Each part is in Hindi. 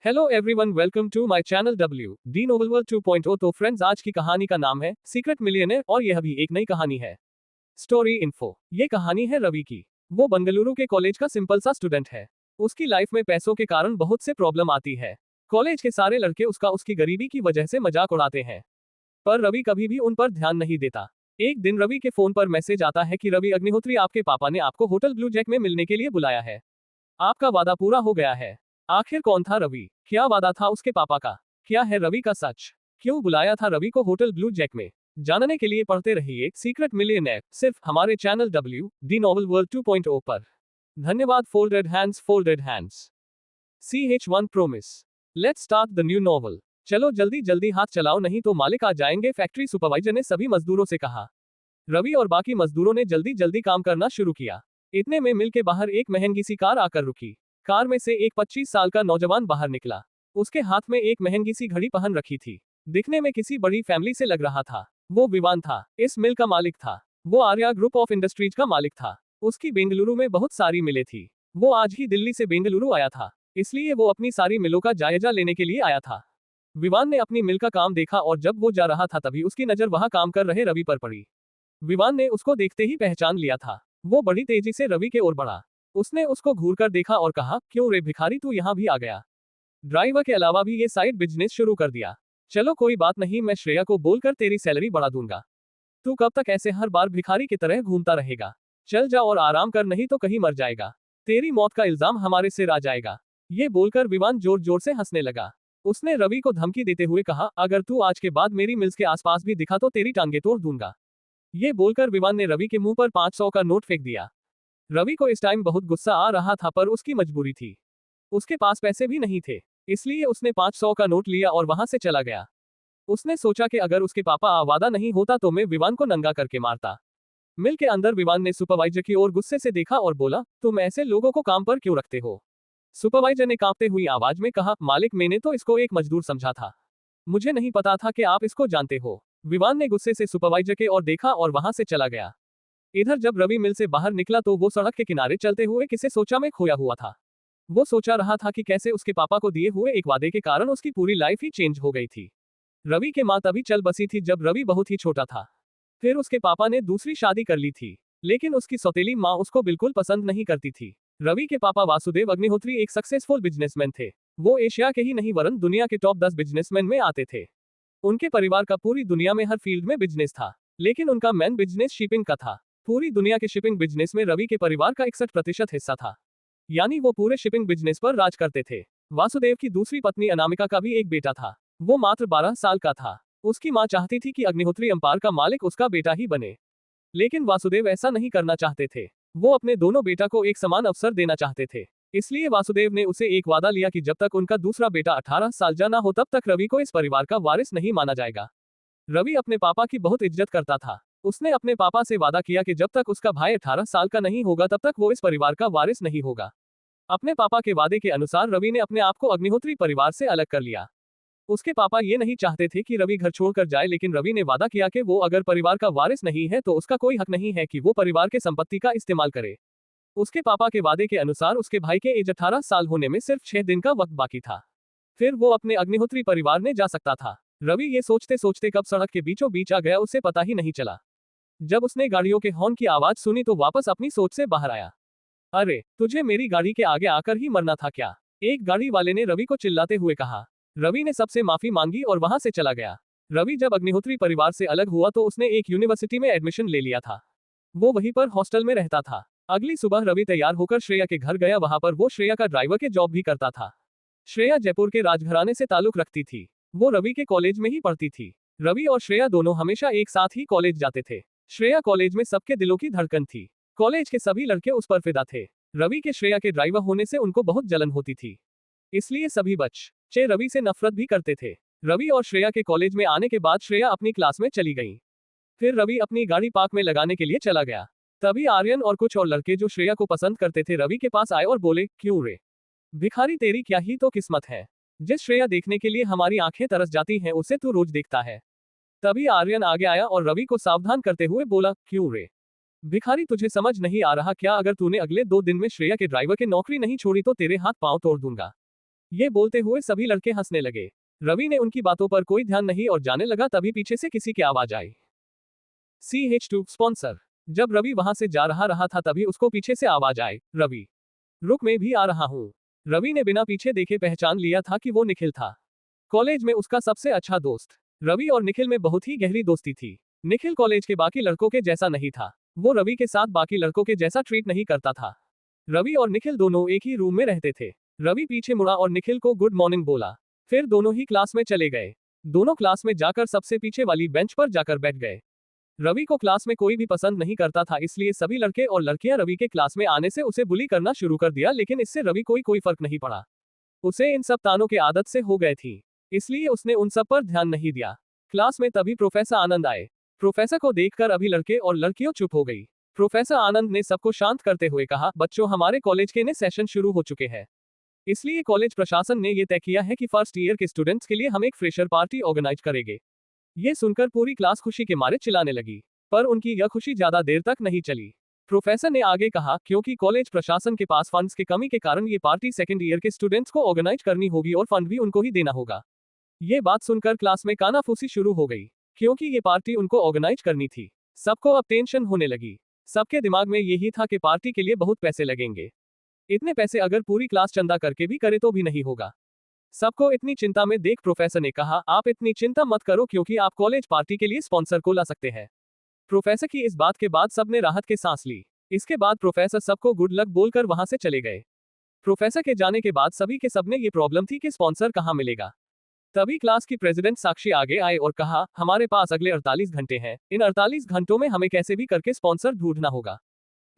Hello everyone, welcome to my channel W D novel world 2.0। तो फ्रेंड्स, आज की कहानी का नाम है सीक्रेट मिलियनेयर और यह भी एक नई कहानी है। Story info. ये कहानी है रवि की। वो बंगलुरु के कॉलेज का सिंपल सा स्टूडेंट है। उसकी लाइफ में पैसों के कारण बहुत से प्रॉब्लम आती है। कॉलेज के सारे लड़के उसकी गरीबी की वजह से मजाक उड़ाते हैं, पर रवि कभी भी उन पर ध्यान नहीं देता। एक दिन रवि के फोन पर मैसेज आता है कि रवि अग्निहोत्री, आपके पापा ने आपको होटल ब्लू जैक में मिलने के लिए बुलाया है। आपका वादा पूरा हो गया है। आखिर कौन था रवि? क्या वादा था उसके पापा का? क्या है रवि का सच? क्यों बुलाया था रवि को होटल ब्लू जैक में? जानने के लिए पढ़ते रहिए सीक्रेट मिलियनेयर, सिर्फ हमारे channel W D novel world 2.0 पर। धन्यवाद। Folded hands, folded hands. CH1 promise. Let's start the new novel. चलो जल्दी जल्दी हाथ चलाओ, नहीं तो मालिक आ जाएंगे, फैक्ट्री सुपरवाइजर ने सभी मजदूरों से कहा। रवि और बाकी मजदूरों ने जल्दी जल्दी काम करना शुरू किया। इतने में मिल के बाहर एक महंगी सी कार आकर रुकी। कार में से एक 25 साल का नौजवान बाहर निकला। उसके हाथ में एक महंगी सी घड़ी पहन रखी थी। दिखने में किसी बड़ी फैमिली से लग रहा था। वो विवान था, इस मिल का मालिक था। वो आर्या ग्रुप ऑफ इंडस्ट्रीज का मालिक था। उसकी बेंगलुरु में बहुत सारी मिलें थी। वो आज ही दिल्ली से बेंगलुरु आया था, इसलिए वो अपनी सारी मिलों का जायजा लेने के लिए आया था। विवान ने अपनी मिल का काम देखा और जब वो जा रहा था तभी उसकी नजर वहां काम कर रहे रवि पर पड़ी। विवान ने उसको देखते ही पहचान लिया था। वो बड़ी तेजी से रवि के ओर बढ़ा। उसने उसको घूरकर देखा और कहा, क्यों रे भिखारी, तू यहाँ भी आ गया? ड्राइवर के अलावा भी ये साइड बिजनेस शुरू कर दिया। चलो कोई बात नहीं, मैं श्रेया को बोलकर तेरी सैलरी बढ़ा दूंगा। तू कब तक ऐसे हर बार भिखारी की तरह घूमता रहेगा? चल जा और आराम कर, नहीं तो कहीं मर जाएगा। तेरी मौत का इल्जाम हमारे सिर आ जाएगा। ये बोलकर विवान जोर जोर से हंसने लगा। उसने रवि को धमकी देते हुए कहा, अगर तू आज के बाद मेरी मिल्स के आसपास भी दिखा तो तेरी टांगे तोड़ दूंगा। ये बोलकर विवान ने रवि के मुंह पर 500 का नोट फेंक दिया। रवि को इस टाइम बहुत गुस्सा आ रहा था, पर उसकी मजबूरी थी। उसके पास पैसे भी नहीं थे, इसलिए उसने 500 का नोट लिया और वहां से चला गया। उसने सोचा कि अगर उसके पापा आवादा नहीं होता तो मैं विवान को नंगा करके मारता। मिल के अंदर विवान ने सुपरवाइजर की ओर गुस्से से देखा और बोला, तुम ऐसे लोगों को काम पर क्यों रखते हो? सुपरवाइजर ने कांपते हुई आवाज में कहा, मालिक, मैंने तो इसको एक मजदूर समझा था। मुझे नहीं पता था कि आप इसको जानते हो। विवान ने गुस्से से सुपरवाइजर के ओर देखा और वहां से चला गया। इधर जब रवि मिल से बाहर निकला तो वो सड़क के किनारे चलते हुए किसी सोचा में खोया हुआ था। वो सोचा रहा था कि कैसे उसके पापा को दिए हुए एक वादे के कारण उसकी पूरी लाइफ ही चेंज हो गई थी। रवि के माँ तभी चल बसी थी जब रवि बहुत ही छोटा था। फिर उसके पापा ने दूसरी शादी कर ली थी, लेकिन उसकी सौतेली माँ उसको बिल्कुल पसंद नहीं करती थी। रवि के पापा वासुदेव अग्निहोत्री एक सक्सेसफुल बिजनेसमैन थे। वो एशिया के ही नहीं वरन दुनिया के टॉप 10 बिजनेसमैन में आते थे। उनके परिवार का पूरी दुनिया में हर फील्ड में बिजनेस था, लेकिन उनका मेन बिजनेस शिपिंग का था। पूरी दुनिया के शिपिंग बिजनेस में रवि के परिवार का 61% हिस्सा था, यानी वो पूरे शिपिंग बिजनेस पर राज करते थे। वासुदेव की दूसरी पत्नी अनामिका का भी एक बेटा था। वो मात्र 12 साल का था। उसकी माँ चाहती थी कि अग्निहोत्री अंपार का मालिक उसका बेटा ही बने, लेकिन वासुदेव ऐसा नहीं करना चाहते थे। वो अपने दोनों बेटा को एक समान अवसर देना चाहते थे। इसलिए वासुदेव ने उसे एक वादा लिया कि जब तक उनका दूसरा बेटा 18 साल का ना हो तब तक रवि को इस परिवार का वारिस नहीं माना जाएगा। रवि अपने पापा की बहुत इज्जत करता था। उसने अपने पापा से वादा किया कि जब तक उसका भाई 18 साल का नहीं होगा तब तक वो इस परिवार का वारिस नहीं होगा। अपने पापा के वादे के अनुसार रवि ने अपने आप को अग्निहोत्री परिवार से अलग कर लिया। उसके पापा ये नहीं चाहते थे कि रवि घर छोड़कर जाए, लेकिन रवि ने वादा किया कि वो अगर परिवार का वारिस नहीं है तो उसका कोई हक नहीं है कि वो परिवार के संपत्ति का इस्तेमाल करे। उसके पापा के वादे के अनुसार उसके भाई के एज 18 साल होने में सिर्फ 6 दिन का वक्त बाकी था। फिर वो अपने अग्निहोत्री परिवार में जा सकता था। रवि ये सोचते सोचते कब सड़क के बीचों बीच आ गया, उसे पता ही नहीं चला। जब उसने गाड़ियों के हॉर्न की आवाज सुनी तो वापस अपनी सोच से बाहर आया। अरे, तुझे मेरी गाड़ी के आगे आकर ही मरना था क्या? एक गाड़ी वाले ने रवि को चिल्लाते हुए कहा। रवि ने सबसे माफी मांगी और वहां से चला गया। रवि जब अग्निहोत्री परिवार से अलग हुआ तो उसने एक यूनिवर्सिटी में एडमिशन ले लिया था। वो वहीं पर हॉस्टल में रहता था। अगली सुबह रवि तैयार होकर श्रेया के घर गया। वहां पर वो श्रेया का ड्राइवर के जॉब भी करता था। श्रेया जयपुर के राजघराने से ताल्लुक रखती थी। वो रवि के कॉलेज में ही पढ़ती थी। रवि और श्रेया दोनों हमेशा एक साथ ही कॉलेज जाते थे। श्रेया कॉलेज में सबके दिलों की धड़कन थी। कॉलेज के सभी लड़के उस पर फिदा थे। रवि के श्रेया के ड्राइवर होने से उनको बहुत जलन होती थी, इसलिए सभी बच्चे रवि से नफरत भी करते थे। रवि और श्रेया के कॉलेज में आने के बाद श्रेया अपनी क्लास में चली गई। फिर रवि अपनी गाड़ी पार्क में लगाने के लिए चला गया। तभी आर्यन और कुछ और लड़के जो श्रेया को पसंद करते थे रवि के पास आए और बोले, क्यों रे भिखारी, तेरी क्या ही तो किस्मत है। जिस श्रेया देखने के लिए हमारी आंखें तरस जाती हैं उसे तू रोज देखता है। तभी आर्यन आगे आया और रवि को सावधान करते हुए बोला, क्यों रे भिखारी, तुझे समझ नहीं आ रहा क्या? अगर तूने अगले 2 दिन में श्रेया के ड्राइवर की नौकरी नहीं छोड़ी तो तेरे हाथ पांव तोड़ दूंगा। ये बोलते हुए सभी लड़के हंसने लगे। रवि ने उनकी बातों पर कोई ध्यान नहीं और जाने लगा, तभी पीछे से किसी की आवाज आई। CH2 sponsor. जब रवि वहां से जा रहा था तभी उसको पीछे से आवाज आई, रवि रुक, मैं भी आ रहा हूँ। रवि ने बिना पीछे देखे पहचान लिया था कि वो निखिल था, कॉलेज में उसका सबसे अच्छा दोस्त। रवि और निखिल में बहुत ही गहरी दोस्ती थी। निखिल कॉलेज के बाकी लड़कों के जैसा नहीं था, वो रवि के साथ बाकी लड़कों के जैसा ट्रीट नहीं करता था। रवि और निखिल दोनों एक ही रूम में रहते थे। रवि पीछे मुड़ा और निखिल को गुड मॉर्निंग बोला, फिर दोनों ही क्लास में चले गए। दोनों क्लास में जाकर सबसे पीछे वाली बेंच पर जाकर बैठ गए। रवि को क्लास में कोई भी पसंद नहीं करता था, इसलिए सभी लड़के और लड़कियां रवि के क्लास में आने से उसे बुली करना शुरू कर दिया, लेकिन इससे रवि कोई फर्क नहीं पड़ा। उसे इन सब तानों के आदत से हो गए थी, इसलिए उसने उन सब पर ध्यान नहीं दिया। क्लास में तभी प्रोफेसर आनंद आए। प्रोफेसर को देखकर अभी लड़के और लड़कियों चुप हो गई। प्रोफेसर आनंद ने सबको शांत करते हुए कहा, बच्चों, हमारे कॉलेज के नए सेशन शुरू हो चुके हैं, इसलिए कॉलेज प्रशासन ने यह तय किया है कि फर्स्ट ईयर के स्टूडेंट्स के लिए हम एक फ्रेशर पार्टी ऑर्गेनाइज करेंगे। ये सुनकर पूरी क्लास खुशी के मारे चिल्लाने लगी, पर उनकी यह खुशी ज्यादा देर तक नहीं चली। प्रोफेसर ने आगे कहा, क्योंकि कॉलेज प्रशासन के पास फंड्स की कमी के कारण ये पार्टी सेकेंड ईयर के स्टूडेंट्स को ऑर्गेनाइज करनी होगी और फंड भी उनको ही देना होगा। ये बात सुनकर क्लास में कानाफूसी शुरू हो गई, क्योंकि ये पार्टी उनको ऑर्गेनाइज करनी थी। सबको अब टेंशन होने लगी। सबके दिमाग में यही था कि पार्टी के लिए बहुत पैसे लगेंगे। इतने पैसे अगर पूरी क्लास चंदा करके भी करे तो भी नहीं होगा। सबको इतनी चिंता में देख प्रोफेसर ने कहा, आप इतनी चिंता मत करो, क्योंकि आप कॉलेज पार्टी के लिए स्पॉन्सर को ला सकते हैं। प्रोफेसर की इस बात के बाद सबने राहत के सांस ली। इसके बाद प्रोफेसर सबको गुड लक बोलकर वहां से चले गए। प्रोफेसर के जाने के बाद सभी के सबने ये प्रॉब्लम थी कि स्पॉन्सर कहाँ मिलेगा। तभी क्लास की प्रेसिडेंट साक्षी आगे आए और कहा, हमारे पास अगले 48 घंटे हैं। इन 48 घंटों में हमें कैसे भी करके स्पॉन्सर ढूंढना होगा,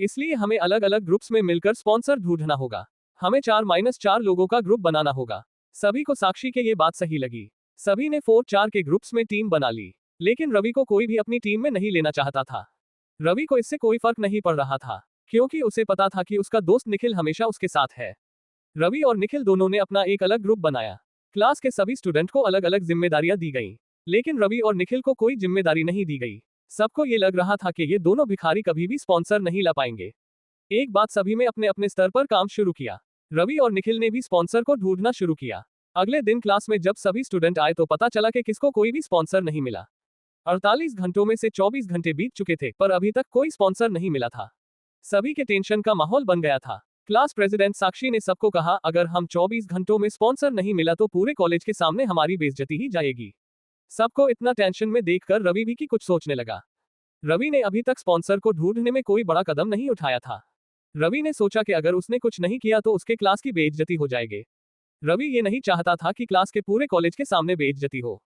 इसलिए हमें अलग अलग ग्रुप्स में मिलकर स्पॉन्सर ढूंढना होगा। हमें 4-4 लोगों का ग्रुप बनाना होगा। सभी को साक्षी के ये बात सही लगी। सभी ने 4-4 के ग्रुप्स में टीम बना ली, लेकिन रवि को कोई भी अपनी टीम में नहीं लेना चाहता था। रवि को इससे कोई फर्क नहीं पड़ रहा था, क्योंकि उसे पता था कि उसका दोस्त निखिल हमेशा उसके साथ है। रवि और निखिल दोनों ने अपना एक अलग ग्रुप बनाया। क्लास के सभी स्टूडेंट को अलग अलग जिम्मेदारियां दी गई, लेकिन रवि और निखिल को कोई जिम्मेदारी नहीं दी गई। सबको ये लग रहा था कि ये दोनों भिखारी कभी भी स्पॉन्सर नहीं ला पाएंगे। एक बात सभी में अपने अपने स्तर पर काम शुरू किया। रवि और निखिल ने भी स्पॉन्सर को ढूंढना शुरू किया। अगले दिन क्लास में जब सभी स्टूडेंट आए तो पता चला कि किसको कोई भी स्पॉन्सर नहीं मिला। 48 घंटों में से 24 घंटे बीत चुके थे, पर अभी तक कोई स्पॉन्सर नहीं मिला था। सभी के टेंशन का माहौल बन गया था। क्लास प्रेसिडेंट साक्षी ने सबको कहा, अगर हम 24 घंटों में स्पॉन्सर नहीं मिला तो पूरे कॉलेज के सामने हमारी बेइज्जती ही जाएगी। सबको इतना टेंशन में देखकर रवि भी की कुछ सोचने लगा। रवि ने अभी तक स्पॉन्सर को ढूंढने में कोई बड़ा कदम नहीं उठाया था। रवि ने सोचा कि अगर उसने कुछ नहीं किया तो उसके क्लास की बेइज्जती हो जाएगी। रवि ये नहीं चाहता था कि क्लास के पूरे कॉलेज के सामने बेइज्जती हो।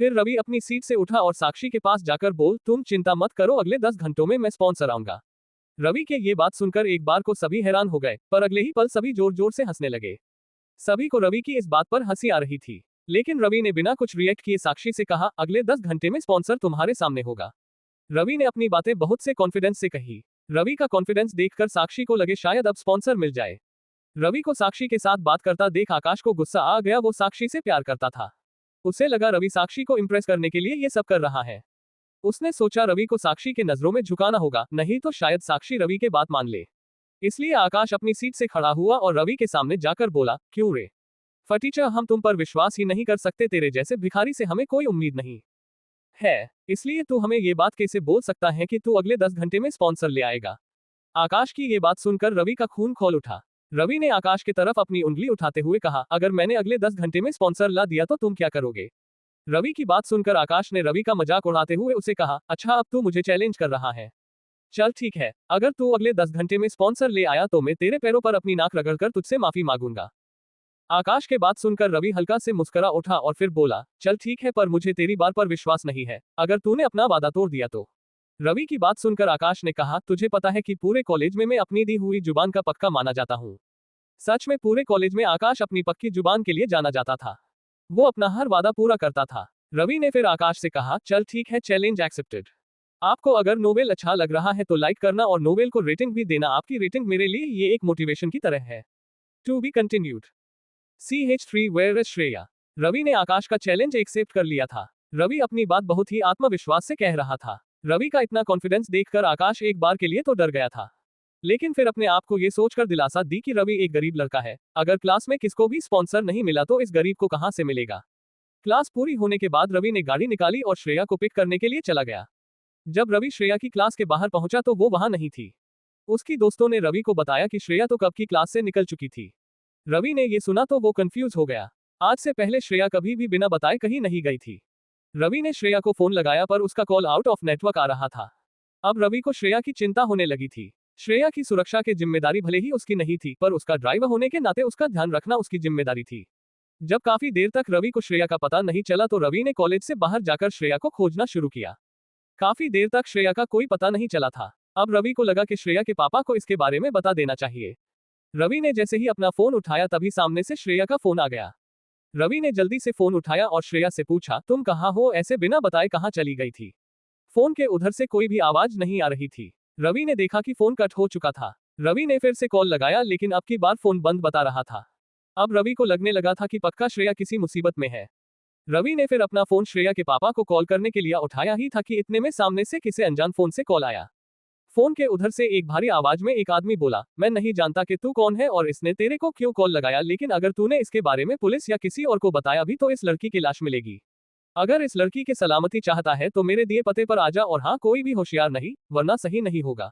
फिर रवि अपनी सीट से उठा और साक्षी के पास जाकर बोल, तुम चिंता मत करो, अगले 10 घंटों में मैं स्पॉन्सर आऊंगा। रवि के ये बात सुनकर एक बार को सभी हैरान हो गए, पर अगले ही पल सभी जोर जोर से हंसने लगे। सभी को रवि की इस बात पर हंसी आ रही थी, लेकिन रवि ने बिना कुछ रिएक्ट किए साक्षी से कहा, अगले 10 घंटे में स्पॉन्सर तुम्हारे सामने होगा। रवि ने अपनी बातें बहुत से कॉन्फिडेंस से कही। रवि का कॉन्फिडेंस देखकर साक्षी को लगे शायद अब स्पॉन्सर मिल जाए। रवि को साक्षी के साथ बात करता देख आकाश को गुस्सा आ गया। वो साक्षी से प्यार करता था। उसे लगा रवि साक्षी को इम्प्रेस करने के लिए ये सब कर रहा है। उसने सोचा रवि को साक्षी के नजरों में झुकाना होगा, नहीं तो शायद साक्षी रवि के बात मान ले। इसलिए आकाश अपनी सीट से खड़ा हुआ और रवि के सामने जाकर बोला, क्यों रे फटीचर, हम तुम पर विश्वास ही नहीं कर सकते। तेरे जैसे भिखारी से हमें कोई उम्मीद नहीं है, इसलिए तू हमें ये बात कैसे बोल सकता है कि तू अगले 10 घंटे में स्पॉन्सर ले आएगा। आकाश की ये बात सुनकर रवि का खून खौल उठा। रवि ने आकाश की तरफ अपनी उंगली उठाते हुए कहा, अगर मैंने अगले 10 घंटे में स्पॉन्सर ला दिया तो तुम क्या करोगे। रवि की बात सुनकर आकाश ने रवि का मजाक उड़ाते हुए उसे कहा, अच्छा अब तू मुझे चैलेंज कर रहा है। चल ठीक है, अगर तू अगले 10 घंटे में स्पॉन्सर ले आया तो मैं तेरे पैरों पर अपनी नाक रगड़कर तुझसे माफी मांगूंगा। आकाश के बात सुनकर रवि हल्का से मुस्कुरा उठा और फिर बोला, चल ठीक है, पर मुझे तेरी बात पर विश्वास नहीं है। अगर तूने अपना वादा तोड़ दिया तो। रवि की बात सुनकर आकाश ने कहा, तुझे पता है कि पूरे कॉलेज में मैं अपनी दी हुई जुबान का पक्का माना जाता हूँ। सच में पूरे कॉलेज में आकाश अपनी पक्की जुबान के लिए जाना जाता था। वो अपना हर वादा पूरा करता था। रवि ने फिर आकाश से कहा, चल ठीक है, चैलेंज एक्सेप्टेड। आपको अगर नोवेल अच्छा लग रहा है तो लाइक करना और नोवेल को रेटिंग भी देना। आपकी रेटिंग मेरे लिए ये एक मोटिवेशन की तरह है। To be continued. CH3 where is Shreya. Ravi ने आकाश का चैलेंज एक्सेप्ट कर लिया था। रवि अपनी बात बहुत ही आत्मविश्वास से कह रहा था। रवि का इतना कॉन्फिडेंस देखकर आकाश एक बार के लिए तो डर गया था, लेकिन फिर अपने आप को ये सोचकर दिलासा दी कि रवि एक गरीब लड़का है, अगर क्लास में किसको भी स्पॉन्सर नहीं मिला तो इस गरीब को कहां से मिलेगा। क्लास पूरी होने के बाद रवि ने गाड़ी निकाली और श्रेया को पिक करने के लिए चला गया। जब रवि श्रेया की क्लास के बाहर पहुंचा तो वो वहां नहीं थी। उसकी दोस्तों ने रवि को बताया कि श्रेया तो कब की क्लास से निकल चुकी थी। रवि ने ये सुना तो वो कंफ्यूज हो गया। आज से पहले श्रेया कभी भी बिना बताए कहीं नहीं गई थी। रवि ने श्रेया को फोन लगाया पर उसका कॉल आउट ऑफ नेटवर्क आ रहा था। अब रवि को श्रेया की चिंता होने लगी थी। श्रेया की सुरक्षा की जिम्मेदारी भले ही उसकी नहीं थी, पर उसका ड्राइवर होने के नाते उसका ध्यान रखना उसकी जिम्मेदारी थी। जब काफी देर तक रवि को श्रेया का पता नहीं चला तो रवि ने कॉलेज से बाहर जाकर श्रेया को खोजना शुरू किया। काफी देर तक श्रेया का कोई पता नहीं चला था। अब रवि को लगा कि श्रेया के पापा को इसके बारे में बता देना चाहिए। रवि ने जैसे ही अपना फोन उठाया तभी सामने से श्रेया का फोन आ गया। रवि ने जल्दी से फोन उठाया और श्रेया से पूछा, तुम कहाँ हो, ऐसे बिना बताए कहाँ चली गई थी। फोन के उधर से कोई भी आवाज नहीं आ रही थी। रवि ने देखा कि फोन कट हो चुका था। रवि ने फिर से कॉल लगाया लेकिन अब की बार फोन बंद बता रहा था। अब रवि को लगने लगा था कि पक्का श्रेया किसी मुसीबत में है। रवि ने फिर अपना फोन श्रेया के पापा को कॉल करने के लिए उठाया ही था कि इतने में सामने से किसी अनजान फोन से कॉल आया। फोन के उधर से एक भारी आवाज में एक आदमी बोला, मैं नहीं जानता कि तू कौन है और इसने तेरे को क्यों कॉल लगाया, लेकिन अगर तूने इसके बारे में पुलिस या किसी और को बताया भी तो इस लड़की की लाश मिलेगी। अगर इस लड़की की सलामती चाहता है तो मेरे दिए पते पर आजा, और हाँ कोई भी होशियार नहीं, वरना सही नहीं होगा।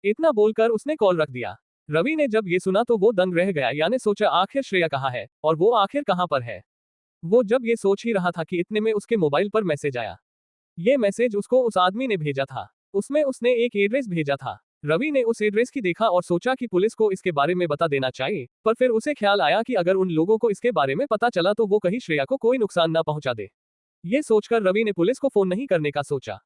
इतना बोलकर उसने कॉल रख दिया। रवि ने जब ये सुना तो वो दंग रह गया, यानी सोचा आखिर श्रेया कहाँ है और वो आखिर कहाँ पर है। वो जब ये सोच ही रहा था कि इतने में उसके मोबाइल पर मैसेज आया। ये मैसेज उसको उस आदमी ने भेजा था। उसमें उसने एक एड्रेस भेजा था। रवि ने उस एड्रेस की देखा और सोचा कि पुलिस को इसके बारे में बता देना चाहिए, पर फिर उसे ख्याल आया कि अगर उन लोगों को इसके बारे में पता चला तो वो कहीं श्रेया को कोई नुकसान ना पहुंचा दे। ये सोचकर रवि ने पुलिस को फोन नहीं करने का सोचा।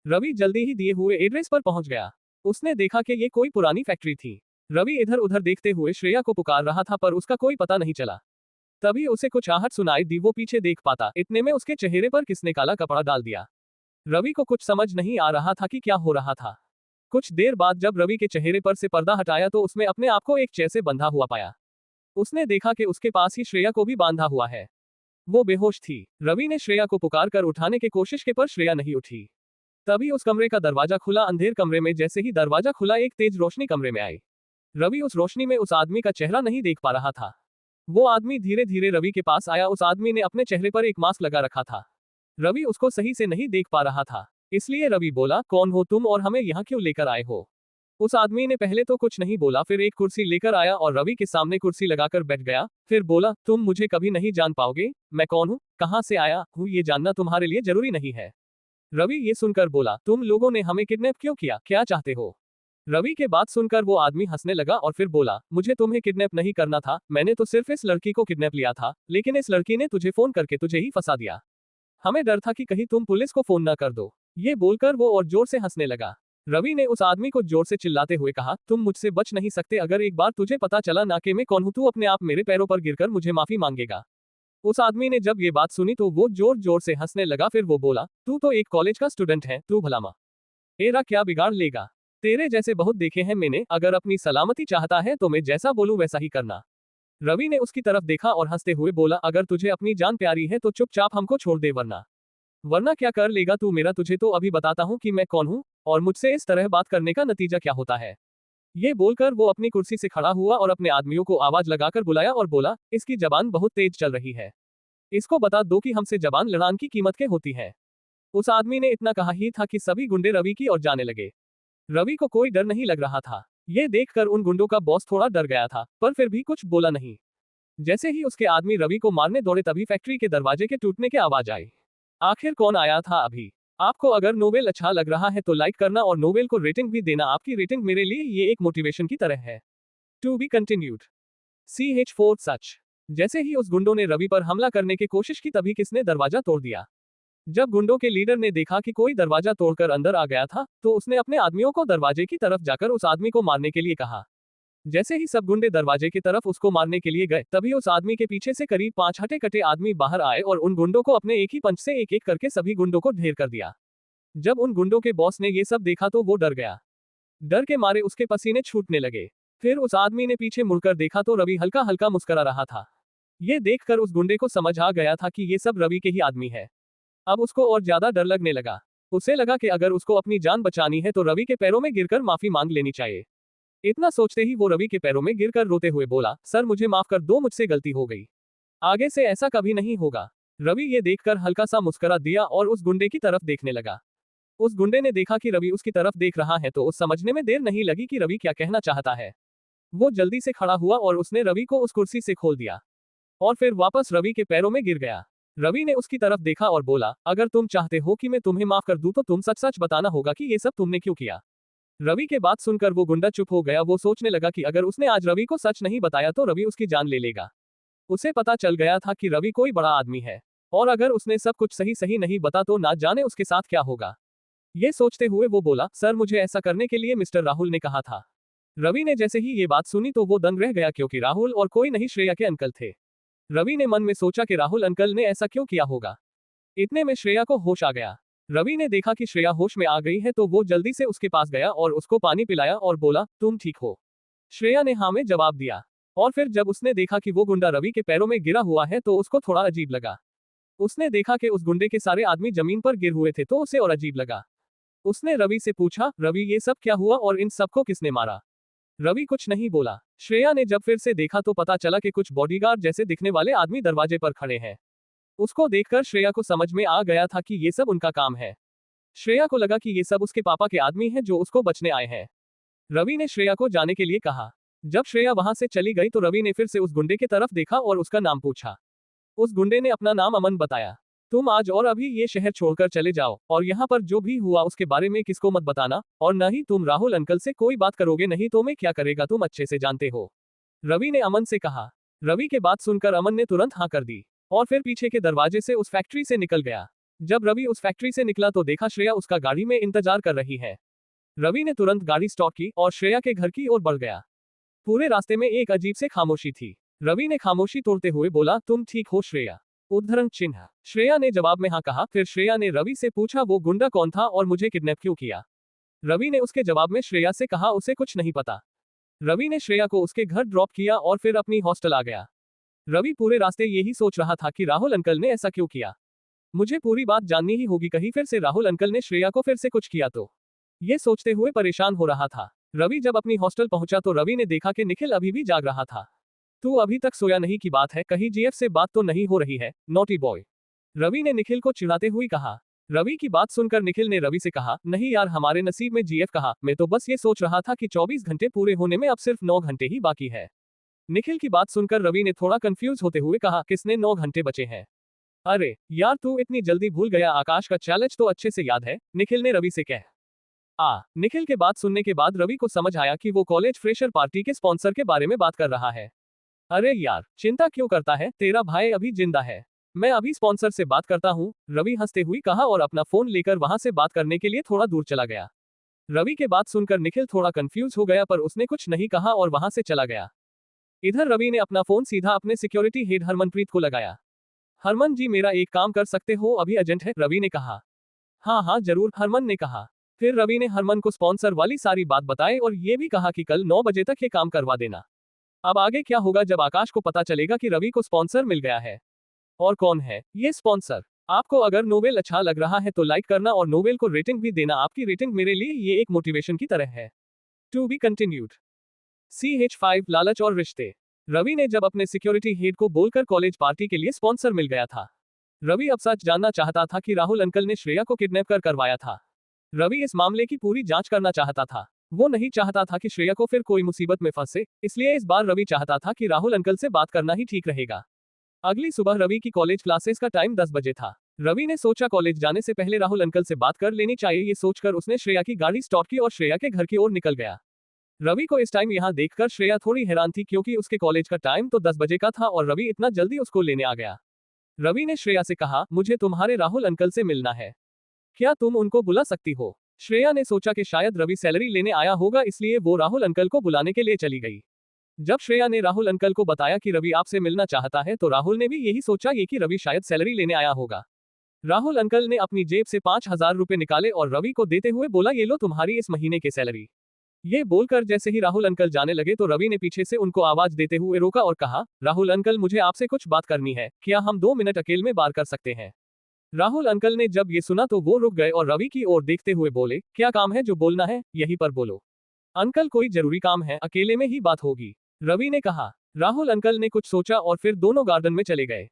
रवि जल्दी ही दिए हुए एड्रेस पर पहुंच गया। उसने देखा कि ये कोई पुरानी फैक्ट्री थी। रवि इधर उधर देखते हुए श्रेया को पुकार रहा था पर उसका कोई पता नहीं चला। तभी उसे कुछ आहट सुनाई दी, वो पीछे देख पाता, इतने में उसके चेहरे पर किसने काला कपड़ा डाल दिया। रवि को कुछ समझ नहीं आ रहा था कि क्या हो रहा था। कुछ देर बाद जब रवि के चेहरे पर से पर्दा हटाया तो उसमें अपने आप को एक चेयर से बंधा हुआ पाया। उसने देखा कि उसके पास ही श्रेया को भी बांधा हुआ है। वो बेहोश थी। रवि ने श्रेया को पुकार कर उठाने की कोशिश की पर श्रेया नहीं उठी। तभी उस कमरे का दरवाजा खुला। अंधेर कमरे में जैसे ही दरवाजा खुला एक तेज रोशनी कमरे में आई। रवि उस रोशनी में उस आदमी का चेहरा नहीं देख पा रहा था। वो आदमी धीरे धीरे रवि के पास आया। उस आदमी ने अपने चेहरे पर एक मास्क लगा रखा था। रवि उसको सही से नहीं देख पा रहा था, इसलिए रवि बोला, कौन हो तुम और हमें यहाँ क्यों लेकर आए हो। उस आदमी ने पहले तो कुछ नहीं बोला, फिर एक कुर्सी लेकर आया और रवि के सामने कुर्सी लगाकर बैठ गया। फिर बोला, तुम मुझे कभी नहीं जान पाओगे, मैं कौन हूँ, कहाँ से आया हूँ, ये जानना तुम्हारे लिए जरूरी नहीं है। रवि ये सुनकर बोला, तुम लोगों ने हमें किडनैप क्यों किया, क्या चाहते हो। रवि के बात सुनकर वो आदमी हंसने लगा और फिर बोला, मुझे तुम्हें किडनैप नहीं करना था, मैंने तो सिर्फ इस लड़की को किडनैप लिया था, लेकिन इस लड़की ने तुझे फोन करके तुझे ही फंसा दिया। हमें डर था कि कहीं तुम पुलिस को फोन न कर दो। ये बोलकर वो और जोर से हंसने लगा। रवि ने उस आदमी को जोर से चिल्लाते हुए कहा, तुम मुझसे बच नहीं सकते, अगर एक बार तुझे पता चला ना कि मैं कौन हूं, तू अपने आप मेरे पैरों पर गिरकर मुझे माफी मांगेगा। उस आदमी ने जब ये बात सुनी तो वो जोर जोर से हंसने लगा। फिर वो बोला, तू तो एक कॉलेज का स्टूडेंट है, तू भला मेरा क्या बिगाड़ लेगा, तेरे जैसे बहुत देखे हैं मैंने, अगर अपनी सलामती चाहता है तो मैं जैसा बोलूं वैसा ही करना। रवि ने उसकी तरफ देखा और हंसते हुए बोला, अगर तुझे अपनी जान प्यारी है तो चुपचाप हमको छोड़ दे, वरना क्या कर लेगा तू मेरा, तुझे तो अभी बताता हूँ कि मैं कौन हूँ और मुझसे इस तरह बात करने का नतीजा क्या होता है। ये बोलकर वो अपनी कुर्सी से खड़ा हुआ और अपने आदमियों को आवाज लगाकर बुलाया और बोला, इसकी जबान बहुत तेज चल रही है, इसको बता दो कि हमसे जबान लड़ाने की कीमत क्या होती है। उस आदमी ने इतना कहा ही था कि सभी गुंडे रवि की ओर जाने लगे। रवि को कोई डर नहीं लग रहा था। ये देखकर उन गुंडों का बॉस थोड़ा डर गया था, पर फिर भी कुछ बोला नहीं। जैसे ही उसके आदमी रवि को मारने दौड़े तभी फैक्ट्री के दरवाजे के टूटने की आवाज आई। आखिर कौन आया था अभी। आपको अगर नोवेल अच्छा लग रहा है तो लाइक करना और नोवेल को रेटिंग भी देना, आपकी रेटिंग मेरे लिए ये एक मोटिवेशन की तरह है। To be continued. CH4 सच। जैसे ही उस गुंडों ने रवि पर हमला करने की कोशिश की तभी किसने दरवाजा तोड़ दिया। जब गुंडों के लीडर ने देखा कि कोई दरवाजा तोड़कर अंदर आ गया था तो उसने अपने आदमियों को दरवाजे की तरफ जाकर उस आदमी को मारने के लिए कहा। जैसे ही सब गुंडे दरवाजे की तरफ उसको मारने के लिए गए तभी उस आदमी के पीछे से करीब 5 हटे कटे आदमी बाहर आए और उन गुंडों को अपने एक ही पंच से एक एक करके सभी गुंडों को ढेर कर दिया। जब उन गुंडों के बॉस ने ये सब देखा तो वो डर गया। डर के मारे उसके पसीने छूटने लगे। फिर उस आदमी ने पीछे मुड़कर देखा तो रवि हल्का हल्का मुस्कुरा रहा था। ये देखकर उस गुंडे को समझ आ गया था कि ये सब रवि के ही आदमी है। अब उसको और ज्यादा डर लगने लगा। उसे लगा कि अगर उसको अपनी जान बचानी है तो रवि के पैरों में गिरकर माफी मांग लेनी चाहिए। इतना सोचते ही वो रवि के पैरों में गिरकर रोते हुए बोला, सर मुझे माफ कर दो, मुझसे गलती हो गई, आगे से ऐसा कभी नहीं होगा। रवि ये देखकर हल्का सा मुस्कुरा दिया और उस गुंडे की तरफ देखने लगा। उस गुंडे ने देखा कि रवि उसकी तरफ देख रहा है तो उस समझने में देर नहीं लगी कि रवि क्या कहना चाहता है। वो जल्दी से खड़ा हुआ और उसने रवि को उस कुर्सी से खोल दिया और फिर वापस रवि के पैरों में गिर गया। रवि ने उसकी तरफ देखा और बोला, अगर तुम चाहते हो कि मैं तुम्हें माफ कर दूं तो तुम सच सच बताना होगा कि ये सब तुमने क्यों किया। रवि के बात सुनकर वो गुंडा चुप हो गया। वो सोचने लगा कि अगर उसने आज रवि को सच नहीं बताया तो रवि उसकी जान ले लेगा। उसे पता चल गया था कि रवि कोई बड़ा आदमी है और अगर उसने सब कुछ सही सही नहीं बता तो ना जाने उसके साथ क्या होगा। ये सोचते हुए वो बोला, सर मुझे ऐसा करने के लिए मिस्टर राहुल ने कहा था। रवि ने जैसे ही ये बात सुनी तो वो दंग रह गया क्योंकि राहुल और कोई नहीं श्रेया के अंकल थे। रवि ने मन में सोचा कि राहुल अंकल ने ऐसा क्यों किया होगा। इतने में श्रेया को होश आ गया। रवि ने देखा कि श्रेया होश में आ गई है तो वो जल्दी से उसके पास गया और उसको पानी पिलाया और बोला, तुम ठीक हो। श्रेया ने हाँ में जवाब दिया और फिर जब उसने देखा कि वो गुंडा रवि के पैरों में गिरा हुआ है तो उसको थोड़ा अजीब लगा। उसने देखा कि उस गुंडे के सारे आदमी जमीन पर गिर हुए थे तो उसे और अजीब लगा। उसने रवि से पूछा, रवि ये सब क्या हुआ और इन सबको किसने मारा। रवि कुछ नहीं बोला। श्रेया ने जब फिर से देखा तो पता चला कि कुछ बॉडीगार्ड जैसे दिखने वाले आदमी दरवाजे पर खड़े हैं। उसको देखकर श्रेया को समझ में आ गया था कि ये सब उनका काम है। श्रेया को लगा कि ये सब उसके पापा के आदमी हैं जो उसको बचने आए हैं। रवि ने श्रेया को जाने के लिए कहा। जब श्रेया वहां से चली गई तो रवि ने फिर से उस गुंडे की तरफ देखा और उसका नाम पूछा। उस गुंडे ने अपना नाम अमन बताया। तुम आज और अभी ये शहर छोड़कर चले जाओ और यहाँ पर जो भी हुआ उसके बारे में किसको मत बताना और न ही तुम राहुल अंकल से कोई बात करोगे, नहीं तो मैं क्या करेगा तुम अच्छे से जानते हो। रवि ने अमन से कहा। रवि के बात सुनकर अमन ने तुरंत हाँ कर दी और फिर पीछे के दरवाजे से उस फैक्ट्री से निकल गया। जब रवि उस फैक्ट्री से निकला तो देखा श्रेया उसका गाड़ी में इंतजार कर रही है। रवि ने तुरंत गाड़ी स्टॉप की और श्रेया के घर की ओर बढ़ गया। पूरे रास्ते में एक अजीब से खामोशी थी। रवि ने खामोशी तोड़ते हुए बोला, तुम ठीक हो श्रेया? उद्धरण चिन्ह। श्रेया ने जवाब में हाँ कहा। फिर श्रेया ने रवि से पूछा, वो गुंडा कौन था और मुझे किडनैप क्यों किया। रवि ने उसके जवाब में श्रेया से कहा उसे कुछ नहीं पता। रवि ने श्रेया को उसके घर ड्रॉप किया और फिर अपनी हॉस्टल आ गया। रवि पूरे रास्ते यही सोच रहा था कि राहुल अंकल ने ऐसा क्यों किया। मुझे पूरी बात जाननी ही होगी, कहीं फिर से राहुल अंकल ने श्रेया को फिर से कुछ किया तो। ये सोचते हुए परेशान हो रहा था। रवि जब अपनी हॉस्टल पहुंचा तो रवि ने देखा कि निखिल अभी भी जाग रहा था। तू अभी तक सोया नहीं की बात है, कहीं जीएफ से बात तो नहीं हो रही है, नॉटी बॉय। रवि ने निखिल को चिढ़ाते हुए कहा। रवि की बात सुनकर निखिल ने रवि से कहा, नहीं यार हमारे नसीब में जीएफ कहा, मैं तो बस ये सोच रहा था कि 24 घंटे पूरे होने में अब सिर्फ 9 घंटे ही बाकी है। निखिल की बात सुनकर रवि ने थोड़ा कंफ्यूज होते हुए कहा, किसने 9 घंटे बचे हैं? अरे यार तू इतनी जल्दी भूल गया, आकाश का चैलेंज तो अच्छे से याद है, निखिल ने रवि से कह। निखिल के बात सुनने के बाद रवि को समझ आया कि वो कॉलेज फ्रेशर पार्टी के स्पॉन्सर के बारे में बात कर रहा है। अरे यार चिंता क्यों करता है, तेरा भाई अभी जिंदा है, मैं अभी स्पॉन्सर से बात करता हूँ, रवि हंसते हुए कहा और अपना फोन लेकर वहां से बात करने के लिए थोड़ा दूर चला गया। रवि के बात सुनकर निखिल थोड़ा कंफ्यूज हो गया पर उसने कुछ नहीं कहा और वहां से चला गया। इधर रवि ने अपना फोन सीधा अपने सिक्योरिटी हेड हरमनप्रीत को लगाया। हरमन जी मेरा एक काम कर सकते हो, अभी अर्जेंट है, रवि ने कहा। हाँ हाँ जरूर, हरमन ने कहा। फिर रवि ने हरमन को स्पॉन्सर वाली सारी बात बताई और ये भी कहा कि कल 9 बजे तक ये काम करवा देना। अब आगे क्या होगा जब आकाश को पता चलेगा कि रवि को स्पॉन्सर मिल गया है। और कौन है ये स्पॉन्सर? आपको अगर नोवेल अच्छा लग रहा है तो लाइक करना और नोवेल को रेटिंग भी देना, आपकी रेटिंग मेरे लिए ये एक मोटिवेशन की तरह है। To be continued. CH5 लालच और रिश्ते। रवि ने जब अपने सिक्योरिटी हेड को बोलकर कॉलेज पार्टी के लिए स्पॉन्सर मिल गया था। रवि अब सच जानना चाहता था कि राहुल अंकल ने श्रेया को किडनैप कर करवाया था। रवि इस मामले की पूरी जांच करना चाहता था। वो नहीं चाहता था कि श्रेया को फिर कोई मुसीबत में फंसे, इसलिए इस बार रवि चाहता था कि राहुल अंकल से बात करना ही ठीक रहेगा। अगली सुबह रवि की कॉलेज क्लासेस का टाइम 10 बजे था। रवि ने सोचा कॉलेज जाने से पहले राहुल अंकल से बात कर लेनी चाहिए, ये सोचकर उसने श्रेया की गाड़ी स्टॉप की और श्रेया के घर की ओर निकल गया। रवि को इस टाइम यहाँ देखकर श्रेया थोड़ी हैरान थी क्योंकि उसके कॉलेज का टाइम तो 10 बजे का था और रवि इतना जल्दी उसको लेने आ गया। रवि ने श्रेया से कहा, मुझे तुम्हारे राहुल अंकल से मिलना है, क्या तुम उनको बुला सकती हो? श्रेया ने सोचा कि शायद रवि सैलरी लेने आया होगा, इसलिए वो राहुल अंकल को बुलाने के लिए चली गई। जब श्रेया ने राहुल अंकल को बताया कि रवि आपसे मिलना चाहता है तो राहुल ने भी यही सोचा ये कि रवि शायद सैलरी लेने आया होगा। राहुल अंकल ने अपनी जेब से 5,000 रुपए निकाले और रवि को देते हुए बोला, ये लो तुम्हारी इस महीने की सैलरी। ये बोलकर जैसे ही राहुल अंकल जाने लगे तो रवि ने पीछे से उनको आवाज देते हुए रोका और कहा, राहुल अंकल मुझे आपसे कुछ बात करनी है, क्या हम 2 मिनट अकेले में बात कर सकते हैं? राहुल अंकल ने जब ये सुना तो वो रुक गए और रवि की ओर देखते हुए बोले, क्या काम है जो बोलना है, यहीं पर बोलो। अंकल कोई जरूरी काम है, अकेले में ही बात होगी, रवि ने कहा। राहुल अंकल ने कुछ सोचा और फिर दोनों गार्डन में चले गए।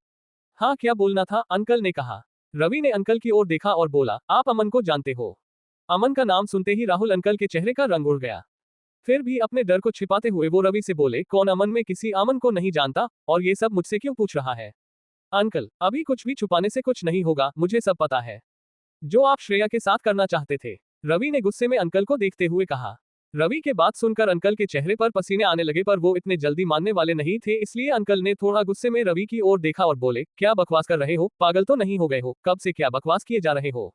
हाँ क्या बोलना था, अंकल ने कहा। रवि ने अंकल की ओर देखा और बोला, आप अमन को जानते हो? अमन का नाम सुनते ही राहुल अंकल के चेहरे का रंग उड़ गया। फिर भी अपने डर को छिपाते हुए वो रवि से बोले, कौन अमन? में किसी अमन को नहीं जानता, और ये सब मुझसे क्यों पूछ रहा है? अंकल अभी कुछ भी छुपाने से कुछ नहीं होगा, मुझे सब पता है। जो आप श्रेया के साथ करना चाहते थे, रवि ने गुस्से में अंकल को देखते हुए कहा। रवि के बात सुनकर अंकल के चेहरे पर पसीने आने लगे, पर वो इतने जल्दी मानने वाले नहीं थे, इसलिए अंकल ने थोड़ा गुस्से में रवि की ओर देखा और बोले, क्या बकवास कर रहे हो? पागल तो नहीं हो गए हो? कब से क्या बकवास किए जा रहे हो?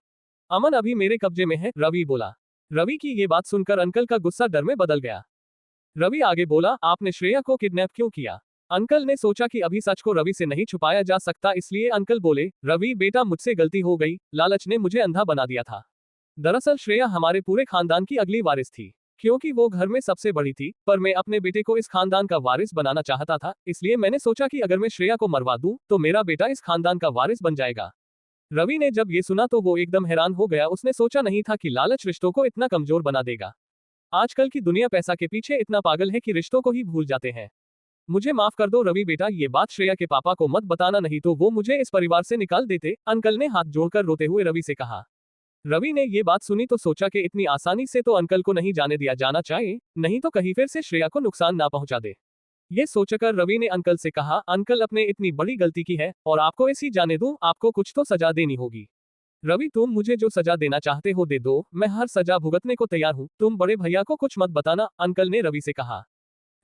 अमन अभी मेरे कब्जे में है, रवि बोला। रवि की ये बात सुनकर अंकल का गुस्सा डर में बदल गया। रवि आगे बोला, आपने श्रेया को किडनैप क्यों किया? अंकल ने सोचा कि अभी सच को रवि से नहीं छुपाया जा सकता, इसलिए अंकल बोले, रवि बेटा मुझसे गलती हो गई, लालच ने मुझे अंधा बना दिया था। दरअसल श्रेया हमारे पूरे खानदान की अगली वारिस थी। क्योंकि वो घर में सबसे बड़ी थी, पर मैं अपने बेटे को इस खानदान का वारिस बनाना चाहता था, इसलिए मैंने सोचा कि अगर मैं श्रेया को मरवा दूं, तो मेरा बेटा इस खानदान का वारिस बन जाएगा। रवि ने जब ये सुना तो वो एकदम हैरान हो गया, उसने सोचा नहीं था कि लालच रिश्तों को इतना कमजोर बना देगा। आजकल की दुनिया पैसा के पीछे इतना पागल है कि रिश्तों को ही भूल जाते हैं। मुझे माफ कर दो रवि बेटा, ये बात श्रेया के पापा को मत बताना, नहीं तो वो मुझे इस परिवार से निकाल देते, अंकल ने हाथ जोड़कर रोते हुए रवि से कहा। रवि ने ये बात सुनी तो सोचा कि इतनी आसानी से तो अंकल को नहीं जाने दिया जाना चाहिए, नहीं तो कहीं फिर से श्रेया को नुकसान ना पहुंचा दे। ये सोचकर रवि ने अंकल से कहा, अंकल अपने इतनी बड़ी गलती की है और आपको ऐसी जाने दूं, आपको कुछ तो सजा देनी होगी। रवि तुम मुझे जो सजा देना चाहते हो दे दो, मैं हर सजा भुगतने को तैयार हूं, तुम बड़े भैया को कुछ मत बताना, अंकल ने रवि से कहा।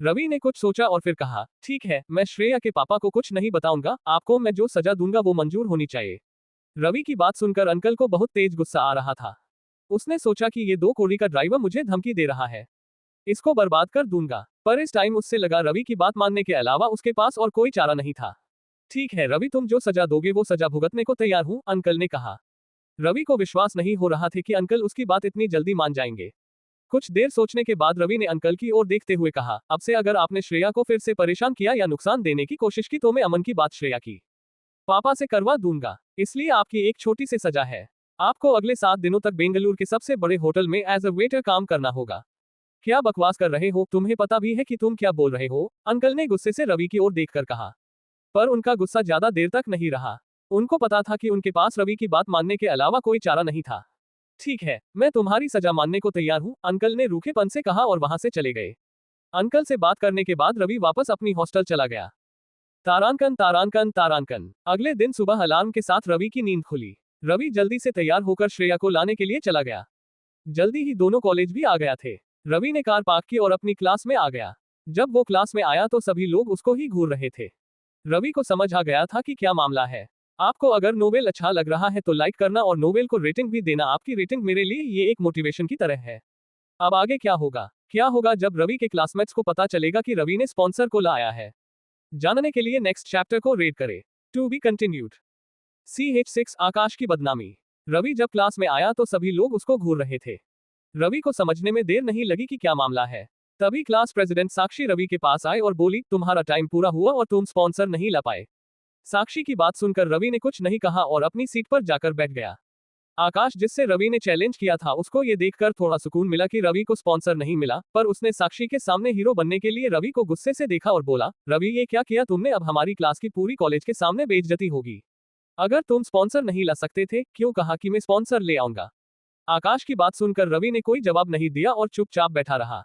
रवि ने कुछ सोचा और फिर कहा, ठीक है, मैं श्रेया के पापा को कुछ नहीं बताऊंगा, आपको मैं जो सजा दूंगा वो मंजूर होनी चाहिए। रवि की बात सुनकर अंकल को बहुत तेज गुस्सा आ रहा था। उसने सोचा कि ये 2 कौड़ी का ड्राइवर मुझे धमकी दे रहा है, इसको बर्बाद कर दूंगा। पर इस टाइम उससे लगा रवि की बात मानने के अलावा उसके पास और कोई चारा नहीं था। ठीक है रवि, तुम जो सजा दोगे वो सजा भुगतने को तैयार हूं, अंकल ने कहा। रवि को विश्वास नहीं हो रहा था कि अंकल उसकी बात इतनी जल्दी मान जाएंगे। कुछ देर सोचने के बाद रवि ने अंकल की ओर देखते हुए कहा, अब से अगर आपने श्रेया को फिर से परेशान किया या नुकसान देने की कोशिश की तो मैं अमन की बात श्रेया की पापा से करवा दूंगा, इसलिए आपकी एक छोटी सी सजा है। आपको अगले 7 दिनों तक बेंगलुरु के सबसे बड़े होटल में एज अ वेटर काम करना होगा। क्या बकवास कर रहे हो? तुम्हें पता भी है कि तुम क्या बोल रहे हो? अंकल ने गुस्से से रवि की ओर देखकर कहा। पर उनका गुस्सा ज्यादा देर तक नहीं रहा। उनको पता था कि उनके पास रवि की बात मानने के अलावा कोई चारा नहीं था। ठीक है, मैं तुम्हारी सजा मानने को तैयार हूं, अंकल ने रूखेपन से कहा और वहां से चले गए। अंकल से बात करने के बाद रवि वापस अपनी हॉस्टल चला गया। तारांकन तारांकन तारांकन। अगले दिन सुबह अलार्म के साथ रवि की नींद खुली। रवि जल्दी से तैयार होकर श्रेया को लाने के लिए चला गया। जल्दी ही दोनों कॉलेज भी आ गया थे। रवि ने कार पार्क की और अपनी क्लास में आ गया। जब वो क्लास में आया तो सभी लोग उसको ही घूर रहे थे। रवि को समझ आ गया था कि क्या मामला है। आपको अगर नोवेल अच्छा लग रहा है तो लाइक करना और नोवेल को रेटिंग भी देना, आपकी रेटिंग मेरे लिए ये एक मोटिवेशन की तरह है। अब आगे क्या होगा? क्या होगा जब रवि के क्लासमेट्स को पता चलेगा कि रवि ने स्पॉन्सर को लाया है? जानने के लिए नेक्स्ट चैप्टर को रीड करें। To be continued. CH6 Akash की बदनामी। रवि जब क्लास में आया तो सभी लोग उसको घूर रहे थे। रवि को समझने में देर नहीं लगी कि क्या मामला है। तभी क्लास प्रेसिडेंट साक्षी रवि के पास आए और बोली, तुम्हारा टाइम पूरा हुआ और तुम स्पॉन्सर नहीं ला पाए। साक्षी की बात सुनकर रवि ने कुछ नहीं कहा और अपनी सीट पर जाकर बैठ गया। आकाश, जिससे रवि ने चैलेंज किया था, उसको ये देखकर थोड़ा सुकून मिला कि रवि को स्पॉन्सर नहीं मिला, पर उसने साक्षी के सामने हीरो बनने के लिए रवि को गुस्से से देखा और बोला, रवि ये क्या किया तुमने? अब हमारी क्लास की पूरी कॉलेज के सामने बेइज्जती होगी। अगर तुम स्पॉन्सर नहीं ला सकते थे, क्यों कहा कि मैं स्पॉन्सर ले आऊंगा? आकाश की बात सुनकर रवि ने कोई जवाब नहीं दिया और चुपचाप बैठा रहा।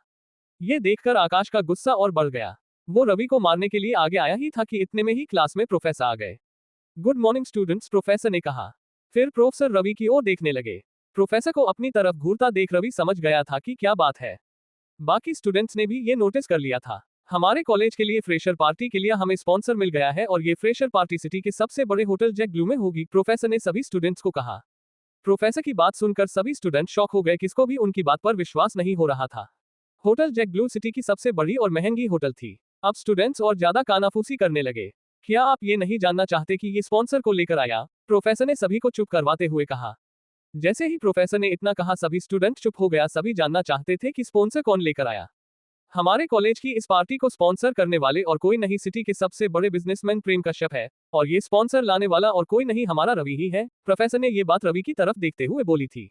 ये देखकर आकाश का गुस्सा और बढ़ गया। वो रवि को मारने के लिए आगे आया ही था कि इतने में ही क्लास में प्रोफेसर आ गए। गुड मॉर्निंग स्टूडेंट्स, प्रोफेसर ने कहा। फिर प्रोफेसर रवि की ओर देखने लगे। प्रोफेसर को अपनी तरफ घूरता देख रवि समझ गया था कि क्या बात है। बाकी स्टूडेंट्स ने भी ये नोटिस कर लिया था। हमारे कॉलेज के लिए फ्रेशर पार्टी के लिए हमें स्पॉन्सर मिल गया है और ये फ्रेशर पार्टी सिटी के सबसे बड़े होटल जैक ब्लू में होगी, प्रोफेसर ने सभी स्टूडेंट्स को कहा। प्रोफेसर की बात सुनकर सभी स्टूडेंट शॉक हो गए, किसको भी उनकी बात पर विश्वास नहीं हो रहा था। होटल जैक ब्लू सिटी की सबसे बड़ी और महंगी होटल थी। अब स्टूडेंट्स और ज्यादा कानाफूसी करने लगे। क्या आप ये नहीं जानना चाहते कि ये स्पॉन्सर को लेकर आया? प्रोफेसर ने सभी को चुप करवाते हुए कहा। जैसे ही प्रोफेसर ने इतना कहा सभी स्टूडेंट चुप हो गया। सभी जानना चाहते थे कि स्पॉन्सर कौन लेकर आया। हमारे कॉलेज की इस पार्टी को स्पॉन्सर करने वाले और कोई नहीं, सिटी के सबसे बड़े बिजनेसमैन प्रेम कश्यप है, और ये स्पॉन्सर लाने वाला और कोई नहीं, हमारा रवि ही है। प्रोफेसर ने ये बात रवि की तरफ देखते हुए बोली थी।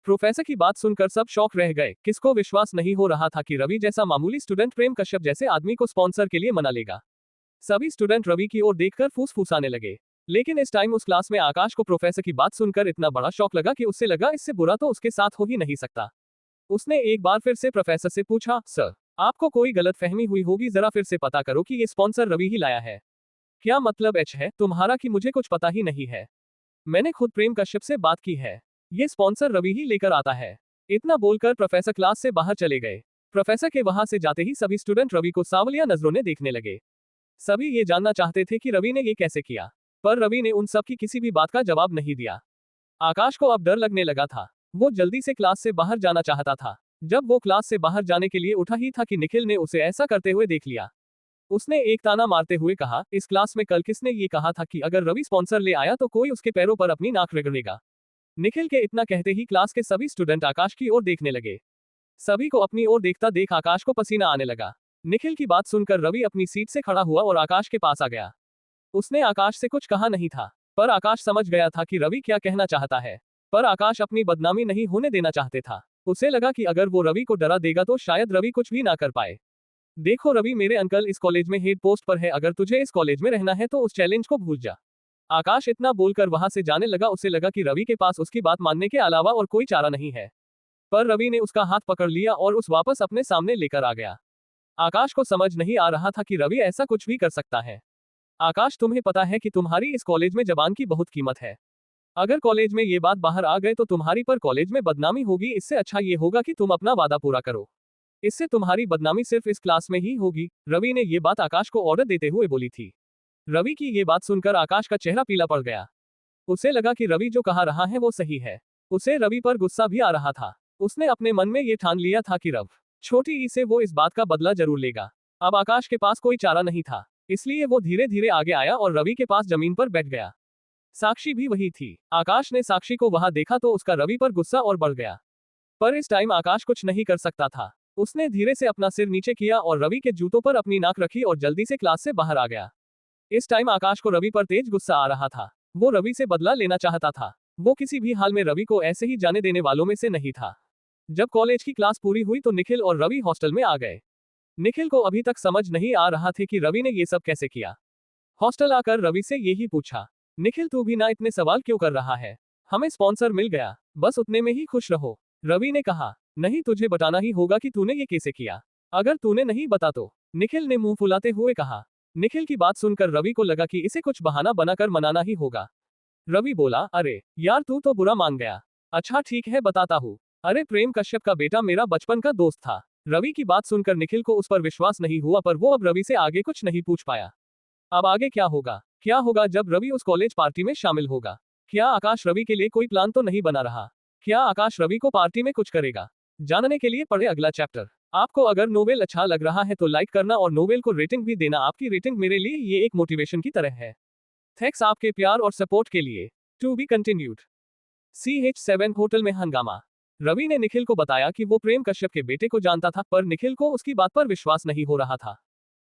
प्रोफेसर की बात सुनकर सब शौक रह गए। किसको विश्वास नहीं हो रहा था कि रवि जैसा मामूली स्टूडेंट प्रेम कश्यप जैसे आदमी को स्पॉन्सर के लिए मना लेगा। सभी स्टूडेंट रवि की ओर देखकर फूसफूसाने लगे। लेकिन इस टाइम उस क्लास में आकाश को प्रोफेसर की बात सुनकर इतना बड़ा शौक लगा कि उससे लगा इससे बुरा तो उसके साथ हो ही नहीं सकता। उसने एक बार फिर से प्रोफेसर से पूछा, सर, आपको कोई गलतफहमी हुई होगी, जरा फिर से पता करो कि ये स्पॉन्सर रवि ही लाया है। क्या मतलब एच है तुम्हारा कि मुझे कुछ पता ही नहीं है? मैंने खुद प्रेम कश्यप से बात की है। ये स्पॉन्सर रवि ही लेकर आता है। इतना बोलकर प्रोफेसर क्लास से बाहर चले गए। प्रोफेसर के वहां से जाते ही सभी स्टूडेंट रवि को सावलिया नजरों ने देखने लगे। सभी ये जानना चाहते थे कि रवि ने ये कैसे किया, पर रवि ने उन सब की किसी भी बात का जवाब नहीं दिया। आकाश को अब डर लगने लगा था। वो जल्दी से क्लास से बाहर जाना चाहता था। जब वो क्लास से बाहर जाने के लिए उठा ही था कि निखिल ने उसे ऐसा करते हुए देख लिया। उसने एक ताना मारते हुए कहा, इस क्लास में कल किसने ये कहा था कि अगर रवि स्पॉन्सर ले आया तो कोई उसके पैरों पर अपनी नाक रगड़ेगा? निखिल के इतना कहते ही क्लास के सभी स्टूडेंट आकाश की ओर देखने लगे। सभी को अपनी ओर देखता देख आकाश को पसीना आने लगा। निखिल की बात सुनकर रवि अपनी सीट से खड़ा हुआ और आकाश के पास आ गया। उसने आकाश से कुछ कहा नहीं था, पर आकाश समझ गया था कि रवि क्या कहना चाहता है। पर आकाश अपनी बदनामी नहीं होने देना चाहते था। उसे लगा कि अगर वो रवि को डरा देगा तो शायद रवि कुछ भी ना कर पाए। देखो रवि, मेरे अंकल इस कॉलेज में हेड पोस्ट पर है, अगर तुझे इस कॉलेज में रहना है तो उस चैलेंज को भूल जा। आकाश इतना बोलकर वहां से जाने लगा। उसे लगा कि रवि के पास उसकी बात मानने के अलावा और कोई चारा नहीं है। पर रवि ने उसका हाथ पकड़ लिया और उस वापस अपने सामने लेकर आ गया। आकाश को समझ नहीं आ रहा था कि रवि ऐसा कुछ भी कर सकता है। आकाश, तुम्हें पता है कि तुम्हारी इस कॉलेज में जबान की बहुत कीमत है। अगर कॉलेज में ये बात बाहर आ गए तो तुम्हारी पर कॉलेज में बदनामी होगी। इससे अच्छा ये होगा कि तुम अपना वादा पूरा करो। इससे तुम्हारी बदनामी सिर्फ इस क्लास में ही होगी। रवि ने ये बात आकाश को ऑर्डर देते हुए बोली थी। रवि की ये बात सुनकर आकाश का चेहरा पीला पड़ गया। उसे लगा कि रवि जो कहा रहा है वो सही है। उसे रवि पर गुस्सा भी आ रहा था। उसने अपने मन में ये ठान लिया था कि रव छोटी ई से वो इस बात का बदला जरूर लेगा। अब आकाश के पास कोई चारा नहीं था, इसलिए वो धीरे धीरे आगे आया और रवि के पास जमीन पर बैठ गया। साक्षी भी वही थी। आकाश ने साक्षी को वहां देखा तो उसका रवि पर गुस्सा और बढ़ गया। पर इस टाइम आकाश कुछ नहीं कर सकता था। उसने धीरे से अपना सिर नीचे किया और रवि के जूतों पर अपनी नाक रखी और जल्दी से क्लास से बाहर आ गया। इस टाइम आकाश को रवि पर तेज गुस्सा आ रहा था। वो रवि से बदला लेना चाहता था। वो किसी भी हाल में रवि को ऐसे ही जाने देने वालों में से नहीं था। जब कॉलेज की क्लास पूरी हुई तो निखिल और रवि हॉस्टल में आ गए। निखिल को अभी तक समझ नहीं आ रहा था कि रवि ने ये सब कैसे किया। हॉस्टल आकर रवि से यही पूछा, निखिल तू भी ना इतने सवाल क्यों कर रहा है? हमें स्पॉन्सर मिल गया, बस उतने में ही खुश रहो। रवि ने कहा, नहीं, तुझे बताना ही होगा कि तूने ये कैसे किया। अगर तूने नहीं बता तो। निखिल ने मुंह फुलाते हुए कहा। निखिल की बात सुनकर रवि को लगा कि इसे कुछ बहाना बनाकर मनाना ही होगा। रवि बोला, अरे यार तू तो बुरा मान गया। अच्छा ठीक है, बताता हूँ। अरे प्रेम कश्यप का बेटा मेरा बचपन का दोस्त था। रवि की बात सुनकर निखिल को उस पर विश्वास नहीं हुआ, पर वो अब रवि से आगे कुछ नहीं पूछ पाया। अब आगे क्या होगा? क्या होगा जब रवि उस कॉलेज पार्टी में शामिल होगा? क्या आकाश रवि के लिए कोई प्लान तो नहीं बना रहा? क्या आकाश रवि को पार्टी में कुछ करेगा? जानने के लिए पढ़े अगला चैप्टर। आपको अगर नोवेल अच्छा लग रहा है तो लाइक करना और नोवेल को रेटिंग भी देना। आपकी रेटिंग मेरे लिए ये एक मोटिवेशन की तरह है। थैंक्स आपके प्यार और सपोर्ट के लिए। To be continued. CH7 hotel में हंगामा। रवि ने निखिल को बताया कि वो प्रेम कश्यप के बेटे को जानता था, पर निखिल को उसकी बात पर विश्वास नहीं हो रहा था।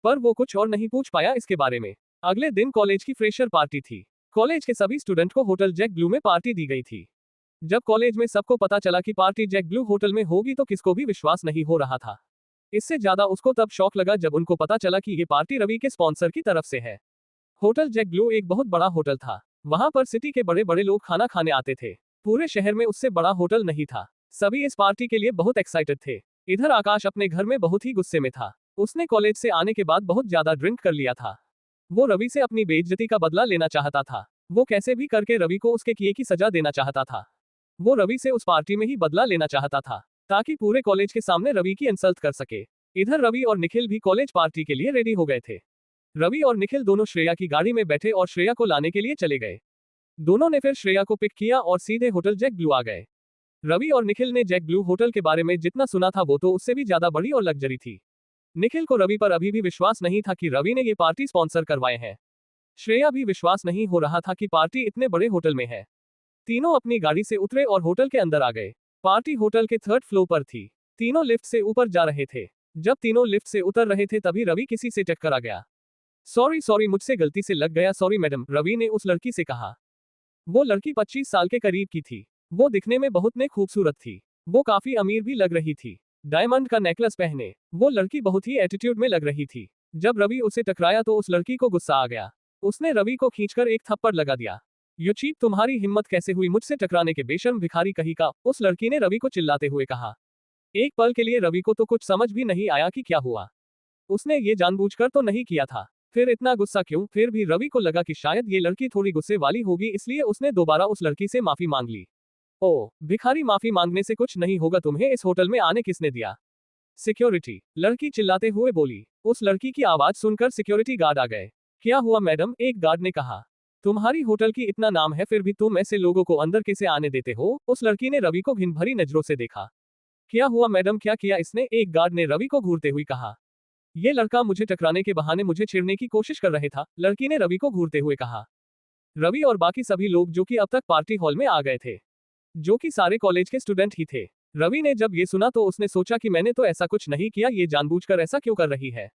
पर वो कुछ और नहीं पूछ पाया इसके बारे में। अगले दिन कॉलेज की फ्रेशर पार्टी थी। कॉलेज के सभी स्टूडेंट को होटल जैक ब्लू में पार्टी दी गई थी। जब कॉलेज में सबको पता चला कि पार्टी जैक ब्लू होटल में होगी तो किसको भी विश्वास नहीं हो रहा था। इससे ज्यादा उसको तब शौक लगा जब उनको पता चला कि ये पार्टी रवि के स्पॉन्सर की तरफ से है। होटल जैक ब्लू एक बहुत बड़ा होटल था। वहां पर सिटी के बड़े बड़े लोग खाना खाने आते थे। पूरे शहर में उससे बड़ा होटल नहीं था। सभी इस पार्टी के लिए बहुत एक्साइटेड थे। इधर आकाश अपने घर में बहुत ही गुस्से में था। उसने कॉलेज से आने के बाद बहुत ज्यादा ड्रिंक कर लिया था। वो रवि से अपनी बेइज्जती का बदला लेना चाहता था। वो कैसे भी करके रवि को उसके किए की सजा देना चाहता था। वो रवि से उस पार्टी में ही बदला लेना चाहता था, ताकि पूरे कॉलेज के सामने रवि की इंसल्ट कर सके। इधर रवि और निखिल भी कॉलेज पार्टी के लिए रेडी हो गए थे। रवि और निखिल दोनों श्रेया की गाड़ी में बैठे और श्रेया को लाने के लिए चले गए। दोनों ने फिर श्रेया को पिक किया और सीधे होटल जैक ब्लू आ गए। रवि और निखिल ने जैक ब्लू होटल के बारे में जितना सुना था वो तो उससे भी ज्यादा बड़ी और लग्जरी थी। निखिल को रवि पर अभी भी विश्वास नहीं था कि रवि ने ये पार्टी स्पॉन्सर करवाए हैं। श्रेया भी विश्वास नहीं हो रहा था कि पार्टी इतने बड़े होटल में है। तीनों अपनी गाड़ी से उतरे और होटल के अंदर आ गए। पार्टी होटल के 3rd फ्लोर पर थी। तीनों लिफ्ट से ऊपर जा रहे थे। जब तीनों लिफ्ट से उतर रहे थे तभी रवि किसी से टकरा गया। सॉरी मुझसे गलती से लग गया, सॉरी मैडम, रवि ने उस लड़की से कहा। वो लड़की 25 साल के करीब की थी। वो दिखने में बहुत ने खूबसूरत थी। वो काफी अमीर भी लग रही थी। डायमंड का नेकलेस पहने वो लड़की बहुत ही एटीट्यूड में लग रही थी। जब रवि उसे टकराया तो उस लड़की को गुस्सा आ गया। उसने रवि को खींचकर एक थप्पड़ लगा दिया। यू चीप, तुम्हारी हिम्मत कैसे हुई मुझसे टकराने के, बेशर्म भिखारी कहीं का, उस लड़की ने रवि को चिल्लाते हुए कहा। एक पल के लिए रवि को तो कुछ समझ भी नहीं आया कि क्या हुआ। उसने ये जानबूझकर तो नहीं किया था, फिर इतना गुस्सा क्यों। फिर भी रवि को लगा कि शायद ये लड़की थोड़ी गुस्से वाली होगी, इसलिए उसने दोबारा उस लड़की से माफी मांग ली। ओ भिखारी, माफी मांगने से कुछ नहीं होगा, तुम्हें इस होटल में आने किसने दिया? सिक्योरिटी, लड़की चिल्लाते हुए बोली। उस लड़की की आवाज सुनकर सिक्योरिटी गार्ड आ गए। क्या हुआ मैडम, एक गार्ड ने कहा। तुम्हारी होटल की इतना नाम है फिर भी तुम ऐसे लोगों को अंदर कैसे आने देते हो? उस लड़की ने रवि को घिन भरी नजरों से देखा। क्या हुआ मैडम, क्या किया इसने? एक गार्ड ने रवि को घूरते हुए कहा। ये लड़का मुझे टकराने के बहाने मुझे छेड़ने की कोशिश कर रहे था, लड़की ने रवि को घूरते हुए कहा। रवि और बाकी सभी लोग जो कि अब तक पार्टी हॉल में आ गए थे, जो कि सारे कॉलेज के स्टूडेंट ही थे। रवि ने जब ये सुना तो उसने सोचा कि मैंने तो ऐसा कुछ नहीं किया, ये जानबूझकर ऐसा क्यों कर रही है।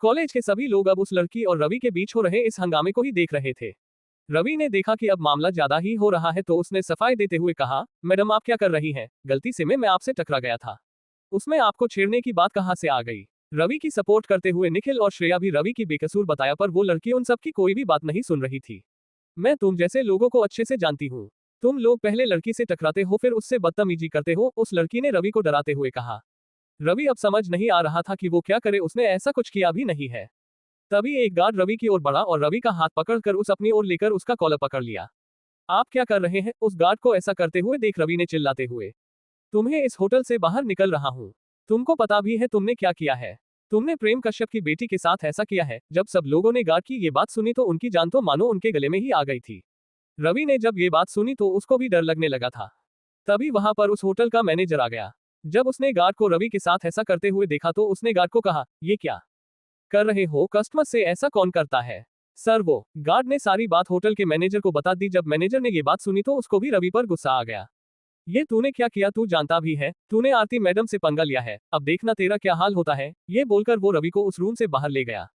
कॉलेज के सभी लोग अब उस लड़की और रवि के बीच हो रहे इस हंगामे को ही देख रहे थे। रवि ने देखा कि अब मामला ज्यादा ही हो रहा है तो उसने सफाई देते हुए कहा, मैडम आप क्या कर रही हैं? गलती से मैं आपसे टकरा गया था, उसमें आपको छेड़ने की बात कहां से आ गई? रवि की सपोर्ट करते हुए निखिल और श्रेया भी रवि की बेकसूर बताया, पर वो लड़की उन सब की कोई भी बात नहीं सुन रही थी। मैं तुम जैसे लोगों को अच्छे से जानती हूँ। तुम लोग पहले लड़की से टकराते हो फिर उससे बदतमीजी करते हो, उस लड़की ने रवि को डराते हुए कहा। रवि अब समझ नहीं आ रहा था कि वो क्या करे, उसने ऐसा कुछ किया भी नहीं है। तभी एक गार्ड रवि की ओर बढ़ा और रवि का हाथ पकड़कर उस अपनी ओर लेकर उसका कॉलर पकड़ लिया। आप क्या कर रहे हैं? उस गार्ड को ऐसा करते हुए देख रवि ने चिल्लाते हुए, तुम्हें इस होटल से बाहर निकल रहा हूँ। तुमको पता भी है तुमने क्या किया है? तुमने प्रेम कश्यप की बेटी के साथ ऐसा किया है। जब सब लोगों ने गार्ड की ये बात सुनी तो उनकी जान तो मानो उनके गले में ही आ गई थी। रवि ने जब ये बात सुनी तो उसको भी डर लगने लगा था। तभी वहां पर उस होटल का मैनेजर आ गया। जब उसने गार्ड को रवि के साथ ऐसा करते हुए देखा तो उसने गार्ड को कहा, ये क्या कर रहे हो? कस्टमर से ऐसा कौन करता है? सर वो गार्ड ने सारी बात होटल के मैनेजर को बता दी। जब मैनेजर ने ये बात सुनी तो उसको भी रवि पर गुस्सा आ गया। ये तूने क्या किया? तू जानता भी है तूने आरती मैडम से पंगा लिया है, अब देखना तेरा क्या हाल होता है। ये बोलकर वो रवि को उस रूम से बाहर ले गया।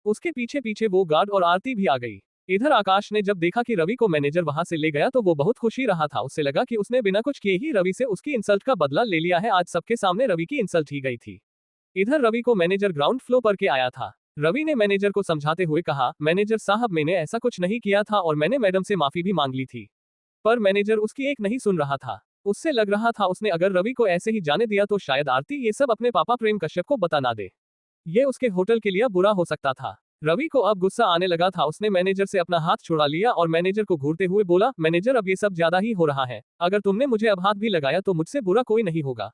उसके पीछे पीछे वो गार्ड और आरती भी आ गई। इधर आकाश ने जब देखा कि रवि को मैनेजर वहां से ले गया तो वो बहुत खुशी रहा था। उससे लगा कि उसने बिना कुछ किए ही रवि से उसकी इंसल्ट का बदला ले लिया है। आज सबके सामने रवि की इंसल्ट ही गई थी। इधर रवि को मैनेजर ग्राउंड फ्लोर पर के आया था। रवि ने मैनेजर को समझाते हुए कहा, मैनेजर साहब मैंने ऐसा कुछ नहीं किया था और मैंने मैडम से माफी भी मांग ली थी। पर मैनेजर उसकी एक नहीं सुन रहा था। उससे लग रहा था उसने अगर रवि को ऐसे ही जाने दिया तो शायद आरती ये सब अपने पापा प्रेम कश्यप को बता ना दे। ये उसके होटल के लिए बुरा हो सकता था। रवि को अब गुस्सा आने लगा था। उसने मैनेजर से अपना हाथ छुड़ा लिया और मैनेजर को घूरते हुए बोला, मैनेजर अब ये सब ज्यादा ही हो रहा है। अगर तुमने मुझे अब हाथ भी लगाया तो मुझसे बुरा कोई नहीं होगा।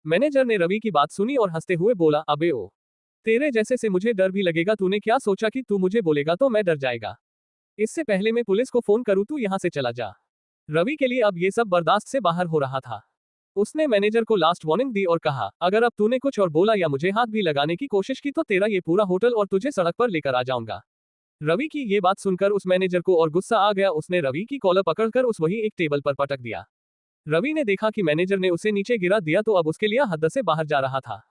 मैनेजर ने रवि की बात सुनी और हंसते हुए बोला, अबे ओ, तेरे जैसे से मुझे डर भी लगेगा। तूने क्या सोचा कि तू मुझे बोलेगा तो मैं डर जाएगा? इससे पहले मैं पुलिस को फोन करूं, तू यहाँ से चला जा। रवि के लिए अब ये सब बर्दाश्त से बाहर हो रहा था। उसने मैनेजर को लास्ट वार्निंग दी और कहा, अगर अब तूने कुछ और बोला या मुझे हाथ भी लगाने की कोशिश की तो तेरा ये पूरा होटल और तुझे सड़क पर लेकर आ जाऊंगा। रवि की ये बात सुनकर उस मैनेजर को और गुस्सा आ गया। उसने रवि की कॉलर पकड़कर उस वही एक टेबल पर पटक दिया। रवि ने देखा कि मैनेजर ने उसे नीचे गिरा दिया तो अब उसके लिए हद से बाहर जा रहा था।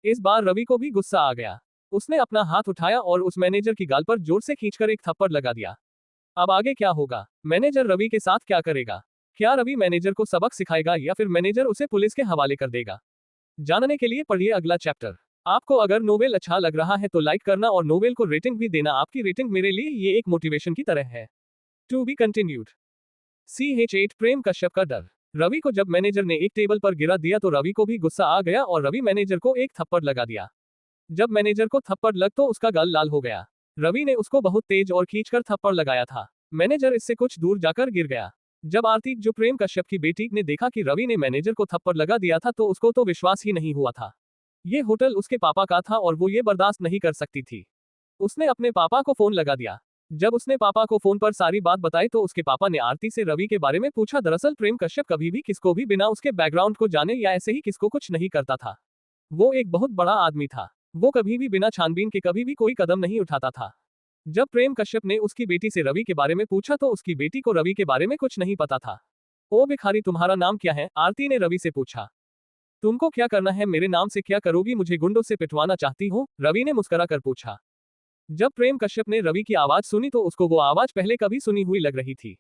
इस बार रवि को भी गुस्सा आ गया। उसने अपना हाथ उठाया और उस मैनेजर की गाल पर जोर से खींचकर एक थप्पड़ लगा दिया। अब आगे क्या होगा? मैनेजर रवि के साथ क्या करेगा? क्या रवि मैनेजर को सबक सिखाएगा या फिर मैनेजर उसे पुलिस के हवाले कर देगा? जानने के लिए पढ़िए अगला चैप्टर। आपको अगर नोवेल अच्छा लग रहा है तो लाइक करना और नोवेल को रेटिंग भी देना। आपकी रेटिंग मेरे लिए ये एक मोटिवेशन की तरह है। To be continued. CH8 Prem Kashyap का डर। रवि को जब मैनेजर ने एक टेबल पर गिरा दिया तो रवि को भी गुस्सा आ गया और रवि मैनेजर को एक थप्पड़ लगा दिया। जब मैनेजर को थप्पड़ लग तो उसका गाल लाल हो गया। रवि ने उसको बहुत तेज और खींचकर थप्पड़ लगाया था। मैनेजर इससे कुछ दूर जाकर गिर गया। जब आरती जो प्रेम कश्यप की बेटी ने देखा कि रवि ने मैनेजर को थप्पड़ लगा दिया था तो उसको तो विश्वास ही नहीं हुआ था। ये होटल उसके पापा का था और वो ये बर्दाश्त नहीं कर सकती थी। उसने अपने पापा को फोन लगा दिया। जब उसने पापा को फोन पर सारी बात बताई तो उसके पापा ने आरती से रवि के बारे में पूछा। दरअसल प्रेम कश्यप कभी भी किसको भी बिना उसके बैकग्राउंड को जाने या ऐसे ही किसको कुछ नहीं करता था। वो एक बहुत बड़ा आदमी था। वो कभी भी बिना छानबीन के कभी भी कोई कदम नहीं उठाता था। जब प्रेम कश्यप ने उसकी बेटी से रवि के बारे में पूछा तो उसकी बेटी को रवि के बारे में कुछ नहीं पता था। ओ भिखारी, तुम्हारा नाम क्या है? आरती ने रवि से पूछा। तुमको क्या करना है? मेरे नाम से क्या करोगी? मुझे गुंडों से पिटवाना चाहती हो? रवि ने मुस्कुरा कर पूछा। जब प्रेम कश्यप ने रवि की आवाज सुनी तो उसको वो आवाज पहले कभी सुनी हुई लग रही थी।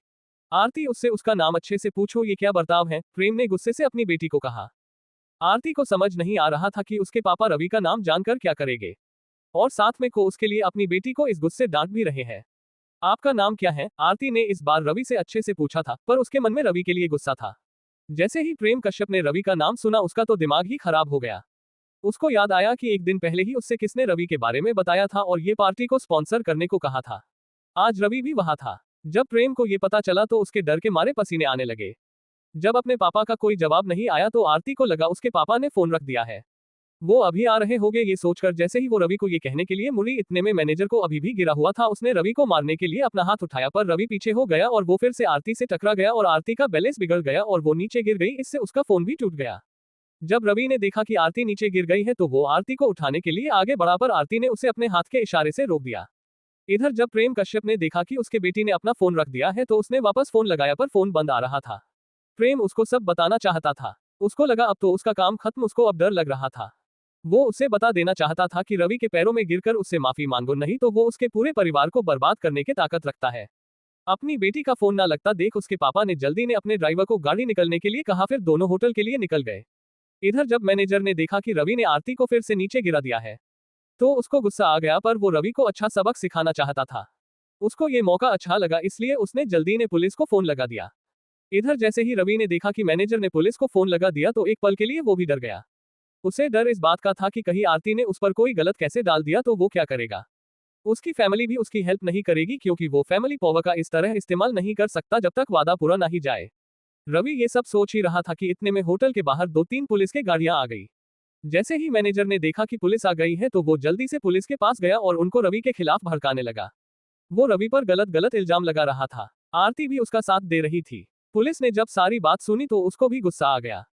आरती, उससे उसका नाम अच्छे से पूछो, ये क्या बर्ताव है, प्रेम ने गुस्से से अपनी बेटी को कहा। आरती को समझ नहीं आ रहा था कि उसके पापा रवि का नाम जानकर क्या करेंगे, और साथ में को उसके लिए अपनी बेटी को इस गुस्से डांट भी रहे हैं। आपका नाम क्या है? आरती ने इस बार रवि से अच्छे से पूछा था, पर उसके मन में रवि के लिए गुस्सा था। जैसे ही प्रेम कश्यप ने रवि का नाम सुना, उसका तो दिमाग ही खराब हो गया। उसको याद आया कि एक दिन पहले ही उससे किसने रवि के बारे में बताया था और ये पार्टी को स्पॉन्सर करने को कहा था। आज रवि भी वहां था। जब प्रेम को ये पता चला तो उसके डर के मारे पसीने आने लगे। जब अपने पापा का कोई जवाब नहीं आया तो आरती को लगा उसके पापा ने फोन रख दिया है। वो अभी आ रहे होंगे, ये सोचकर जैसे ही वो रवि को ये कहने के लिए मुड़ी, इतने में मैनेजर को अभी भी गिरा हुआ था, उसने रवि को मारने के लिए अपना हाथ उठाया, पर रवि पीछे हो गया और वो फिर से आरती से टकरा गया और आरती का बैलेंस बिगड़ गया और वो नीचे गिर गई। इससे उसका फोन भी टूट गया। जब रवि ने देखा कि आरती नीचे गिर गई है तो वो आरती को उठाने के लिए आगे बढ़ा, पर आरती ने उसे अपने हाथ के इशारे से रोक दिया। इधर जब प्रेम कश्यप ने देखा कि उसके बेटी ने अपना फोन रख दिया है तो उसने वापस फोन लगाया, पर फोन बंद आ रहा था। प्रेम उसको सब बताना चाहता था। उसको लगा अब तो उसका काम खत्म, उसको अब डर लग रहा था। वो उसे बता देना चाहता था कि रवि के पैरों में गिरकर उससे माफी मांगो, नहीं तो वो उसके पूरे परिवार को बर्बाद करने की ताकत रखता है। अपनी बेटी का फोन ना लगता देख उसके पापा ने जल्दी ने अपने ड्राइवर को गाड़ी निकलने के लिए कहा, फिर दोनों होटल के लिए निकल गए। इधर जब मैनेजर ने देखा कि रवि ने आरती को फिर से नीचे गिरा दिया है तो उसको गुस्सा आ गया, पर वो रवि को अच्छा सबक सिखाना चाहता था। उसको ये मौका अच्छा लगा, इसलिए उसने जल्दी ने पुलिस को फोन लगा दिया। इधर जैसे ही रवि ने देखा कि मैनेजर ने पुलिस को फोन लगा दिया तो एक पल के लिए वो भी डर गया। उसे डर इस बात का था कि कहीं आरती ने उस पर कोई गलत कैसे डाल दिया तो वो क्या करेगा। उसकी फैमिली भी उसकी हेल्प नहीं करेगी, क्योंकि वो फैमिली पावर का इस तरह इस्तेमाल नहीं कर सकता जब तक वादा पूरा नहीं जाए। रवि ये सब सोच ही रहा था कि इतने में होटल के बाहर 2-3 पुलिस के गाड़ियां आ गई। जैसे ही मैनेजर ने देखा कि पुलिस आ गई है तो वो जल्दी से पुलिस के पास गया और उनको रवि के खिलाफ भड़काने लगा। वो रवि पर गलत गलत इल्जाम लगा रहा था। आरती भी उसका साथ दे रही थी। पुलिस ने जब सारी बात सुनी तो उसको भी गुस्सा आ गया।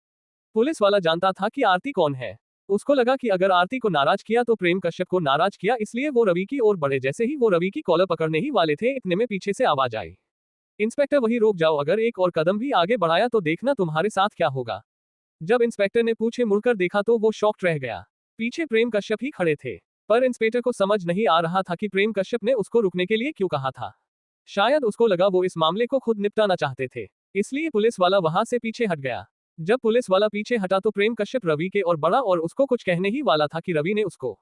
पुलिस वाला जानता था कि आरती कौन है। उसको लगा कि अगर आरती को नाराज किया तो प्रेम कश्यप को नाराज किया, इसलिए वो रवि की ओर बढ़े। जैसे ही वो रवि की कॉलर पकड़ने ही वाले थे, इतने में पीछे से आवाज आई, इंस्पेक्टर वही रोक जाओ, अगर एक और कदम भी आगे बढ़ाया तो देखना तुम्हारे साथ क्या होगा। जब इंस्पेक्टर ने पूछे मुड़कर देखा तो वो शॉक्ड रह गया। पीछे प्रेम कश्यप ही खड़े थे, पर इंस्पेक्टर को समझ नहीं आ रहा था कि प्रेम कश्यप ने उसको रुकने के लिए क्यों कहा था। शायद उसको लगा वो इस मामले को खुद निपटाना चाहते थे, इसलिए पुलिस वाला वहां से पीछे हट गया। जब पुलिस वाला पीछे हटा तो प्रेम कश्यप रवि के और बढ़ा और उसको कुछ कहने ही वाला था कि रवि ने उसको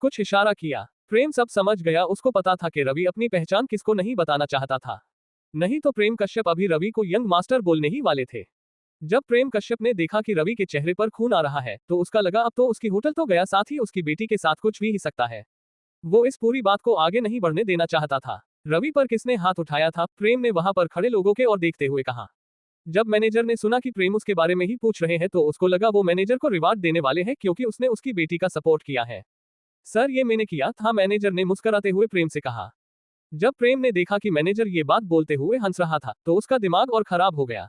कुछ इशारा किया। प्रेम सब समझ गया, उसको पता था कि रवि अपनी पहचान किसको नहीं बताना चाहता था, नहीं तो प्रेम कश्यप अभी रवि को यंग मास्टर बोलने ही वाले थे। जब प्रेम कश्यप ने देखा कि रवि के चेहरे पर खून आ रहा है तो उसका लगा अब तो उसकी होटल तो गया, साथ ही उसकी बेटी के साथ कुछ भी सकता है। वो इस पूरी बात को आगे नहीं बढ़ने देना चाहता था। रवि पर किसने हाथ उठाया था? प्रेम ने वहां पर खड़े लोगों के और देखते हुए कहा। जब मैनेजर ने सुना कि प्रेम उसके बारे में ही पूछ रहे हैं तो उसको लगा वो मैनेजर को रिवार्ड देने वाले हैं, क्योंकि उसने उसकी बेटी का सपोर्ट किया है। सर, ये मैंने किया था, मैनेजर ने मुस्कुराते हुए प्रेम से कहा। जब प्रेम ने देखा कि मैनेजर ये बात बोलते हुए हंस रहा था तो उसका दिमाग और खराब हो गया।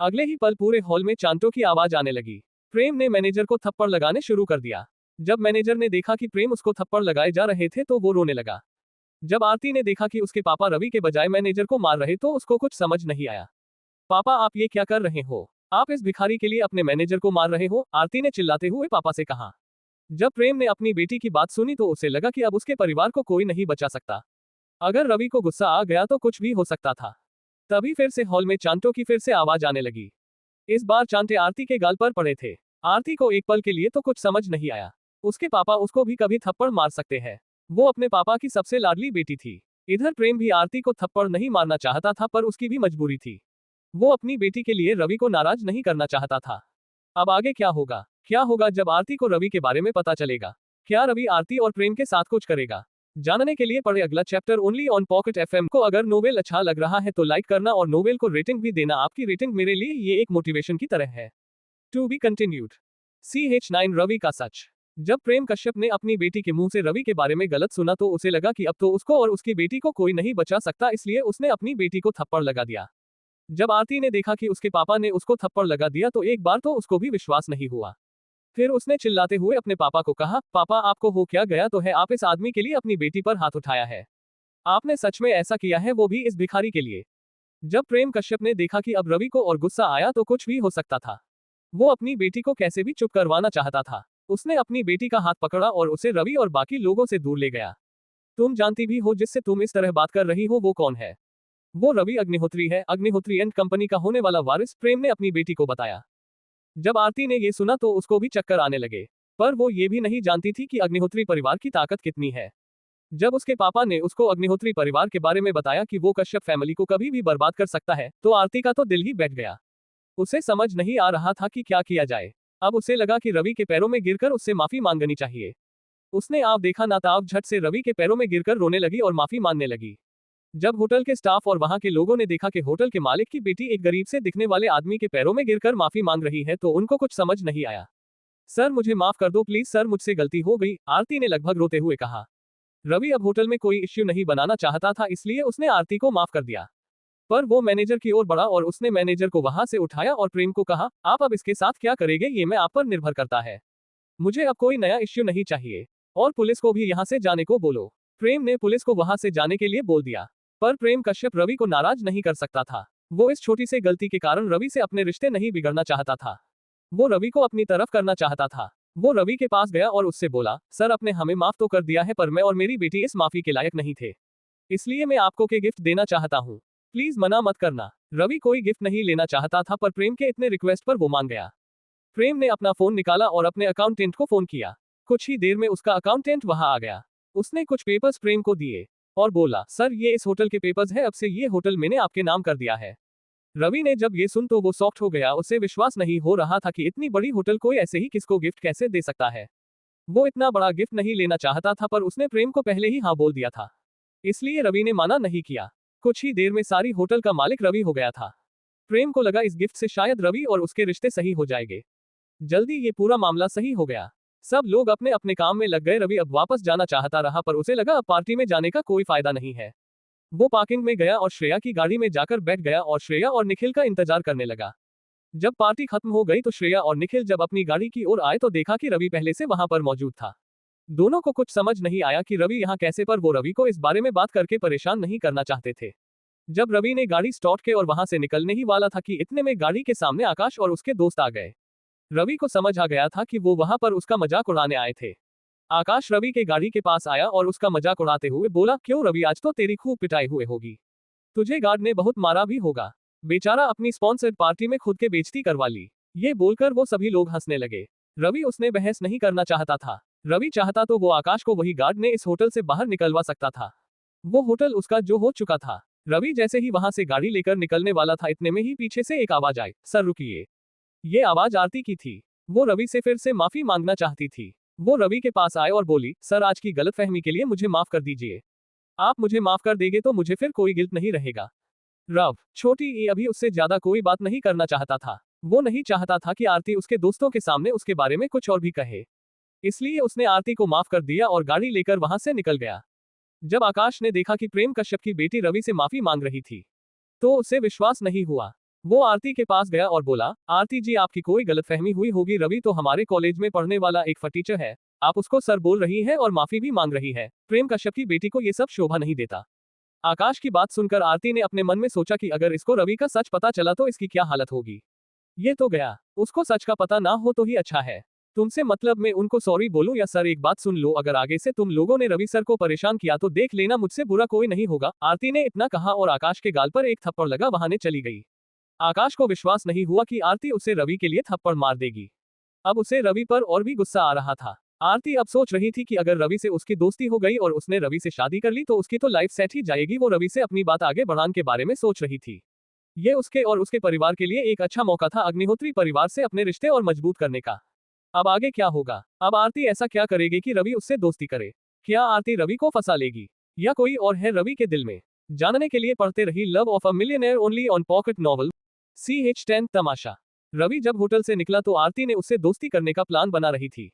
अगले ही पल पूरे हॉल में चांटों की आवाज आने लगी। प्रेम ने मैनेजर को थप्पड़ लगाने शुरू कर दिया। जब मैनेजर ने देखा कि प्रेम उसको थप्पड़ लगाए जा रहे थे तो वो रोने लगा। जब आरती ने देखा कि उसके पापा रवि के बजाय मैनेजर को मार रहे तो उसको कुछ समझ नहीं आया। पापा, आप ये क्या कर रहे हो? आप इस भिखारी के लिए अपने मैनेजर को मार रहे हो? आरती ने चिल्लाते हुए पापा से कहा। जब प्रेम ने अपनी बेटी की बात सुनी तो उसे लगा कि अब उसके परिवार को कोई नहीं बचा सकता। अगर रवि को गुस्सा आ गया तो कुछ भी हो सकता था। तभी फिर से हॉल में चांटों की फिर से आवाज आने लगी। इस बार चांटे आरती के गाल पर पड़े थे। आरती को एक पल के लिए तो कुछ समझ नहीं आया। उसके पापा उसको भी कभी थप्पड़ मार सकते हैं। वो अपने पापा की सबसे लाडली बेटी थी। इधर प्रेम भी आरती को थप्पड़ नहीं मारना चाहता था, पर उसकी भी मजबूरी थी। वो अपनी बेटी के लिए रवि को नाराज नहीं करना चाहता था। अब आगे क्या होगा? क्या होगा जब आरती को रवि के बारे में पता चलेगा? क्या रवि आरती और प्रेम के साथ कुछ करेगा? जानने के लिए पढ़े अगला chapter only on Pocket FM को। अगर नोवेल अच्छा लग रहा है तो लाइक करना और नोवेल को रेटिंग भी देना। आपकी रेटिंग मेरे लिए ये एक मोटिवेशन की तरह है। To be continued. CH9 Ravi का सच। जब प्रेम कश्यप ने अपनी बेटी के मुंह से रवि के बारे में गलत सुना तो उसे लगा कि अब तो उसको और उसकी बेटी को कोई नहीं बचा सकता, इसलिए उसने अपनी बेटी को थप्पड़ लगा दिया। जब आरती ने देखा कि उसके पापा ने उसको थप्पड़ लगा दिया तो एक बार तो उसको भी विश्वास नहीं हुआ। फिर उसने चिल्लाते हुए अपने पापा को कहा, पापा आपको हो क्या गया तो है? आप इस आदमी के लिए अपनी बेटी पर हाथ उठाया है। आपने सच में ऐसा किया है, वो भी इस भिखारी के लिए? जब प्रेम कश्यप ने देखा कि अब रवि को और गुस्सा आया तो कुछ भी हो सकता था। वो अपनी बेटी को कैसे भी चुप करवाना चाहता था। उसने अपनी बेटी का हाथ पकड़ा और उसे रवि और बाकी लोगों से दूर ले गया। तुम जानती भी हो जिससे तुम इस तरह बात कर रही हो वो कौन है? वो रवि अग्निहोत्री है, अग्निहोत्री एंड कंपनी का होने वाला वारिस, प्रेम ने अपनी बेटी को बताया। जब आरती ने ये सुना तो उसको भी चक्कर आने लगे, पर वो ये भी नहीं जानती थी कि अग्निहोत्री परिवार की ताकत कितनी है। जब उसके पापा ने उसको अग्निहोत्री परिवार के बारे में बताया कि वो कश्यप फैमिली को कभी भी बर्बाद कर सकता है, तो आरती का तो दिल ही बैठ गया। उसे समझ नहीं आ रहा था कि क्या किया जाए। अब उसे लगा कि रवि के पैरों में गिरकर उससे माफी मांगनी चाहिए। उसने आप देखा ना ताब झट से रवि के पैरों में गिरकर रोने लगी और माफी मांगने लगी। जब होटल के स्टाफ और वहां के लोगों ने देखा कि होटल के मालिक की बेटी एक गरीब से दिखने वाले आदमी के पैरों में गिरकर माफी मांग रही है, तो उनको कुछ समझ नहीं आया। सर मुझे माफ कर दो प्लीज सर, मुझसे गलती हो गई, आरती ने लगभग रोते हुए कहा। रवि अब होटल में कोई इश्यू नहीं बनाना चाहता था, इसलिए उसने आरती को माफ कर दिया। पर वो मैनेजर की ओर बढ़ा और उसने मैनेजर को वहां से उठाया और प्रेम को कहा, आप अब इसके साथ क्या करेंगे ये मैं आप पर निर्भर करता है। मुझे अब कोई नया इश्यू नहीं चाहिए, और पुलिस को भी यहाँ से जाने को बोलो। प्रेम ने पुलिस को वहां से जाने के लिए बोल दिया। पर प्रेम कश्यप रवि को नाराज नहीं कर सकता था। वो इस छोटी सी गलती के कारण रवि से अपने रिश्ते नहीं बिगड़ना चाहता था। वो रवि को अपनी तरफ करना चाहता था। वो रवि के पास गया और उससे बोला, सर आपने हमें माफ तो कर दिया है, पर मैं और मेरी बेटी इस माफी के लायक नहीं थे, इसलिए मैं आपको के गिफ्ट देना चाहता हूँ, प्लीज मना मत करना। रवि कोई गिफ्ट नहीं लेना चाहता था, पर प्रेम के इतने रिक्वेस्ट पर वो मान गया। प्रेम ने अपना फोन निकाला और अपने अकाउंटेंट को फोन किया। कुछ ही देर में उसका अकाउंटेंट वहां आ गया। उसने कुछ पेपर्स प्रेम को दिए और बोला, सर ये इस होटल के पेपर्स है, अब से ये होटल मैंने आपके नाम कर दिया है। रवि ने जब ये सुन तो वो शॉक्ड हो गया। उसे विश्वास नहीं हो रहा था कि इतनी बड़ी होटल कोई ऐसे ही किसको गिफ्ट कैसे दे सकता है। वो इतना बड़ा गिफ्ट नहीं लेना चाहता था, पर उसने प्रेम को पहले ही हाँ बोल दिया था, इसलिए रवि ने मना नहीं किया। कुछ ही देर में सारी होटल का मालिक रवि हो गया था। प्रेम को लगा इस गिफ्ट से शायद रवि और उसके रिश्ते सही हो जाएंगे। जल्दी ये पूरा मामला सही हो गया। सब लोग अपने अपने काम में लग गए। रवि अब वापस जाना चाहता रहा, पर उसे लगा अब पार्टी में जाने का कोई फायदा नहीं है। वो पार्किंग में गया और श्रेया की गाड़ी में जाकर बैठ गया और श्रेया और निखिल का इंतजार करने लगा। जब पार्टी खत्म हो गई तो श्रेया और निखिल जब अपनी गाड़ी की ओर आए तो देखा कि रवि पहले से वहां पर मौजूद था। दोनों को कुछ समझ नहीं आया कि रवि यहाँ कैसे, पर वो रवि को इस बारे में बात करके परेशान नहीं करना चाहते थे। जब रवि ने गाड़ी स्टार्ट की और वहां से निकलने ही वाला था कि इतने में गाड़ी के सामने आकाश और उसके दोस्त आ गए। रवि को समझ आ गया था कि वो वहां पर उसका मजाक उड़ाने आए थे। आकाश रवि के गाड़ी के पास आया और उसका मजाक उड़ाते हुए बोला, क्यों रवि, आज तो तेरी खूब पिटाई हुए होगी, तुझे गार्ड ने बहुत मारा भी होगा, बेचारा अपनी स्पॉन्सर्ड पार्टी में खुद के बेइज्जती करवा ली। ये बोलकर वो सभी लोग हंसने लगे। रवि उसने बहस नहीं करना चाहता था। रवि चाहता तो वो आकाश को वही गार्ड ने इस होटल से बाहर निकलवा सकता था। वो होटल उसका जो हो चुका था। रवि जैसे ही वहां से गाड़ी लेकर निकलने वाला था, इतने में ही पीछे से एक आवाज आई, सर रुकिए। ये आवाज आरती की थी। वो रवि से फिर से माफी मांगना चाहती थी। वो रवि के पास आए और बोली, सर आज की गलतफहमी के लिए मुझे माफ कर दीजिए। आप मुझे माफ कर देंगे तो मुझे फिर कोई गिल्ट नहीं रहेगा। रव छोटी ये अभी उससे ज्यादा कोई बात नहीं करना चाहता था। वो नहीं चाहता था कि आरती उसके दोस्तों के सामने उसके बारे में कुछ और भी कहे, इसलिए उसने आरती को माफ कर दिया और गाड़ी लेकर वहां से निकल गया। जब आकाश ने देखा कि प्रेम कश्यप की बेटी रवि से माफी मांग रही थी, तो उसे विश्वास नहीं हुआ। वो आरती के पास गया और बोला, आरती जी आपकी कोई गलतफहमी हुई होगी, रवि तो हमारे कॉलेज में पढ़ने वाला एक टीचर है, आप उसको सर बोल रही है और माफी भी मांग रही है। प्रेम कश्यप की बेटी को ये सब शोभा नहीं देता। आकाश की बात सुनकर आरती ने अपने मन में सोचा कि अगर इसको रवि का सच पता चला तो इसकी क्या हालत होगी। ये तो गया, उसको सच का पता ना हो तो ही अच्छा है। तुमसे मतलब मैं उनको सॉरी बोलूं या सर एक बात सुन लो, अगर आगे से तुम लोगों ने रवि सर को परेशान किया तो देख लेना, मुझसे बुरा कोई नहीं होगा। आरती ने इतना कहा और आकाश के गाल पर एक थप्पड़ लगा बहाने चली गई। आकाश को विश्वास नहीं हुआ कि आरती उसे रवि के लिए थप्पड़ मार देगी। अब उसे रवि पर और भी गुस्सा आ रहा था। आरती अब सोच रही थी कि अगर रवि से उसकी दोस्ती हो गई और उसने रवि से शादी कर ली तो उसकी तो लाइफ सेट ही जाएगी। वो रवि से अपनी बात आगे बढ़ाने के बारे में सोच रही थी। ये उसके और उसके परिवार के लिए एक अच्छा मौका था अग्निहोत्री परिवार से अपने रिश्ते और मजबूत करने का। अब आगे क्या होगा? अब आरती ऐसा क्या करेगी कि रवि उससे दोस्ती करे? क्या आरती रवि को फंसा लेगी या कोई और है रवि के दिल में? जानने के लिए पढ़ते रही love of a millionaire only on pocket novel CH10 तमाशा। रवि जब होटल से निकला तो आरती ने उससे दोस्ती करने का प्लान बना रही थी।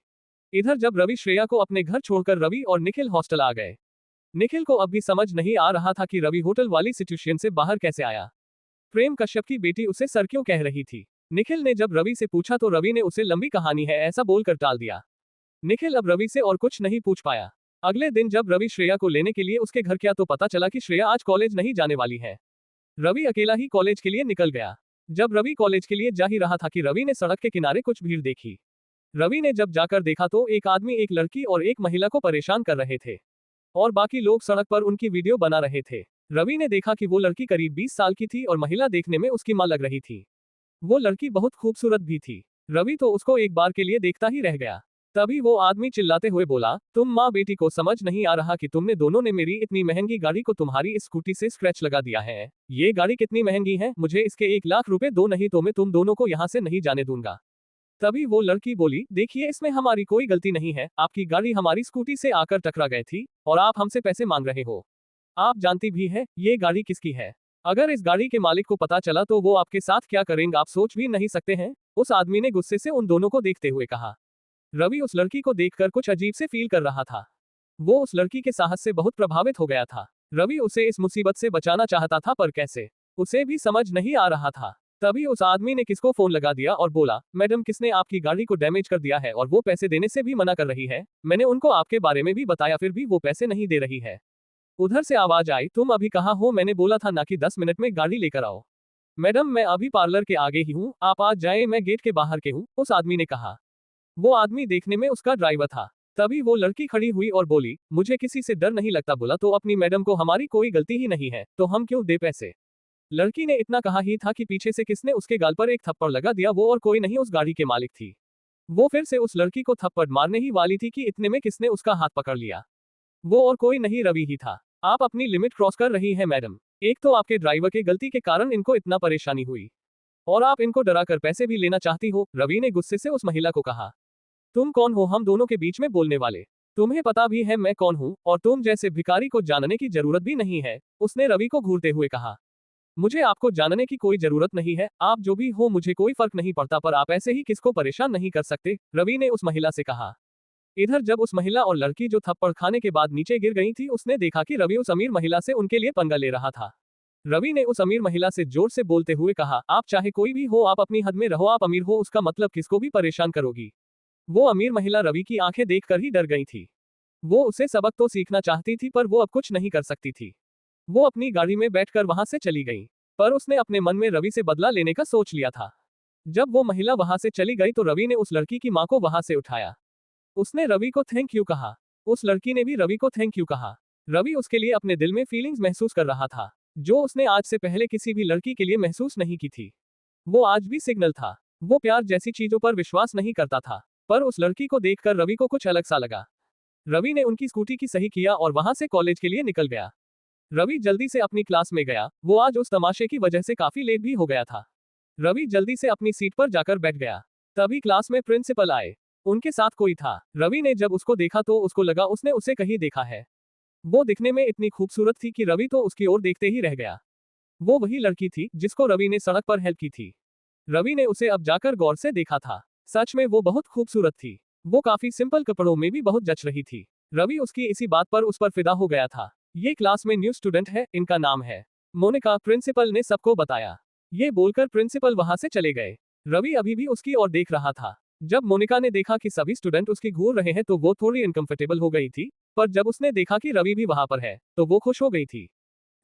इधर जब रवि श्रेया को अपने घर छोड़कर रवि और निखिल हॉस्टल आ गए। निखिल को अब भी समझ नहीं आ रहा था कि रवि होटल वाली सिचुएशन से बाहर कैसे आया। प्रेम कश्यप की बेटी उसे सर क्यों कह रही थी? निखिल ने जब रवि से पूछा तो रवि ने उसे लंबी कहानी है ऐसा बोलकर टाल दिया। निखिल अब रवि से और कुछ नहीं पूछ पाया। अगले दिन जब रवि श्रेया को लेने के लिए उसके घर गया तो पता चला कि श्रेया आज कॉलेज नहीं जाने वाली है। रवि अकेला ही कॉलेज के लिए निकल गया। जब रवि कॉलेज के लिए जा ही रहा था कि रवि ने सड़क के किनारे कुछ भीड़ देखी। रवि ने जब जाकर देखा तो एक आदमी एक लड़की और एक महिला को परेशान कर रहे थे और बाकी लोग सड़क पर उनकी वीडियो बना रहे थे। रवि ने देखा कि वो लड़की करीब 20 साल की थी और महिला देखने में उसकी मां लग रही थी। वो लड़की बहुत खूबसूरत भी थी। रवि तो उसको एक बार के लिए देखता ही रह गया। तभी वो आदमी चिल्लाते हुए बोला, तुम माँ बेटी को समझ नहीं आ रहा कि तुमने दोनों ने मेरी इतनी महंगी गाड़ी को तुम्हारी इस स्कूटी से स्क्रैच लगा दिया है। ये गाड़ी कितनी महंगी है, मुझे इसके 1 लाख रुपए दो, नहीं तो मैं तुम दोनों को यहाँ से नहीं जाने दूंगा। तभी वो लड़की बोली, देखिए इसमें हमारी कोई गलती नहीं है, आपकी गाड़ी हमारी स्कूटी से आकर टकरा गई थी और आप हमसे पैसे मांग रहे हो। आप जानती भी है ये गाड़ी किसकी है। अगर इस गाड़ी के मालिक को पता चला तो वो आपके साथ क्या करेंगे आप सोच भी नहीं सकते हैं। उस आदमी ने गुस्से से उन दोनों को देखते हुए कहा। रवि उस लड़की को देखकर कुछ अजीब से फील कर रहा था। वो उस लड़की के साहस से बहुत प्रभावित हो गया था। रवि उसे इस मुसीबत से बचाना चाहता था पर कैसे, उसे भी समझ नहीं आ रहा था। तभी उस आदमी ने किसको फोन लगा दिया और बोला, मैडम किसने आपकी गाड़ी को डैमेज कर दिया है और वो पैसे देने से भी मना कर रही है। मैंने उनको आपके बारे में भी बताया फिर भी वो पैसे नहीं दे रही है। उधर से आवाज आई, तुम अभी कहाँ हो, मैंने बोला था ना कि 10 मिनट में गाड़ी लेकर आओ। मैडम मैं अभी पार्लर के आगे ही हूँ, आप आ जाए, मैं गेट के बाहर के हूँ, उस आदमी ने कहा। वो आदमी देखने में उसका ड्राइवर था। तभी वो लड़की खड़ी हुई और बोली, मुझे किसी से डर नहीं लगता, बोला तो अपनी मैडम को हमारी कोई गलती ही नहीं है तो हम क्यों दे पैसे। लड़की ने इतना कहा ही था कि पीछे से किसने उसके गाल पर एक थप्पड़ लगा दिया। वो और कोई नहीं उस गाड़ी के मालिक थी। वो फिर से उस लड़की को थप्पड़ मारने ही वाली थी कि इतने में किसने उसका हाथ पकड़ लिया। वो और कोई नहीं रवि ही था। आप अपनी लिमिट क्रॉस कर रही हैं मैडम। एक तो आपके ड्राइवर के गलती के कारण इनको इतना परेशानी हुई और आप इनको डरा कर पैसे भी लेना चाहती हो। रवि ने गुस्से से उस महिला को कहा, तुम कौन हो हम दोनों के बीच में बोलने वाले। तुम्हें पता भी है मैं कौन हूँ और तुम जैसे भिखारी को जानने की जरूरत भी नहीं है, उसने रवि को घूरते हुए कहा। मुझे आपको जानने की कोई जरूरत नहीं है, आप जो भी हो मुझे कोई फर्क नहीं पड़ता, पर आप ऐसे ही किसको परेशान नहीं कर सकते, रवि ने उस महिला से कहा। इधर जब उस महिला और लड़की जो थप्पड़ खाने के बाद नीचे गिर गई थी, उसने देखा कि रवि उस अमीर महिला से उनके लिए पंगा ले रहा था। रवि ने उस अमीर महिला से जोर से बोलते हुए कहा, आप चाहे कोई भी हो, आप अपनी हद में रहो, आप अमीर हो उसका मतलब किसको भी परेशान करोगी। वो अमीर महिला रवि की आंखें देखकर ही डर गई थी। वो उसे सबक तो सीखना चाहती थी पर वो अब कुछ नहीं कर सकती थी। वो अपनी गाड़ी में बैठकर वहां से चली गई, पर उसने अपने मन में रवि से बदला लेने का सोच लिया था। जब वो महिला वहां से चली गई तो रवि ने उस लड़की की मां को वहां से उठाया। उसने रवि को थैंक यू कहा। उस लड़की ने भी रवि को थैंक यू कहा। रवि उसके लिए अपने दिल में फीलिंग्स महसूस कर रहा था, जो उसने आज से पहले किसी भी लड़की के लिए महसूस नहीं की थी। वो आज भी सिग्नल था। वो प्यार जैसी चीजों पर विश्वास नहीं करता था, पर उस लड़की को देखकर रवि को कुछ अलग सा लगा। रवि ने उनकी स्कूटी की सही किया और वहां से कॉलेज के लिए निकल गया। रवि जल्दी से अपनी क्लास में गया। वो आज उस तमाशे की वजह से काफी लेट भी हो गया था। रवि जल्दी से अपनी सीट पर जाकर बैठ गया। तभी क्लास में प्रिंसिपल आए। उनके साथ कोई था। रवि ने जब उसको देखा तो उसको लगा उसने उसे कहीं देखा है। वो दिखने में इतनी खूबसूरत थी कि रवि तो उसकी ओर देखते ही रह गया। वो वही लड़की थी जिसको रवि ने सड़क पर हेल्प की थी। रवि ने उसे अब जाकर गौर से देखा था। सच में वो बहुत खूबसूरत थी। वो काफी सिंपल कपड़ों में भी बहुत जच रही थी। रवि उसकी इसी बात पर उस पर फिदा हो गया था। ये क्लास में न्यू स्टूडेंट है, इनका नाम है मोनिका, प्रिंसिपल ने सबको बताया। ये बोलकर प्रिंसिपल वहां से चले गए। रवि अभी भी उसकी ओर देख रहा था। जब मोनिका ने देखा कि सभी स्टूडेंट उसकी घूर रहे हैं तो वो थोड़ी इनकंफर्टेबल हो गई थी, पर जब उसने देखा कि रवि भी वहां पर है तो वो खुश हो गई थी।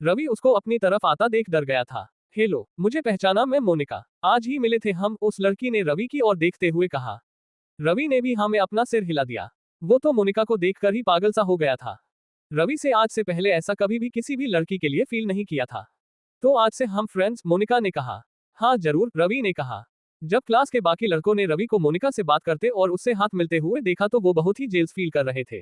रवि उसको अपनी तरफ आता देख डर गया था। हेलो, मुझे पहचाना, मैं मोनिका, आज ही मिले थे हम, उस लड़की ने रवि की ओर देखते हुए कहा। रवि ने भी हाँ में अपना सिर हिला दिया। वो तो मोनिका को देखकर ही पागल सा हो गया था। रवि से आज से पहले ऐसा कभी भी किसी भी लड़की के लिए फील नहीं किया था। तो आज से हम फ्रेंड्स, मोनिका ने कहा। हाँ जरूर, रवि ने कहा। जब क्लास के बाकी लड़कों ने रवि को मोनिका से बात करते और उससे हाथ मिलते हुए देखा तो वो बहुत ही जेल्स फील कर रहे थे।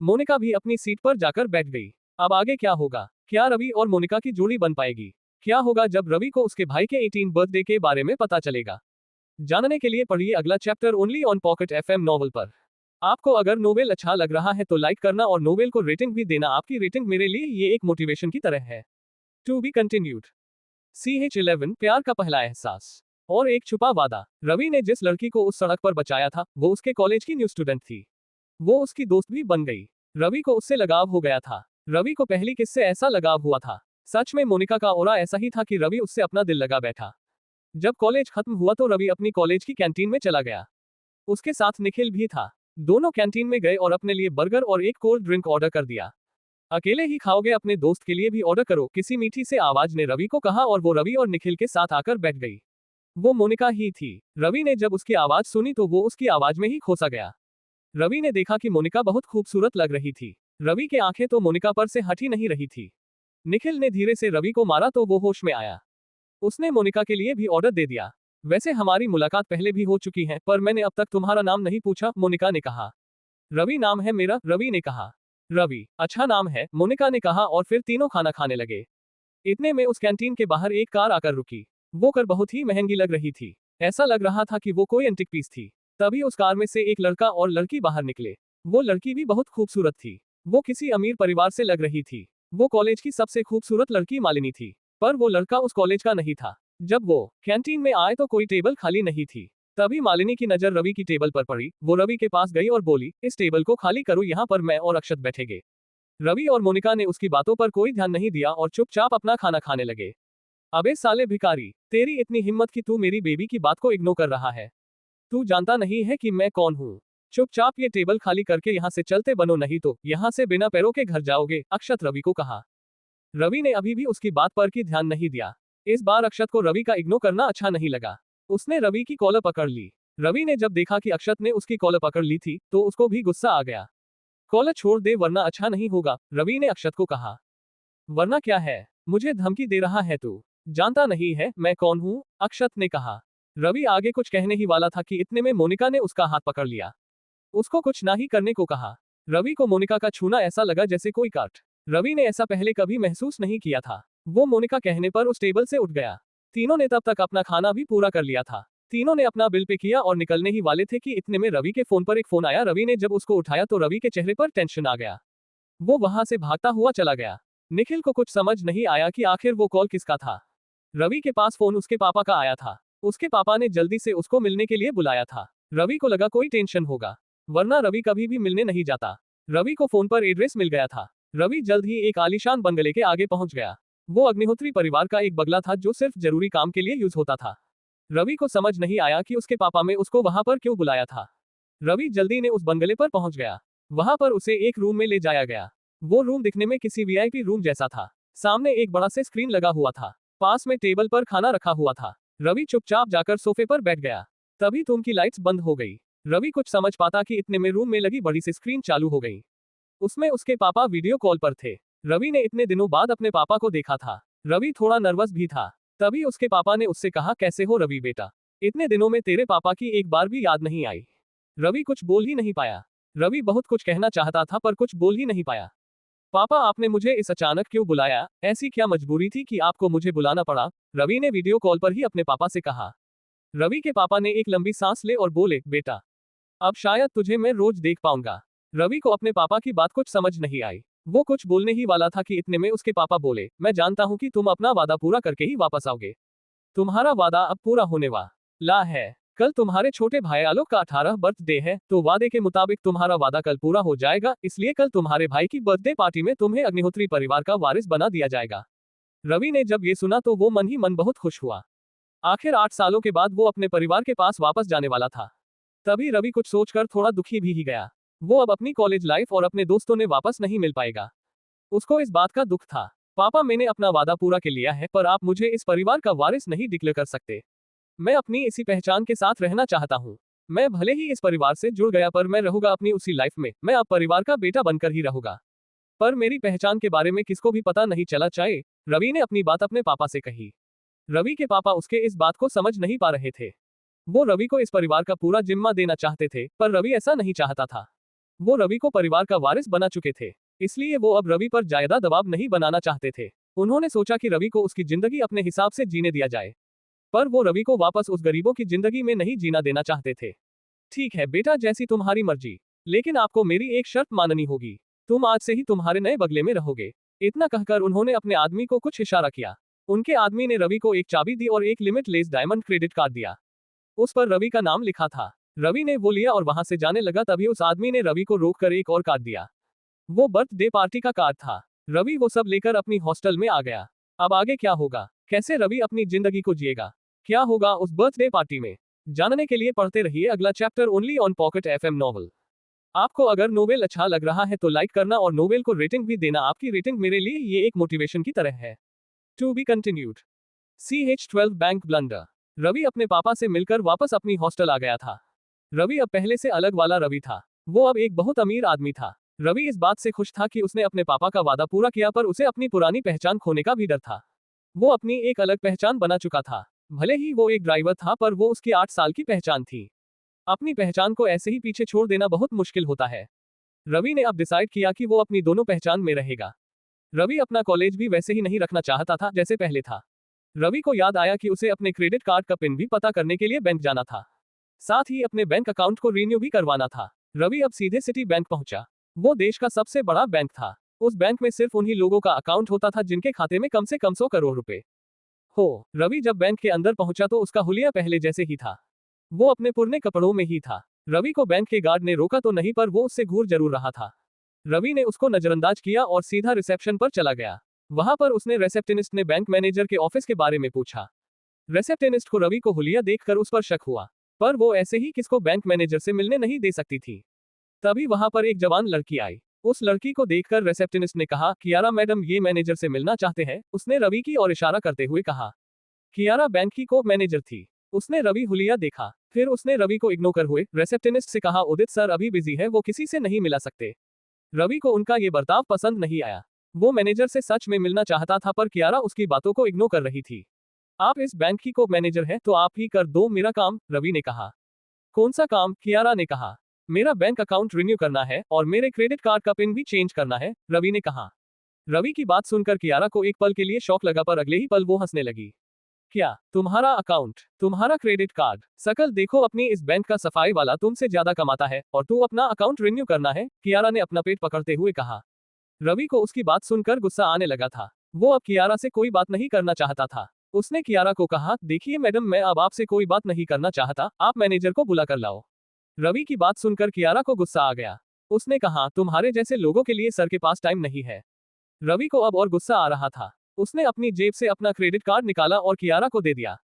मोनिका भी अपनी सीट पर जाकर बैठ गई। अब आगे क्या होगा? क्या रवि और मोनिका की जोड़ी बन पाएगी? क्या होगा जब रवि को उसके भाई के 18 बर्थडे के बारे में पता चलेगा? जानने के लिए पढ़िए अगला chapter only on Pocket FM novel पर। आपको अगर नोवेल अच्छा लग रहा है तो लाइक करना और नोवेल को रेटिंग भी देना। आपकी रेटिंग मेरे लिए ये एक मोटिवेशन की तरह है। To be continued. CH11 प्यार का पहला एहसास और एक छुपा वादा। रवि ने जिस लड़की को उस सड़क पर बचाया था वो उसके कॉलेज की न्यू स्टूडेंट थी। वो उसकी दोस्त भी बन गई। रवि को उससे लगाव हो गया था। रवि को पहली किससे ऐसा लगाव हुआ था? सच में मोनिका का ऑरा ऐसा ही था कि रवि उससे अपना दिल लगा बैठा। जब कॉलेज खत्म हुआ तो रवि अपनी कॉलेज की कैंटीन में चला गया। उसके साथ निखिल भी था। दोनों कैंटीन में गए और अपने लिए बर्गर और एक कोल्ड ड्रिंक ऑर्डर कर दिया। अकेले ही खाओगे? अपने दोस्त के लिए भी ऑर्डर करो, किसी मीठी से आवाज ने रवि को कहा और वो रवि और निखिल के साथ आकर बैठ गई। वो मोनिका ही थी। रवि ने जब उसकी आवाज सुनी तो वो उसकी आवाज में ही खोसा गया। रवि ने देखा कि मोनिका बहुत खूबसूरत लग रही थी। रवि की आंखें तो मोनिका पर से हट ही नहीं रही थी। निखिल ने धीरे से रवि को मारा तो वो होश में आया। उसने मोनिका के लिए भी ऑर्डर दे दिया। वैसे हमारी मुलाकात पहले भी हो चुकी है, पर मैंने अब तक तुम्हारा नाम नहीं पूछा, मोनिका ने कहा। रवि नाम है मेरा, रवि ने कहा। रवि, अच्छा नाम है, मोनिका ने कहा और फिर तीनों खाना खाने लगे। इतने में उस कैंटीन के बाहर एक कार आकर रुकी। वो कार बहुत ही महंगी लग रही थी। ऐसा लग रहा था कि वो कोई एंटिक पीस थी। तभी उस कार में से एक लड़का और लड़की बाहर निकले। वो लड़की भी बहुत खूबसूरत थी। वो किसी अमीर परिवार से लग रही थी। वो कॉलेज की सबसे खूबसूरत लड़की मालिनी थी। पर वो लड़का उस कॉलेज का नहीं था। जब वो कैंटीन में आए तो कोई टेबल खाली नहीं थी। तभी मालिनी की नजर रवि की टेबल पर पड़ी। वो रवि के पास गई और बोली, इस टेबल को खाली करो, यहाँ पर मैं और अक्षत बैठेंगे। रवि और मोनिका ने उसकी बातों पर कोई ध्यान नहीं दिया और चुपचाप अपना खाना खाने लगे। अबे साले भिखारी, तेरी इतनी हिम्मत कि तू मेरी बेबी की बात को इग्नोर कर रहा है। तू जानता नहीं है कि मैं कौन हूँ। चुपचाप ये टेबल खाली करके यहाँ से चलते बनो, नहीं तो यहाँ से बिना पैरों के घर जाओगे, अक्षत रवि को कहा। रवि ने अभी भी उसकी बात पर की ध्यान नहीं दिया। इस बार अक्षत को रवि का इग्नोर करना अच्छा नहीं लगा। उसने रवि की कॉलर पकड़ ली। रवि ने जब देखा कि अक्षत ने उसकी कॉलर पकड़ ली थी तो उसको भी गुस्सा आ गया। कॉलर छोड़ दे वरना अच्छा नहीं होगा, रवि ने अक्षत को कहा। वरना क्या है, मुझे धमकी दे रहा है तू? जानता नहीं है मैं कौन हूँ, अक्षत ने कहा। रवि आगे कुछ कहने ही वाला था कि इतने में मोनिका ने उसका हाथ पकड़ लिया। उसको कुछ ना ही करने को कहा। रवि को मोनिका का छूना ऐसा लगा जैसे कोई काट। रवि ने ऐसा पहले कभी महसूस नहीं किया था। वो मोनिका कहने पर उस टेबल से उठ गया। तीनों ने तब तक अपना खाना भी पूरा कर लिया था। तीनों ने अपना बिल पे किया और निकलने ही वाले थे कि इतने में रवि के फोन पर एक फोन आया। रवि ने जब उसको उठाया तो रवि के चेहरे पर टेंशन आ गया। वो वहां से भागता हुआ चला गया। निखिल को कुछ समझ नहीं आया कि आखिर वो कॉल किसका था। रवि के पास फोन उसके पापा का आया था। उसके पापा ने जल्दी से उसको मिलने के लिए बुलाया था। रवि को लगा कोई टेंशन होगा, वरना रवि कभी भी मिलने नहीं जाता। रवि को फोन पर एड्रेस मिल गया था। रवि जल्द ही एक आलीशान बंगले के आगे पहुंच गया। वो अग्निहोत्री परिवार का एक बंगला था जो सिर्फ जरूरी काम के लिए यूज होता था। रवि को समझ नहीं आया कि उसके पापा ने उसको वहां पर क्यों बुलाया था। रवि जल्दी ने उस बंगले पर पहुंच गया। वहां पर उसे एक रूम में ले जाया गया। वो रूम दिखने में किसी वीआईपी रूम जैसा था। सामने एक बड़ा से स्क्रीन लगा हुआ था। पास में टेबल पर खाना रखा हुआ था। रवि चुपचाप जाकर सोफे पर बैठ गया। तभी रूम की लाइट्स बंद हो गई। रवि कुछ समझ पाता कि इतने में रूम में लगी बड़ी सी स्क्रीन चालू हो गई। उसमें उसके पापा वीडियो कॉल पर थे। रवि ने इतने दिनों बाद अपने पापा को देखा था। रवि थोड़ा नर्वस भी था। तभी उसके पापा ने उससे कहा, कैसे हो रवि बेटा? इतने दिनों में तेरे पापा की एक बार भी याद नहीं आई। रवि कुछ बोल ही नहीं पाया। रवि बहुत कुछ कहना चाहता था पर कुछ बोल ही नहीं पाया। पापा, आपने मुझे इस अचानक क्यों बुलाया? ऐसी क्या मजबूरी थी कि आपको मुझे बुलाना पड़ा? रवि ने वीडियो कॉल पर ही अपने पापा से कहा। रवि के पापा ने एक लंबी सांस ले और बोले, बेटा अब शायद तुझे मैं रोज देख पाऊंगा। रवि को अपने पापा की बात कुछ समझ नहीं आई। वो कुछ बोलने ही वाला था कि इतने में उसके पापा बोले, मैं जानता हूं कि तुम अपना वादा पूरा करके ही वापस आओगे। तुम्हारा वादा अब पूरा होने वाला है। कल तुम्हारे छोटे भाई आलोक का 18 बर्थडे है, तो वादे के मुताबिक तुम्हारा वादा कल पूरा हो जाएगा, इसलिए कल तुम्हारे भाई की बर्थडे पार्टी में तुम्हें अग्निहोत्री परिवार का वारिस बना दिया जाएगा। रवि ने जब ये सुना तो वो मन ही मन बहुत खुश हुआ। आखिर 8 सालों के बाद वो अपने परिवार के पास वापस जाने वाला था। तभी रवि कुछ सोचकर थोड़ा दुखी भी ही गया। वो अब अपनी कॉलेज लाइफ और अपने दोस्तों ने वापस नहीं मिल पाएगा। उसको इस बात का दुख था। पापा, मैंने अपना वादा पूरा कर लिया है, पर आप मुझे इस परिवार का वारिस नहीं डिक्लेयर कर सकते। मैं अपनी इसी पहचान के साथ रहना चाहता हूँ। मैं भले ही इस परिवार से जुड़ गया पर मैं रहूंगा अपनी उसी लाइफ में। मैं अब परिवार का बेटा बनकर ही रहूंगा। पर मेरी पहचान के बारे में किसको भी पता नहीं चला चाहे। रवि ने अपनी बात अपने पापा से कही। रवि के पापा उसके इस बात को समझ नहीं पा रहे थे। वो रवि को इस परिवार का पूरा जिम्मा देना चाहते थे, पर रवि ऐसा नहीं चाहता था। वो रवि को परिवार का वारिस बना चुके थे, इसलिए वो अब रवि पर ज्यादा दबाव नहीं बनाना चाहते थे। उन्होंने सोचा कि रवि को उसकी जिंदगी अपने हिसाब से जीने दिया जाए, पर वो रवि को वापस उस गरीबों की जिंदगी में नहीं जीना देना चाहते थे। ठीक है बेटा, जैसी तुम्हारी मर्जी, लेकिन आपको मेरी एक शर्त माननी होगी। तुम आज से ही तुम्हारे नए बंगले में रहोगे। इतना कहकर उन्होंने अपने आदमी को कुछ इशारा किया। उनके आदमी ने रवि को एक चाबी दी और एक लिमिटलेस डायमंड क्रेडिट कार्ड दिया। उस पर रवि का नाम लिखा था। रवि ने वो लिया और वहां से जाने लगा। तभी उस आदमी ने रवि को रोककर एक और कार्ड दिया। वो बर्थडे पार्टी का कार्ड था। रवि वो सब लेकर अपनी हॉस्टल में आ गया। अब आगे क्या होगा, कैसे रवि अपनी जिंदगी को जिएगा, क्या होगा उस बर्थडे पार्टी में, जानने के लिए पढ़ते रहिए अगला chapter only on Pocket FM novel. आपको अगर नोवेल अच्छा लग रहा है तो लाइक करना और नोवेल को रेटिंग भी देना। आपकी रेटिंग मेरे लिए ये एक मोटिवेशन की तरह है। To be continued. CH12 bank blunder. Ravi अपने पापा से मिलकर वापस अपनी हॉस्टल आ गया था। रवि अब पहले से अलग वाला रवि था। वो अब एक बहुत अमीर आदमी था। रवि इस बात से खुश था कि उसने अपने पापा का वादा पूरा किया, पर उसे अपनी पुरानी पहचान खोने का भी डर था। वो अपनी एक अलग पहचान बना चुका था। भले ही वो एक ड्राइवर था, पर वो उसकी 8 साल की पहचान थी। अपनी पहचान को ऐसे ही पीछे छोड़ देना बहुत मुश्किल होता है। रवि ने अब डिसाइड किया कि वो अपनी दोनों पहचान में रहेगा। रवि अपना कॉलेज भी वैसे ही नहीं रखना चाहता था जैसे पहले था। रवि को याद आया कि उसे अपने क्रेडिट कार्ड का पिन भी पता करने के लिए बैंक जाना था। साथ ही अपने बैंक अकाउंट को रीन्यू भी करवाना था। रवि अब सीधे सिटी बैंक पहुंचा। वो देश का सबसे बड़ा बैंक था। उस बैंक में सिर्फ उन्हीं लोगों का अकाउंट होता था जिनके खाते में कम से कम 100 करोड़ रुपए हो। रवि जब बैंक के अंदर पहुंचा तो उसका हुलिया पहले जैसे ही था। वो अपने पुराने कपड़ों में ही था। रवि को बैंक के गार्ड ने रोका तो नहीं, पर वो उससे घूर जरूर रहा था। रवि ने उसको नजरअंदाज किया और सीधा रिसेप्शन पर चला गया। वहां पर उसने रिसेप्शनिस्ट ने बैंक मैनेजर के ऑफिस के बारे में पूछा। रिसेप्शनिस्ट को रवि को हुलिया देखकर उस पर शक हुआ, पर वो ऐसे ही किसको बैंक मैनेजर से मिलने नहीं दे सकती थी। तभी वहां पर एक जवान लड़की आई। उस लड़की को देखकर रिसेप्शनिस्ट ने कहा, कियारा मैडम ये मैनेजर से मिलना चाहते हैं। उसने रवि की ओर इशारा करते हुए कहा। कियारा बैंक की को मैनेजर थी। उसने रवि हुलिया देखा, फिर उसने रवि को इग्नोर कर हुए रिसेप्शनिस्ट से कहा, उदित सर अभी बिजी है, वो किसी से नहीं मिला सकते। रवि को उनका ये बर्ताव पसंद नहीं आया। वो मैनेजर से सच में मिलना चाहता था, पर कियारा उसकी बातों को इग्नोर कर रही थी। आप इस बैंक की को मैनेजर हैं तो आप ही कर दो मेरा काम, रवि ने कहा। कौन सा काम, कियारा ने कहा। मेरा बैंक अकाउंट रिन्यू करना है और मेरे क्रेडिट कार्ड का पिन भी चेंज करना है, रवि ने कहा। रवि की बात सुनकर कियारा को एक पल के लिए शौक लगा, पर अगले ही पल वो हंसने लगी। क्या तुम्हारा अकाउंट, तुम्हारा क्रेडिट कार्ड, सकल देखो अपनी इस बैंक का सफाई वाला तुमसे ज्यादा कमाता है और तू अपना अकाउंट रिन्यू करना है, कियारा ने अपना पेट पकड़ते हुए कहा। रवि को उसकी बात सुनकर गुस्सा आने लगा था। वो अब कियारा से कोई बात नहीं करना चाहता था। उसने कियारा को कहा, देखिए मैडम मैं अब आपसे कोई बात नहीं करना चाहता, आप मैनेजर को बुला कर लाओ। रवि की बात सुनकर कियारा को गुस्सा आ गया। उसने कहा, तुम्हारे जैसे लोगों के लिए सर के पास टाइम नहीं है। रवि को अब और गुस्सा आ रहा था। उसने अपनी जेब से अपना क्रेडिट कार्ड निकाला और कियारा को दे दिया।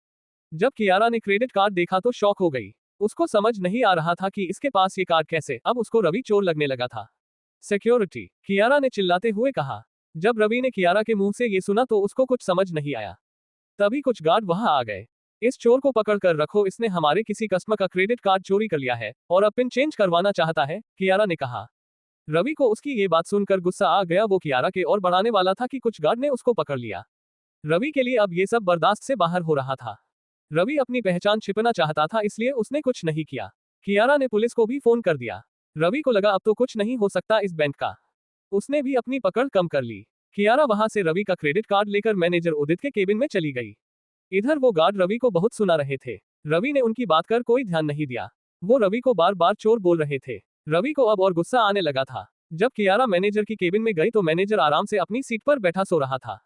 जब कियारा ने क्रेडिट कार्ड देखा तो शॉक हो गई। उसको समझ नहीं आ रहा था कि इसके पास ये कार्ड कैसे। अब उसको रवि चोर लगने लगा था। सिक्योरिटी, कियारा ने चिल्लाते हुए कहा। जब रवि ने कियारा के मुंह से ये सुना तो उसको कुछ समझ नहीं आया। तभी कुछ गार्ड वहां आ गए। इस चोर को पकड़ कर रखो, इसने हमारे किसी कस्टमर का क्रेडिट कार्ड चोरी कर लिया है और अब पिन चेंज करवाना चाहता है, कियारा ने कहा। रवि को उसकी ये बात सुनकर गुस्सा आ गया। वो कियारा के और बढ़ाने वाला था कि कुछ गार्ड ने उसको पकड़ लिया। रवि के लिए अब ये सब बर्दाश्त से बाहर हो रहा था। रवि अपनी पहचान छिपना चाहता था, इसलिए उसने कुछ नहीं किया। कियारा ने पुलिस को भी फोन कर दिया। रवि को लगा अब तो कुछ नहीं हो सकता इस बैंक का। उसने भी अपनी पकड़ कम कर ली। कियारा वहां से रवि का क्रेडिट कार्ड लेकर मैनेजर उदित के केबिन में चली गई। इधर वो गार्ड रवि को बहुत सुना रहे थे। रवि ने उनकी बात कर कोई ध्यान नहीं दिया। वो रवि को बार बार चोर बोल रहे थे। रवि को अब और गुस्सा आने लगा था। जब कियारा मैनेजर की केबिन में गई तो मैनेजर आराम से अपनी सीट पर बैठा सो रहा था।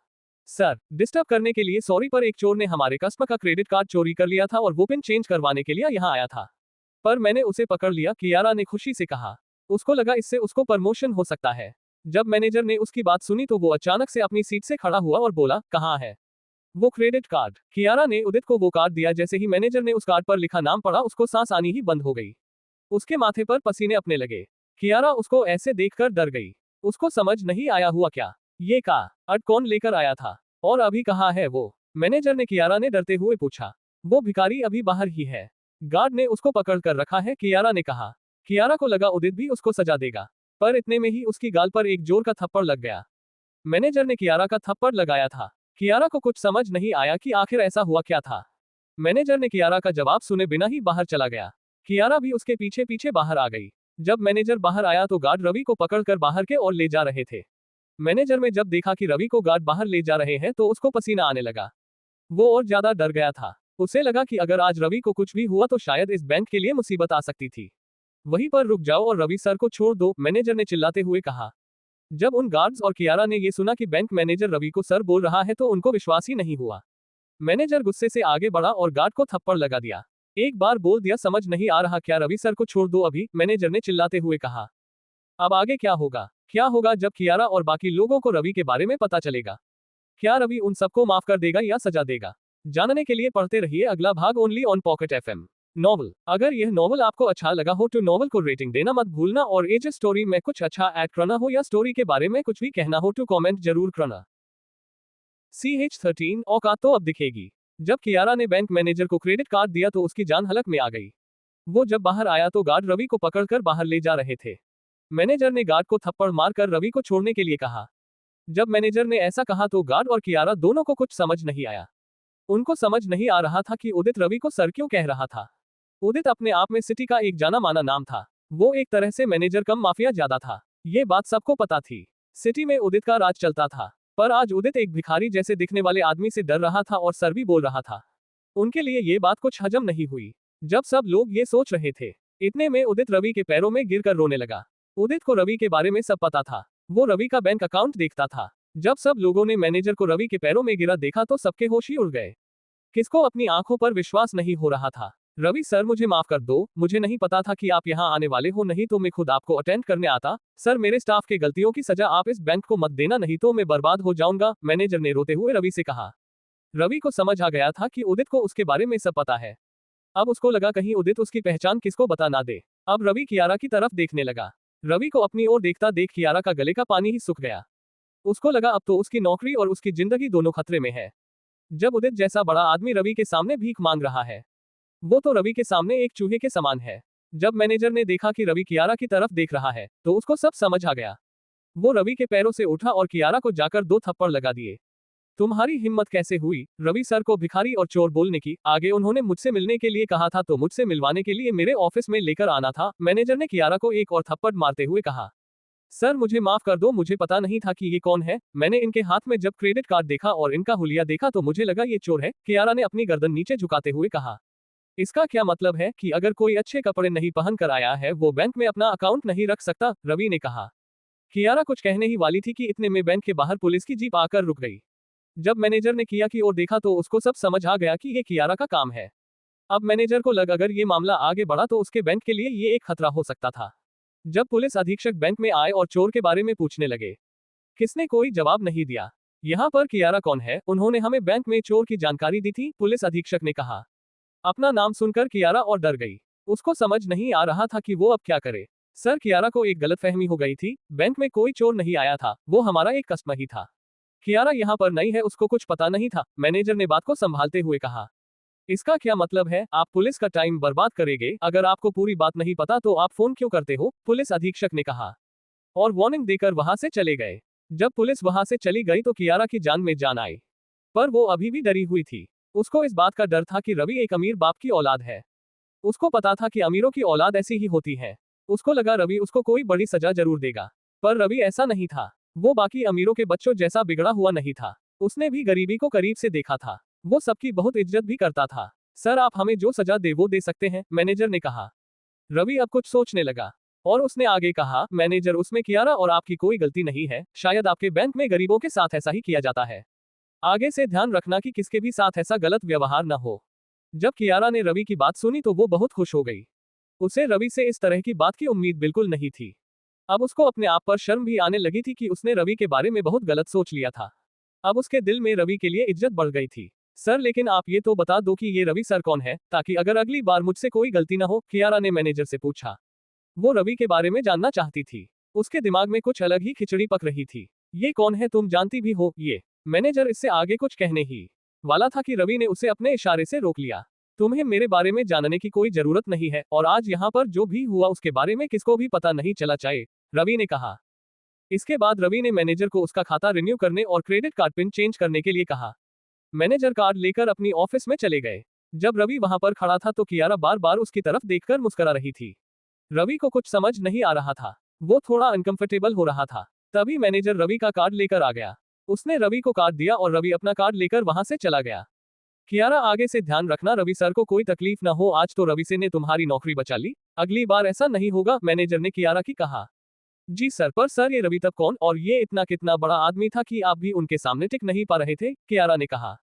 सर, डिस्टर्ब करने के लिए सॉरी, पर एक चोर ने हमारे कस्टमर का क्रेडिट कार्ड चोरी कर लिया था और वो पिन चेंज करवाने के लिए यहाँ आया था, पर मैंने उसे पकड़ लिया, कियारा ने खुशी से कहा। उसको लगा इससे उसको प्रमोशन हो सकता है। जब मैनेजर ने उसकी बात सुनी तो वो अचानक से अपनी सीट से खड़ा हुआ और बोला, कहाँ है वो क्रेडिट कार्ड। कियारा ने उदित को वो कार्ड दिया। जैसे ही मैनेजर ने उस कार्ड पर लिखा नाम पढ़ा, उसको सांस आनी ही बंद हो गई। उसके माथे पर पसीने अपने लगे। कियारा उसको ऐसे देखकर डर गई। उसको समझ नहीं आया हुआ क्या ये कार्ड कौन लेकर आया था और अभी कहाँ है वो। मैनेजर ने कियारा ने डरते हुए पूछा। वो भिखारी अभी बाहर ही है, गार्ड ने उसको पकड़ कर रखा है, कियारा ने कहा। कियारा को लगा उदित भी उसको सजा देगा, पर इतने में ही उसकी गाल पर एक जोर का थप्पड़ लग गया। मैनेजर ने कियारा का थप्पड़ लगाया था। कियारा को कुछ समझ नहीं आया कि आखिर ऐसा हुआ क्या था। मैनेजर ने कियारा का जवाब सुने बिना ही बाहर चला गया। कियारा भी उसके पीछे पीछे बाहर आ गई। जब मैनेजर बाहर आया तो गार्ड रवि को पकड़कर बाहर के ओर ले जा रहे थे। मैनेजर ने जब देखा कि रवि को गार्ड बाहर ले जा रहे हैं तो उसको पसीना आने लगा। वो और ज्यादा डर गया था। उसे लगा कि अगर आज रवि को कुछ भी हुआ तो शायद इस बैंक के लिए मुसीबत आ सकती थी। वहीं पर रुक जाओ और रवि सर को छोड़ दो, मैनेजर ने चिल्लाते हुए कहा। जब उन गार्ड्स और कियारा ने ये सुना कि बैंक मैनेजर रवि को सर बोल रहा है तो उनको विश्वास ही नहीं हुआ। मैनेजर गुस्से से आगे बढ़ा और गार्ड को थप्पड़ लगा दिया। एक बार बोल दिया, समझ नहीं आ रहा क्या, रवि सर को छोड़ दो अभी, मैनेजर ने चिल्लाते हुए कहा। अब आगे क्या होगा जब कियारा और बाकी लोगों को रवि के बारे में पता चलेगा। क्या रवि उन सबको माफ कर देगा या सजा देगा? जानने के लिए पढ़ते रहिए अगला भाग only on Pocket FM। Novel, अगर यह नॉवल आपको अच्छा लगा हो तो नॉवल को रेटिंग देना मत भूलना और एज स्टोरी में कुछ अच्छा ऐड करना हो या स्टोरी के बारे में कुछ भी कहना हो तो कमेंट जरूर करना। CH13 औकात तो अब दिखेगी। जब कियारा ने बैंक मैनेजर को क्रेडिट कार्ड दिया तो उसकी जान हलक में आ गई। वो जब बाहर आया तो गार्ड रवि को पकड़कर बाहर ले जा रहे थे। मैनेजर ने गार्ड को थप्पड़ मारकर रवि को छोड़ने के लिए कहा। जब मैनेजर ने ऐसा कहा तो गार्ड और कियारा दोनों को कुछ समझ नहीं आया। उनको समझ नहीं आ रहा था कि उदित रवि को सर क्यों कह रहा था। उदित अपने आप में सिटी का एक जाना माना नाम था। वो एक तरह से मैनेजर कम माफिया ज्यादा था। ये बात सबको पता थी। सिटी में उदित का राज चलता था। पर आज उदित एक भिखारी जैसे दिखने वाले आदमी से डर रहा था और सर भी बोल रहा था। उनके लिए ये बात कुछ हजम नहीं हुई। जब सब लोग ये सोच रहे थे, इतने में उदित रवि के पैरों में गिरकर रोने लगा। उदित को रवि के बारे में सब पता था। वो रवि का बैंक अकाउंट देखता था। जब सब लोगों ने मैनेजर को रवि के पैरों में गिरा देखा तो सबके होश ही उड़ गए। किसको अपनी आंखों पर विश्वास नहीं हो रहा था। रवि सर, मुझे माफ कर दो, मुझे नहीं पता था कि आप यहाँ आने वाले हो, नहीं तो मैं खुद आपको अटेंड करने आता। सर, मेरे स्टाफ के गलतियों की सजा आप इस बैंक को मत देना, नहीं तो मैं बर्बाद हो जाऊंगा, मैनेजर ने रोते हुए रवि से कहा। रवि को समझ आ गया था कि उदित को उसके बारे में सब पता है। अब उसको लगा कहीं उदित उसकी पहचान किसको बता ना दे। अब रवि कियारा की तरफ देखने लगा। रवि को अपनी ओर देखता देख कियारा का गले का पानी ही सूख गया। उसको लगा अब तो उसकी नौकरी और उसकी जिंदगी दोनों खतरे में है। जब उदित जैसा बड़ा आदमी रवि के सामने भीख मांग रहा है, वो तो रवि के सामने एक चूहे के समान है। जब मैनेजर ने देखा कि रवि कियारा की तरफ देख रहा है तो उसको सब समझ आ गया। वो रवि के पैरों से उठा और कियारा को जाकर 2 थप्पड़ लगा दिए। तुम्हारी हिम्मत कैसे हुई रवि सर को भिखारी और चोर बोलने की? आगे उन्होंने मुझसे मिलने के लिए कहा था तो मुझसे मिलवाने के लिए मेरे ऑफिस में लेकर आना था, मैनेजर ने कियारा को एक और थप्पड़ मारते हुए कहा। सर, मुझे माफ कर दो, मुझे पता नहीं था कि ये कौन है। मैंने इनके हाथ में जब क्रेडिट कार्ड देखा और इनका हुलिया देखा तो मुझे लगा ये चोर है, कियारा ने अपनी गर्दन नीचे झुकाते हुए कहा। इसका क्या मतलब है कि अगर कोई अच्छे कपड़े नहीं पहन कर आया है वो बैंक में अपना अकाउंट नहीं रख सकता? रवि ने कहा। कियारा कुछ कहने ही वाली थी कि इतने में बैंक के बाहर पुलिस की जीप आकर रुक गई। जब मैनेजर ने किया की ओर देखा तो उसको सब समझ आ गया कि ये कियारा का काम है। अब मैनेजर को लगा अगर ये मामला आगे बढ़ा तो उसके बैंक के लिए ये एक खतरा हो सकता था। जब पुलिस अधीक्षक बैंक में आए और चोर के बारे में पूछने लगे, किसने कोई जवाब नहीं दिया। यहाँ पर कियारा कौन है? उन्होंने हमें बैंक में चोर की जानकारी दी थी, पुलिस अधीक्षक ने कहा। अपना नाम सुनकर कियारा और डर गई। उसको समझ नहीं आ रहा था कि वो अब क्या करे। सर, कियारा को एक गलतफहमी हो गई थी, बैंक में कोई चोर नहीं आया था, वो हमारा एक कस्टमर ही था। कियारा यहाँ पर नई है, उसको कुछ पता नहीं था, मैनेजर ने बात को संभालते हुए कहा। इसका क्या मतलब है? आप पुलिस का टाइम बर्बाद करेंगे? अगर आपको पूरी बात नहीं पता तो आप फोन क्यों करते हो? पुलिस अधीक्षक ने कहा और वार्निंग देकर वहां से चले गए। जब पुलिस वहां से चली गई तो कियारा की जान में जान आई, पर वो अभी भी डरी हुई थी। उसको इस बात का डर था कि रवि एक अमीर बाप की औलाद है। उसको पता था कि अमीरों की औलाद ऐसी ही होती है। उसको लगा रवि उसको कोई बड़ी सजा जरूर देगा, पर रवि ऐसा नहीं था। वो बाकी अमीरों के बच्चों जैसा बिगड़ा हुआ नहीं था। उसने भी गरीबी को करीब से देखा था। वो सबकी बहुत इज्जत भी करता था। सर, आप हमें जो सजा दे वो दे सकते हैं, मैनेजर ने कहा। रवि अब कुछ सोचने लगा और उसने आगे कहा, मैनेजर, उसमें कियारा और आपकी कोई गलती नहीं है, शायद आपके बैंक में गरीबों के साथ ऐसा ही किया जाता है। आगे से ध्यान रखना कि किसके भी साथ ऐसा गलत व्यवहार न हो। जब कियारा ने रवि की बात सुनी तो वो बहुत खुश हो गई। उसे रवि से इस तरह की बात की उम्मीद बिल्कुल नहीं थी। अब उसको अपने आप पर शर्म भी आने लगी थी कि उसने रवि के बारे में बहुत गलत सोच लिया था। अब उसके दिल में रवि के लिए इज्जत बढ़ गई थी। सर, लेकिन आप ये तो बता दो कि ये रवि सर कौन है, ताकि अगर अगली बार मुझसे कोई गलती ना हो, कियारा ने मैनेजर से पूछा। वो रवि के बारे में जानना चाहती थी। उसके दिमाग में कुछ अलग ही खिचड़ी पक रही थी। ये कौन है? तुम जानती भी हो ये? मैनेजर इससे आगे कुछ कहने ही वाला था कि रवि ने उसे अपने इशारे से रोक लिया। तुम्हें मेरे बारे में जानने की कोई जरूरत नहीं है और आज यहाँ पर जो भी हुआ उसके बारे में किसको भी पता नहीं चला चाहिए, रवि ने कहा। इसके बाद रवि ने मैनेजर को उसका खाता रिन्यू करने और क्रेडिट कार्ड पिन चेंज करने के लिए कहा। मैनेजर कार्ड लेकर अपनी ऑफिस में चले गए। जब रवि वहां पर खड़ा था तो कियारा बार बार उसकी तरफ देखकर मुस्कुरा रही थी। रवि को कुछ समझ नहीं आ रहा था। वो थोड़ा अनकंफर्टेबल हो रहा था। तभी मैनेजर रवि का कार्ड लेकर आ गया। उसने रवि को कार्ड दिया और रवि अपना कार्ड लेकर वहां से चला गया। कियारा, आगे से ध्यान रखना, रवि सर को कोई तकलीफ ना हो। आज तो रवि से ने तुम्हारी नौकरी बचा ली, अगली बार ऐसा नहीं होगा, मैनेजर ने कियारा की कहा। जी सर, पर सर ये रवि तब कौन और ये इतना कितना बड़ा आदमी था कि आप भी उनके सामने टिक नहीं पा रहे थे, कियारा ने कहा।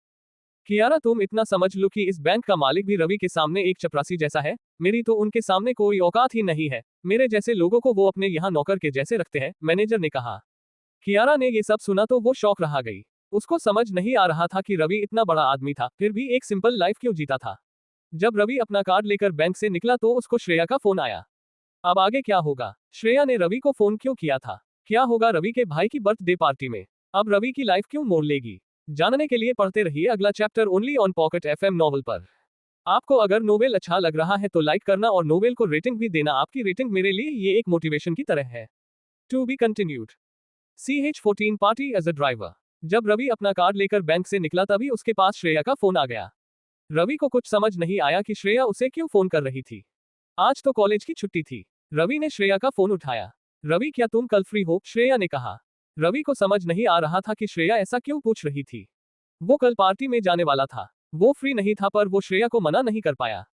कियारा, तुम इतना समझ लो कि इस बैंक का मालिक भी रवि के सामने एक चपरासी जैसा है। मेरी तो उनके सामने कोई औकात ही नहीं है। मेरे जैसे लोगों को वो अपने यहाँ नौकर के जैसे रखते हैं, मैनेजर ने कहा। कियारा ने ये सब सुना तो वो शौक रहा गई। उसको समझ नहीं आ रहा था कि रवि इतना बड़ा आदमी था फिर भी एक सिंपल लाइफ क्यों जीता था। जब रवि अपना कार्ड लेकर बैंक से निकला तो उसको श्रेया का फोन आया। अब आगे क्या होगा? श्रेया ने रवि को फोन क्यों किया था? क्या होगा रवि के भाई की बर्थडे पार्टी में? अब रवि की लाइफ क्यों मोड़ लेगी? जानने के लिए पढ़ते रहिए अगला chapter only on Pocket FM novel पर। आपको अगर नोवेल अच्छा लग रहा है तो लाइक करना और नोवेल को रेटिंग भी देना। आपकी रेटिंग मेरे लिए ये एक मोटिवेशन की तरह है। To be continued. CH14 party as a driver. जब रवि अपना कार लेकर बैंक से निकला तभी उसके पास श्रेया का फोन आ गया। रवि को कुछ समझ नहीं आया कि श्रेया उसे क्यों फोन कर रही थी। आज तो कॉलेज की छुट्टी थी। रवि ने श्रेया का फोन उठाया। रवि, क्या तुम कल फ्री हो? श्रेया ने कहा। रवि को समझ नहीं आ रहा था कि श्रेया ऐसा क्यों पूछ रही थी। वो कल पार्टी में जाने वाला था। वो फ्री नहीं था पर वो श्रेया को मना नहीं कर पाया।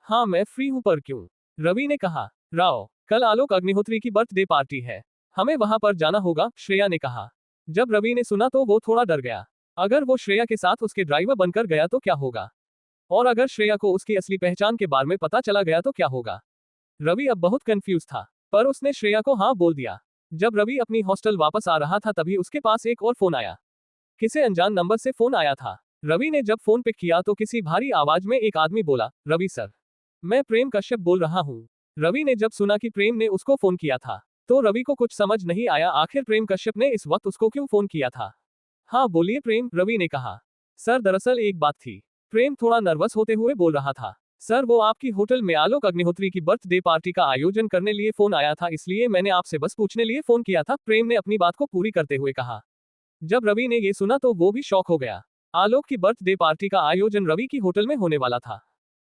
हाँ मैं फ्री हूं पर क्यों? रवि ने कहा। राव, कल आलोक अग्निहोत्री की बर्थडे पार्टी है। हमें वहां पर जाना होगा, श्रेया ने कहा। जब रवि ने सुना तो वो थोड़ा डर गया। अगर वो श्रेया के साथ उसके ड्राइवर बनकर गया तो क्या होगा? और अगर श्रेया को उसकी असली पहचान के बारे में पता चला गया तो क्या होगा? रवि अब बहुत कंफ्यूज था, पर उसने श्रेया को हाँ बोल दिया। जब रवि अपनी हॉस्टल वापस आ रहा था तभी उसके पास एक और फोन आया। किसी अनजान नंबर से फोन आया था। रवि ने जब फोन पिक किया तो किसी भारी आवाज में एक आदमी बोला, रवि सर, मैं प्रेम कश्यप बोल रहा हूँ। रवि ने जब सुना कि प्रेम ने उसको फोन किया था तो रवि को कुछ समझ नहीं आया, आखिर प्रेम कश्यप ने इस वक्त उसको क्यों फोन किया था। हाँ बोलिए प्रेम, रवि ने कहा। सर दरअसल एक बात थी। प्रेम थोड़ा नर्वस होते हुए बोल रहा था। सर वो आपकी होटल में आलोक अग्निहोत्री की बर्थडे पार्टी का आयोजन करने लिए फोन आया था, इसलिए मैंने आपसे बस पूछने लिए फोन किया था, प्रेम ने अपनी बात को पूरी करते हुए कहा। जब रवि ने ये सुना तो वो भी शॉक हो गया। आलोक की बर्थडे पार्टी का आयोजन रवि की होटल में होने वाला था।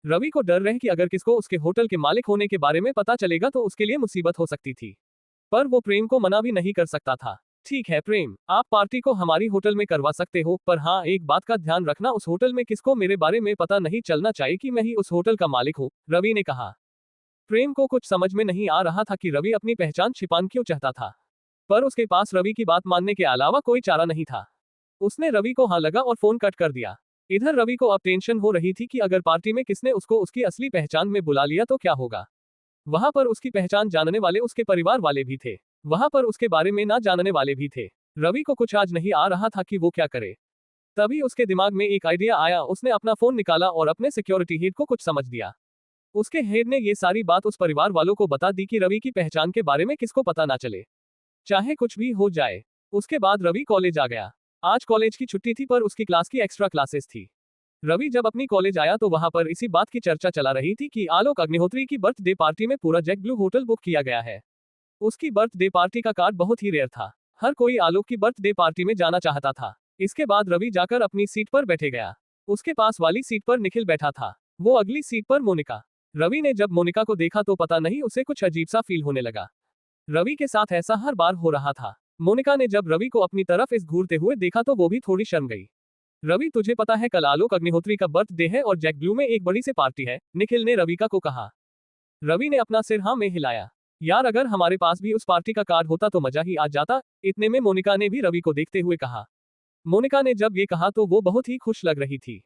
रवि को डर रहे कि अगर किसको उसके होटल के मालिक होने के बारे में पता चलेगा तो उसके लिए मुसीबत हो सकती थी। पर वो प्रेम को मना भी नहीं कर सकता था। ठीक है प्रेम, आप पार्टी को हमारी होटल में करवा सकते हो, पर हाँ एक बात का ध्यान रखना, उस होटल में किसको मेरे बारे में पता नहीं चलना चाहिए कि मैं ही उस होटल का मालिक हूँ, रवि ने कहा। प्रेम को कुछ समझ में नहीं आ रहा था कि रवि अपनी पहचान छिपान क्यों चाहता था, पर उसके पास रवि की बात मानने के अलावा कोई चारा नहीं था। उसने रवि को हाँ लगा और फोन कट कर दिया। इधर रवि को अब टेंशन हो रही थी कि अगर पार्टी में किसने उसको उसकी असली पहचान में बुला लिया तो क्या होगा। वहां पर उसकी पहचान जानने वाले उसके परिवार वाले भी थे, वहां पर उसके बारे में ना जानने वाले भी थे। रवि को कुछ आज नहीं आ रहा था कि वो क्या करे। तभी उसके दिमाग में एक आइडिया आया। उसने अपना फोन निकाला और अपने सिक्योरिटी हेड को कुछ समझ दिया। उसके हेड ने ये सारी बात उस परिवार वालों को बता दी कि रवि की पहचान के बारे में किसको पता ना चले, चाहे कुछ भी हो जाए। उसके बाद रवि कॉलेज आ गया। आज कॉलेज की छुट्टी थी पर उसकी क्लास की एक्स्ट्रा क्लासेस थी। रवि जब अपनी कॉलेज आया तो वहां पर इसी बात की चर्चा चला रही थी कि आलोक अग्निहोत्री की बर्थडे पार्टी में पूरा जेट ब्लू होटल बुक किया गया है। उसकी बर्थडे पार्टी का कार्ड बहुत ही रेयर था। हर कोई आलोक की बर्थडे पार्टी में जाना चाहता था। इसके बाद रवि जाकर अपनी सीट पर बैठे गया। उसके पास वाली सीट पर निखिल बैठा था, वो अगली सीट पर मोनिका। रवि ने जब मोनिका को देखा तो पता नहीं उसे कुछ अजीब सा फील होने लगा। रवि के साथ ऐसा हर बार हो रहा था। मोनिका ने जब रवि को अपनी तरफ इस घूरते हुए देखा तो वो भी थोड़ी शर्म गई। रवि तुझे पता है कल आलोक अग्निहोत्री का बर्थडे है और जैक ब्लू में एक बड़ी सी पार्टी है, निखिल ने रविका को कहा। रवि ने अपना सिर हाँ में हिलाया। यार अगर हमारे पास भी उस पार्टी का कार्ड होता तो मजा ही आ जाता। इतने में मोनिका ने भी रवि को देखते हुए कहा। मोनिका ने जब ये कहा तो वो बहुत ही खुश लग रही थी।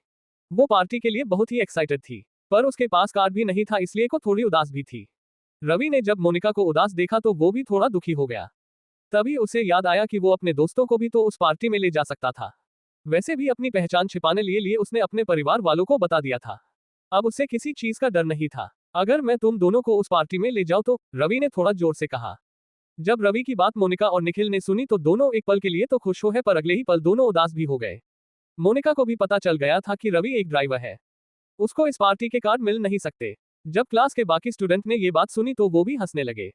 वो पार्टी के लिए बहुत ही एक्साइटेड थी, पर उसके पास कार्ड भी नहीं था इसलिए को थोड़ी उदास भी थी। रवि ने जब मोनिका को उदास देखा तो वो भी थोड़ा दुखी हो गया। तभी उसे याद आया कि वो अपने दोस्तों को भी तो उस पार्टी में ले जा सकता था। वैसे भी अपनी पहचान छिपाने लिए उसने अपने परिवार वालों को बता दिया था। अब उसे किसी चीज का डर नहीं था। अगर मैं तुम दोनों को उस पार्टी में ले जाऊं तो, रवि ने थोड़ा जोर से कहा। जब रवि की बात मोनिका और निखिल ने सुनी तो दोनों एक पल के लिए तो खुश हो है पर अगले ही पल दोनों उदास भी हो गए। मोनिका को भी पता चल गया था कि रवि एक ड्राइवर है, उसको इस पार्टी के कार्ड मिल नहीं सकते। जब क्लास के बाकी स्टूडेंट ने ये बात सुनी तो वो भी हंसने लगे।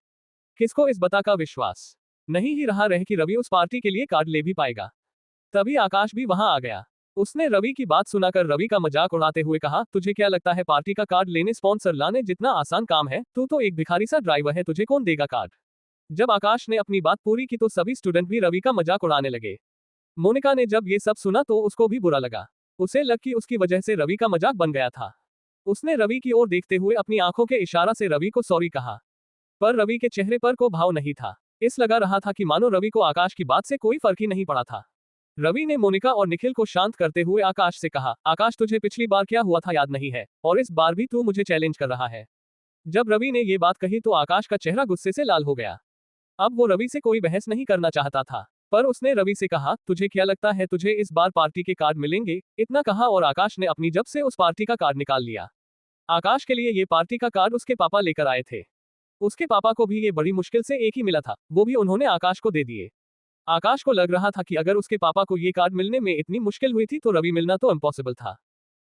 किसको इस बता का विश्वास नहीं ही रहा कि रवि उस पार्टी के लिए कार्ड ले भी पाएगा। तभी आकाश भी वहां आ गया। उसने रवि की बात सुनाकर रवि का मजाक उड़ाते हुए कहा, तुझे क्या लगता है पार्टी का कार्ड लेने स्पॉन्सर लाने जितना आसान काम है? तू तो एक भिखारी सा ड्राइवर है, तुझे कौन देगा कार्ड? जब आकाश ने अपनी बात पूरी की तो सभी स्टूडेंट भी रवि का मजाक उड़ाने लगे। मोनिका ने जब ये सब सुना तो उसको भी बुरा लगा। उसे लग कि उसकी वजह से रवि का मजाक बन गया था। उसने रवि की ओर देखते हुए अपनी आंखों के इशारा से रवि को सॉरी कहा, पर रवि के चेहरे पर को भाव नहीं था। इस लगा रहा था कि मानो रवि को आकाश की बात से कोई फर्क ही नहीं पड़ा था। रवि ने मोनिका और निखिल को शांत करते हुए आकाश से कहा, आकाश तुझे पिछली बार क्या हुआ था याद नहीं है, और इस बार भी तू मुझे चैलेंज कर रहा है। जब रवि ने ये बात कही तो आकाश का चेहरा गुस्से से लाल हो गया। अब वो रवि से कोई बहस नहीं करना चाहता था, पर उसने रवि से कहा, तुझे क्या लगता है तुझे इस बार पार्टी के कार्ड मिलेंगे? इतना कहा और आकाश ने अपनी जेब से उस पार्टी का कार्ड निकाल लिया। आकाश के लिए ये पार्टी का कार्ड उसके पापा लेकर आए थे। उसके पापा को भी ये बड़ी मुश्किल से एक ही मिला था, वो भी उन्होंने आकाश को दे दिए। आकाश को लग रहा था कि अगर उसके पापा को ये कार्ड मिलने में इतनी मुश्किल हुई थी तो रवि मिलना तो इम्पॉसिबल था।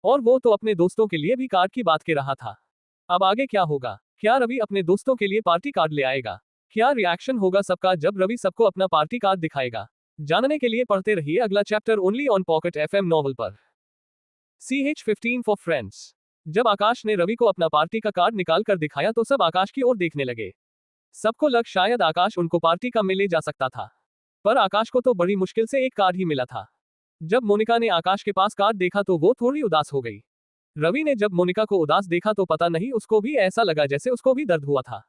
और वो तो अपने दोस्तों के लिए भी कार्ड की बात कर रहा था। अब आगे क्या होगा? क्या रवि अपने दोस्तों के लिए पार्टी कार्ड ले आएगा? क्या रिएक्शन होगा सबका जब रवि सबको अपना पार्टी कार्ड दिखाएगा? जानने के लिए पढ़ते रहिए अगला chapter only on Pocket FM novel पर। CH15 for friends. जब आकाश ने रवि को अपना पार्टी का कार्ड निकाल कर दिखाया तो सब आकाश की ओर देखने लगे। सबको लग शायद आकाश उनको पार्टी का में ले जा सकता था, पर आकाश को तो बड़ी मुश्किल से एक कार्ड ही मिला था। जब मोनिका ने आकाश के पास कार्ड देखा तो वो थोड़ी उदास हो गई। रवि ने जब मोनिका को उदास देखा तो पता नहीं उसको भी ऐसा लगा जैसे उसको भी दर्द हुआ था।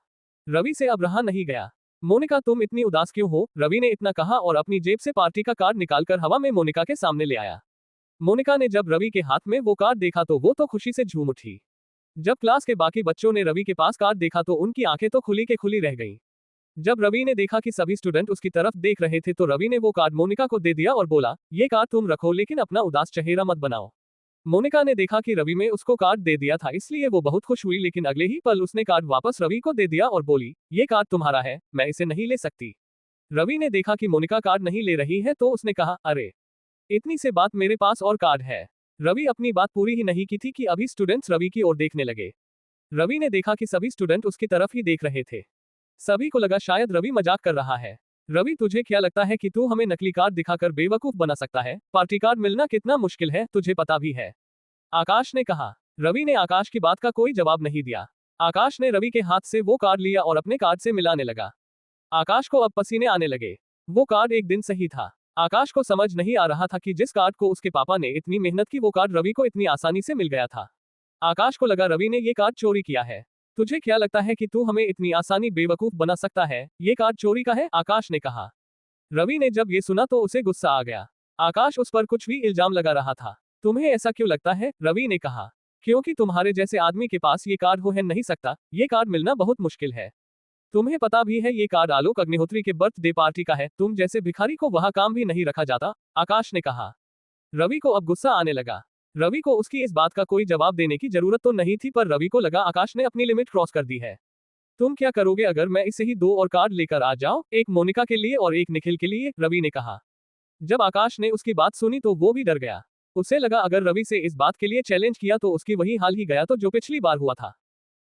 रवि से अब रहा नहीं गया। मोनिका तुम इतनी उदास क्यों हो? रवि ने इतना कहा और अपनी जेब से पार्टी का कार्ड निकालकर हवा में मोनिका के सामने ले आया। मोनिका ने जब रवि के हाथ में वो कार्ड देखा तो वो तो खुशी से झूम उठी। जब क्लास के बाकी बच्चों ने रवि के पास कार्ड देखा तो उनकी आंखें तो खुली के खुली रह गईं। जब रवि ने देखा कि सभी स्टूडेंट उसकी तरफ देख रहे थे तो रवि ने वो कार्ड मोनिका को दे दिया और बोला, ये कार्ड तुम रखो लेकिन अपना उदास चेहरा मत बनाओ। मोनिका ने देखा कि रवि में उसको कार्ड दे दिया था इसलिए वो बहुत खुश हुई, लेकिन अगले ही पल उसने कार्ड वापस रवि को दे दिया और बोली, ये कार्ड तुम्हारा है, मैं इसे नहीं ले सकती। रवि ने देखा कि मोनिका कार्ड नहीं ले रही है तो उसने कहा, अरे इतनी से बात, मेरे पास और कार्ड है। रवि अपनी बात पूरी ही नहीं की थी कि अभी स्टूडेंट्स रवि की ओर देखने लगे। रवि ने देखा कि सभी स्टूडेंट उसकी तरफ ही देख रहे थे। सभी को लगा शायद रवि मजाक कर रहा है। रवि तुझे क्या लगता है कि तू हमें नकली कार्ड दिखाकर बेवकूफ बना सकता है? पार्टी कार्ड मिलना कितना मुश्किल है तुझे पता भी है, आकाश ने कहा। रवि ने आकाश की बात का कोई जवाब नहीं दिया। आकाश ने रवि के हाथ से वो कार्ड लिया और अपने कार्ड से मिलाने लगा। आकाश को अब पसीने आने लगे। वो कार्ड एक दिन सही था। आकाश को समझ नहीं आ रहा था कि जिस कार्ड को उसके पापा ने इतनी मेहनत की वो कार्ड रवि को इतनी आसानी से मिल गया था। आकाश को लगा रवि ने ये कार्ड चोरी किया है। तुझे क्या लगता है कि तू हमें इतनी आसानी बेवकूफ बना सकता है? ये कार्ड चोरी का है, आकाश ने कहा। रवि ने जब ये सुना तो उसे गुस्सा आ गया। आकाश उस पर कुछ भी इल्जाम लगा रहा था। तुम्हें ऐसा क्यों लगता है? रवि ने कहा। क्योंकि तुम्हारे जैसे आदमी के पास ये कार्ड हो नहीं सकता, ये कार्ड मिलना बहुत मुश्किल है। तुम्हें पता भी है ये कार्ड आलोक अग्निहोत्री के बर्थडे पार्टी का है, तुम जैसे भिखारी को वहां काम भी नहीं रखा जाता, आकाश ने कहा। रवि को अब गुस्सा आने लगा। रवि को उसकी इस बात का कोई जवाब देने की जरूरत तो नहीं थी, पर रवि को लगा आकाश ने अपनी लिमिट क्रॉस कर दी है। तुम क्या करोगे अगर मैं इसे ही 2 और कार्ड लेकर आ जाऊं, एक मोनिका के लिए और एक निखिल के लिए? रवि ने कहा। जब आकाश ने उसकी बात सुनी तो वो भी डर गया। उसे लगा अगर रवि से इस बात के लिए चैलेंज किया तो उसकी वही हाल ही गया तो जो पिछली बार हुआ था।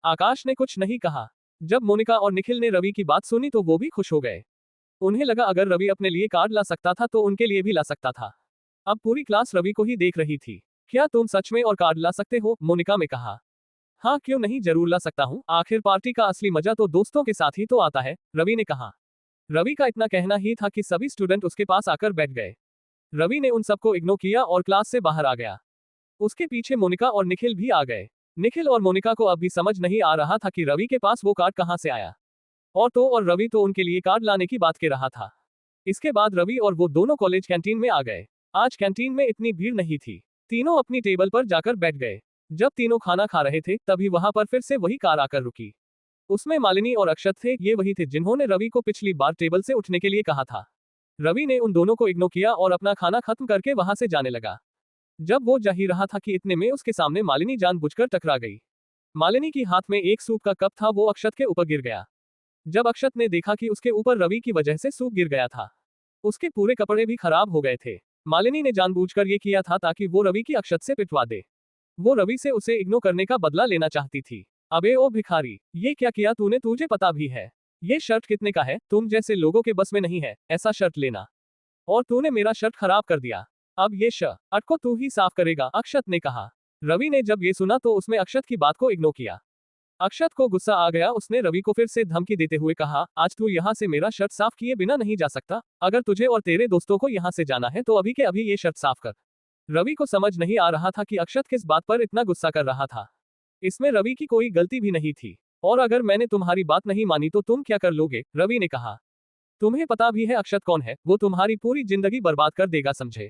आकाश ने कुछ नहीं कहा। जब मोनिका और निखिल ने रवि की बात सुनी तो वो भी खुश हो गए। उन्हें लगा अगर रवि अपने लिए कार्ड ला सकता था तो उनके लिए भी ला सकता था। अब पूरी क्लास रवि को ही देख रही थी। क्या तुम सच में और कार्ड ला सकते हो? मोनिका ने कहा। हाँ क्यों नहीं, जरूर ला सकता हूँ, आखिर पार्टी का असली मजा तो दोस्तों के साथ ही तो आता है, रवि ने कहा। रवि का इतना कहना ही था कि सभी स्टूडेंट उसके पास आकर बैठ गए। रवि ने उन सबको इग्नोर किया और क्लास से बाहर आ गया। उसके पीछे मोनिका और निखिल भी आ गए। निखिल और मोनिका को अब भी समझ नहीं आ रहा था कि रवि के पास वो कार्ड कहाँ से आया। और रवि तो उनके लिए कार्ड लाने की बात कर रहा था। इसके बाद रवि और वो दोनों कॉलेज कैंटीन में आ गए। आज कैंटीन में इतनी भीड़ नहीं थी। तीनों अपनी टेबल पर जाकर बैठ गए। जब तीनों खाना खा रहे थे तभी वहां पर फिर से वही कार आकर रुकी। उसमें मालिनी और अक्षत थे। ये वही थे जिन्होंने रवि को पिछली बार टेबल से उठने के लिए कहा था। रवि ने उन दोनों को इग्नोर किया और अपना खाना खत्म करके वहां से जाने लगा। जब वो जा ही रहा था कि इतने में उसके सामने मालिनी जानबूझकर टकरा गई। मालिनी की हाथ में एक सूप का कप था, वो अक्षत के ऊपर गिर गया। जब अक्षत ने देखा कि उसके ऊपर रवि की वजह से सूप गिर गया था, उसके पूरे कपड़े भी खराब हो गए थे। मालिनी ने जानबूझकर ये किया था ताकि वो रवि की अक्षत से पिटवा दे। वो रवि से उसे इग्नोर करने का बदला लेना चाहती थी। अबे ओ भिखारी, ये क्या किया तूने? तुझे पता भी है ये शर्ट कितने का है? तुम जैसे लोगों के बस में नहीं है ऐसा शर्ट लेना, और तूने मेरा शर्ट खराब कर दिया। अब ये शर्ट को तू ही साफ करेगा, अक्षत ने कहा। रवि ने जब ये सुना तो उसने अक्षत की बात को इग्नोर किया। अक्षत को गुस्सा आ गया। उसने रवि को फिर से धमकी देते हुए कहा, आज तू यहाँ से मेरा शर्ट साफ किए बिना नहीं जा सकता। अगर तुझे और तेरे दोस्तों को यहाँ से जाना है तो अभी के अभी ये शर्ट साफ कर। रवि को समझ नहीं आ रहा था कि अक्षत किस बात पर इतना गुस्सा कर रहा था। इसमें रवि की कोई गलती भी नहीं थी। और अगर मैंने तुम्हारी बात नहीं मानी तो तुम क्या कर लोगे? रवि ने कहा। तुम्हें पता भी है अक्षत कौन है? वो तुम्हारी पूरी जिंदगी बर्बाद कर देगा, समझे?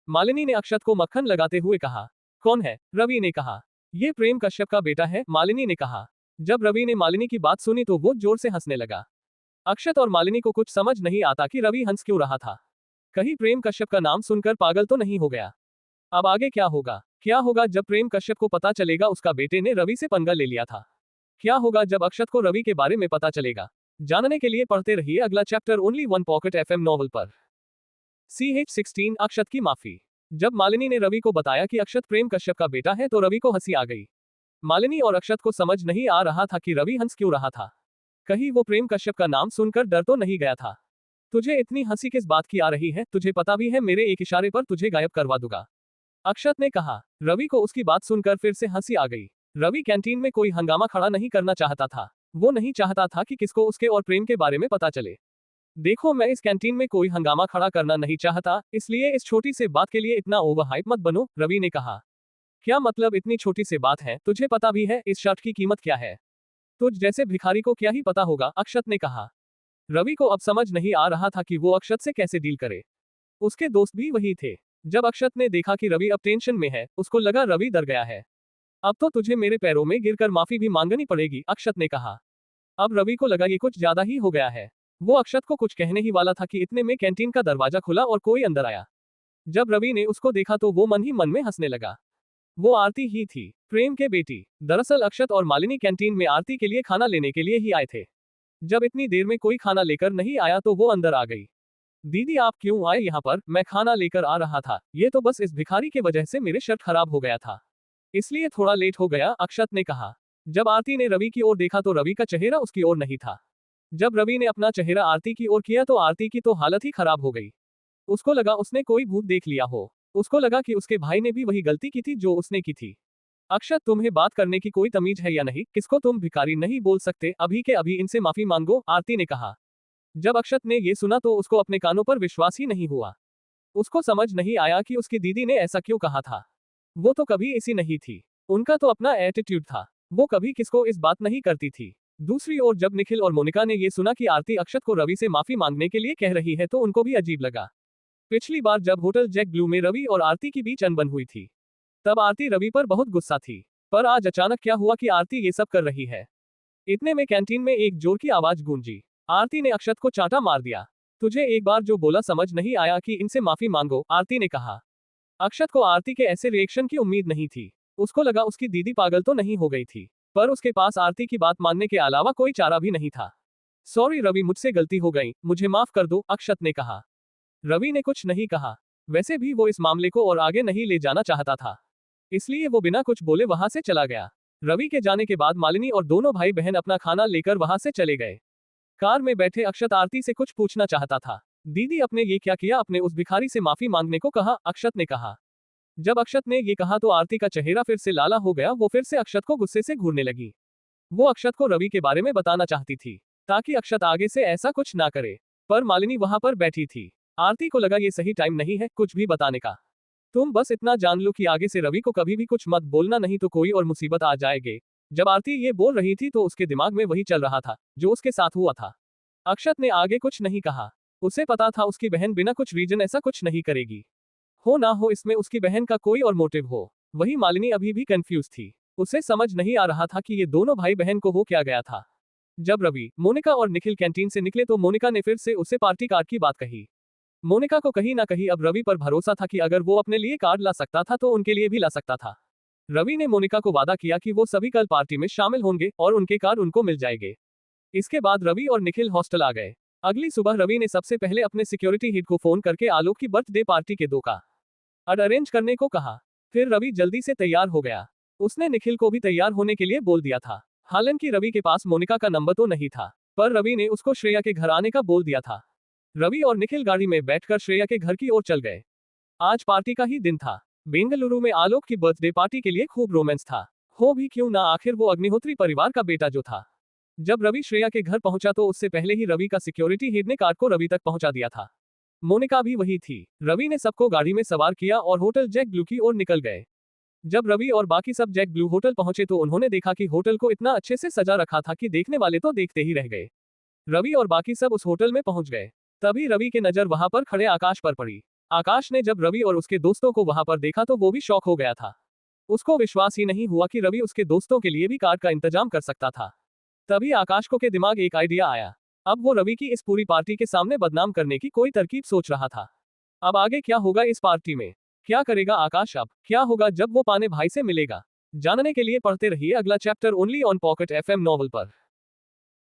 मालिनी ने अक्षत को मक्खन लगाते हुए कहा। कौन है? रवि ने कहा। ये प्रेम कश्यप का बेटा है, मालिनी ने कहा। जब रवि ने मालिनी की बात सुनी तो वो जोर से हंसने लगा। अक्षत और मालिनी को कुछ समझ नहीं आता कि रवि हंस क्यों रहा था। कहीं प्रेम कश्यप का नाम सुनकर पागल तो नहीं हो गया। अब आगे क्या होगा? क्या होगा जब प्रेम कश्यप को पता चलेगा उसका बेटे ने रवि से पंगा ले लिया था? क्या होगा जब अक्षत को रवि के बारे में पता चलेगा? जानने के लिए पढ़ते रहिए अगला chapter only one pocket FM novel पर। CH16 अक्षत की माफी। जब मालिनी ने रवि को बताया कि अक्षत प्रेम कश्यप का बेटा है तो रवि को हंसी आ गई। मालिनी और अक्षत को समझ नहीं आ रहा था कि रवि हंस क्यों रहा था। कहीं वो प्रेम कश्यप का नाम सुनकर डर तो नहीं गया था। तुझे इतनी हंसी किस बात की आ रही है, तुझे पता भी है मेरे एक इशारे पर तुझे गायब करवा दूंगा, अक्षत ने कहा। रवि को उसकी बात सुनकर फिर से हंसी आ गई। रवि कैंटीन में कोई हंगामा खड़ा नहीं करना चाहता था। वो नहीं चाहता था कि किसको उसके और प्रेम के बारे में पता चले। देखो, मैं इस कैंटीन में कोई हंगामा खड़ा करना नहीं चाहता, इसलिए इस छोटी से बात के लिए इतना ओवर हाइप मत बनो, रवि ने कहा। क्या मतलब इतनी छोटी सी बात है, तुझे पता भी है इस शर्ट की कीमत क्या है? तुझ जैसे भिखारी को क्या ही पता होगा, अक्षत ने कहा। रवि को अब समझ नहीं आ रहा था कि वो अक्षत से कैसे डील करे। उसके दोस्त भी वही थे। जब अक्षत ने देखा कि रवि अब टेंशन में है, उसको लगा रवि डर गया है। अब तो तुझे मेरे पैरों में गिरकर माफी भी मांगनी पड़ेगी, अक्षत ने कहा। अब रवि को लगा ये कुछ ज्यादा ही हो गया है। वो अक्षत को कुछ कहने ही वाला था कि इतने में कैंटीन का दरवाजा खुला और कोई अंदर आया। जब रवि ने उसको देखा तो वो मन ही मन में हंसने लगा। वो आरती ही थी, प्रेम के बेटी। दरअसल अक्षत और मालिनी कैंटीन में आरती के लिए खाना लेने के लिए ही आए थे। जब इतनी देर में कोई खाना लेकर नहीं आया तो वो अंदर आ गई। दीदी, आप क्यों आए यहाँ पर? मैं खाना लेकर आ रहा था, ये तो बस इस भिखारी की वजह से मेरे शर्ट खराब हो गया था, इसलिए थोड़ा लेट हो गया, अक्षत ने कहा। जब आरती ने रवि की ओर देखा तो रवि का चेहरा उसकी ओर नहीं था। जब रवि ने अपना चेहरा आरती की ओर किया तो आरती की तो हालत ही खराब हो गई। उसको लगा उसने कोई भूत देख लिया हो। उसको लगा कि उसके भाई ने भी वही गलती की थी जो उसने की थी। अक्षत, तुम्हें बात करने की कोई तमीज है या नहीं? किसको तुम भिखारी नहीं बोल सकते? अभी के अभी इनसे माफी मांगो, आरती ने कहा। जब अक्षत ने ये सुना तो उसको अपने कानों पर विश्वास ही नहीं हुआ। उसको समझ नहीं आया कि उसकी दीदी ने ऐसा क्यों कहा था। वो तो कभी ऐसी नहीं थी। उनका तो अपना एटीट्यूड था। वो कभी किसको इस बात नहीं करती थी। दूसरी ओर जब निखिल और मोनिका ने ये सुना कि आरती अक्षत को रवि से माफी मांगने के लिए कह रही है तो उनको भी अजीब लगा। पिछली बार जब होटल जैक ब्लू में रवि और आरती की बीच अनबन हुई थी, तब आरती रवि पर बहुत गुस्सा थी। पर आज अचानक क्या हुआ कि आरती ये सब कर रही है? इतने में कैंटीन में एक जोर की आवाज गूंजी। आरती ने अक्षत को चांटा मार दिया। तुझे एक बार जो बोला समझ नहीं आया कि इनसे माफी मांगो, आरती ने कहा। अक्षत को आरती के ऐसे रिएक्शन की उम्मीद नहीं थी। उसको लगा उसकी दीदी पागल तो नहीं हो गई थी, पर उसके पास आरती की बात मानने के अलावा कोई चारा भी नहीं था। सॉरी रवि, मुझसे गलती हो गई, मुझे माफ कर दो, अक्षत ने कहा। रवि ने कुछ नहीं कहा। वैसे भी वो इस मामले को और आगे नहीं ले जाना चाहता था, इसलिए वो बिना कुछ बोले वहां से चला गया। रवि के जाने के बाद मालिनी और दोनों भाई बहन अपना खाना लेकर वहां से चले गए। कार में बैठे अक्षत आरती से कुछ पूछना चाहता था। दीदी, अपने ये क्या किया? अपने उस भिखारी से माफी मांगने को कहा, अक्षत ने कहा। जब अक्षत ने ये कहा तो आरती का चेहरा फिर से लाला हो गया। वो फिर से अक्षत को गुस्से से घूरने लगी। वो अक्षत को रवि के बारे में बताना चाहती थी, ताकि अक्षत आगे से ऐसा कुछ ना करे। पर मालिनी वहां पर बैठी थी। आरती को लगा ये सही टाइम नहीं है कुछ भी बताने का। तुम बस इतना जान लो कि आगे से रवि को कभी भी कुछ मत बोलना, नहीं तो कोई और मुसीबत आ जाएगी। जब आरती ये बोल रही थी तो उसके दिमाग में वही चल रहा था जो उसके साथ हुआ था। अक्षत ने आगे कुछ नहीं कहा। उसे पता था उसकी बहन बिना कुछ रीजन ऐसा कुछ नहीं करेगी। हो ना हो इसमें उसकी बहन का कोई और मोटिव हो। वही मालिनी अभी भी कंफ्यूज थी। उसे समझ नहीं आ रहा था कि ये दोनों भाई बहन को हो क्या गया था। जब रवि, मोनिका और निखिल कैंटीन से निकले तो मोनिका ने फिर से उसे पार्टी कार्ड की बात कही। मोनिका को कहीं ना कहीं अब रवि पर भरोसा था कि अगर वो अपने लिए कार्ड ला सकता था तो उनके लिए भी ला सकता था। रवि ने मोनिका को वादा किया कि वो सभी कल पार्टी में शामिल होंगे और उनके कार्ड उनको मिल जाएंगे। इसके बाद रवि और निखिल हॉस्टल आ गए। अगली सुबह रवि ने सबसे पहले अपने सिक्योरिटी हिट को फोन करके आलोक की बर्थडे पार्टी के दो का अरेंज करने को कहा। फिर रवि जल्दी से तैयार हो गया। उसने निखिल को भी तैयार होने के लिए बोल दिया था। हालांकि रवि के पास मोनिका का नंबर तो नहीं था, पर रवि ने उसको श्रेया के घर आने का बोल दिया था। रवि और निखिल गाड़ी में बैठकर श्रेया के घर की ओर चल गए। आज पार्टी का ही दिन था। बेंगलुरु में आलोक की बर्थडे पार्टी के लिए खूब रोमांस था। हो भी क्यों ना, आखिर वो अग्निहोत्री परिवार का बेटा जो था। जब रवि श्रेया के घर पहुंचा तो उससे पहले ही रवि का सिक्योरिटी हिट ने कार को रवि तक पहुंचा दिया था। मोनिका भी वही थी। रवि ने सबको गाड़ी में सवार किया और होटल जैक ब्लू की ओर निकल गए। जब रवि और बाकी सब जैक ब्लू होटल पहुंचे तो उन्होंने देखा कि होटल को इतना अच्छे से सजा रखा था कि देखने वाले तो देखते ही रह गए। रवि और बाकी सब उस होटल में पहुंच गए। तभी रवि की नजर वहां पर खड़े आकाश पर पड़ी। आकाश ने जब रवि और उसके दोस्तों को वहां पर देखा तो वो भी शॉक हो गया था। उसको विश्वास ही नहीं हुआ कि रवि उसके दोस्तों के लिए भी कार का इंतजाम कर सकता था। तभी आकाश को के दिमाग एक आइडिया आया। अब वो रवि की इस पूरी पार्टी के सामने बदनाम करने की कोई तरकीब सोच रहा था। अब आगे क्या होगा इस पार्टी में? क्या करेगा आकाश? अब क्या होगा जब वो पाने भाई से मिलेगा? जानने के लिए पढ़ते रहिए अगला chapter only on Pocket FM novel पर।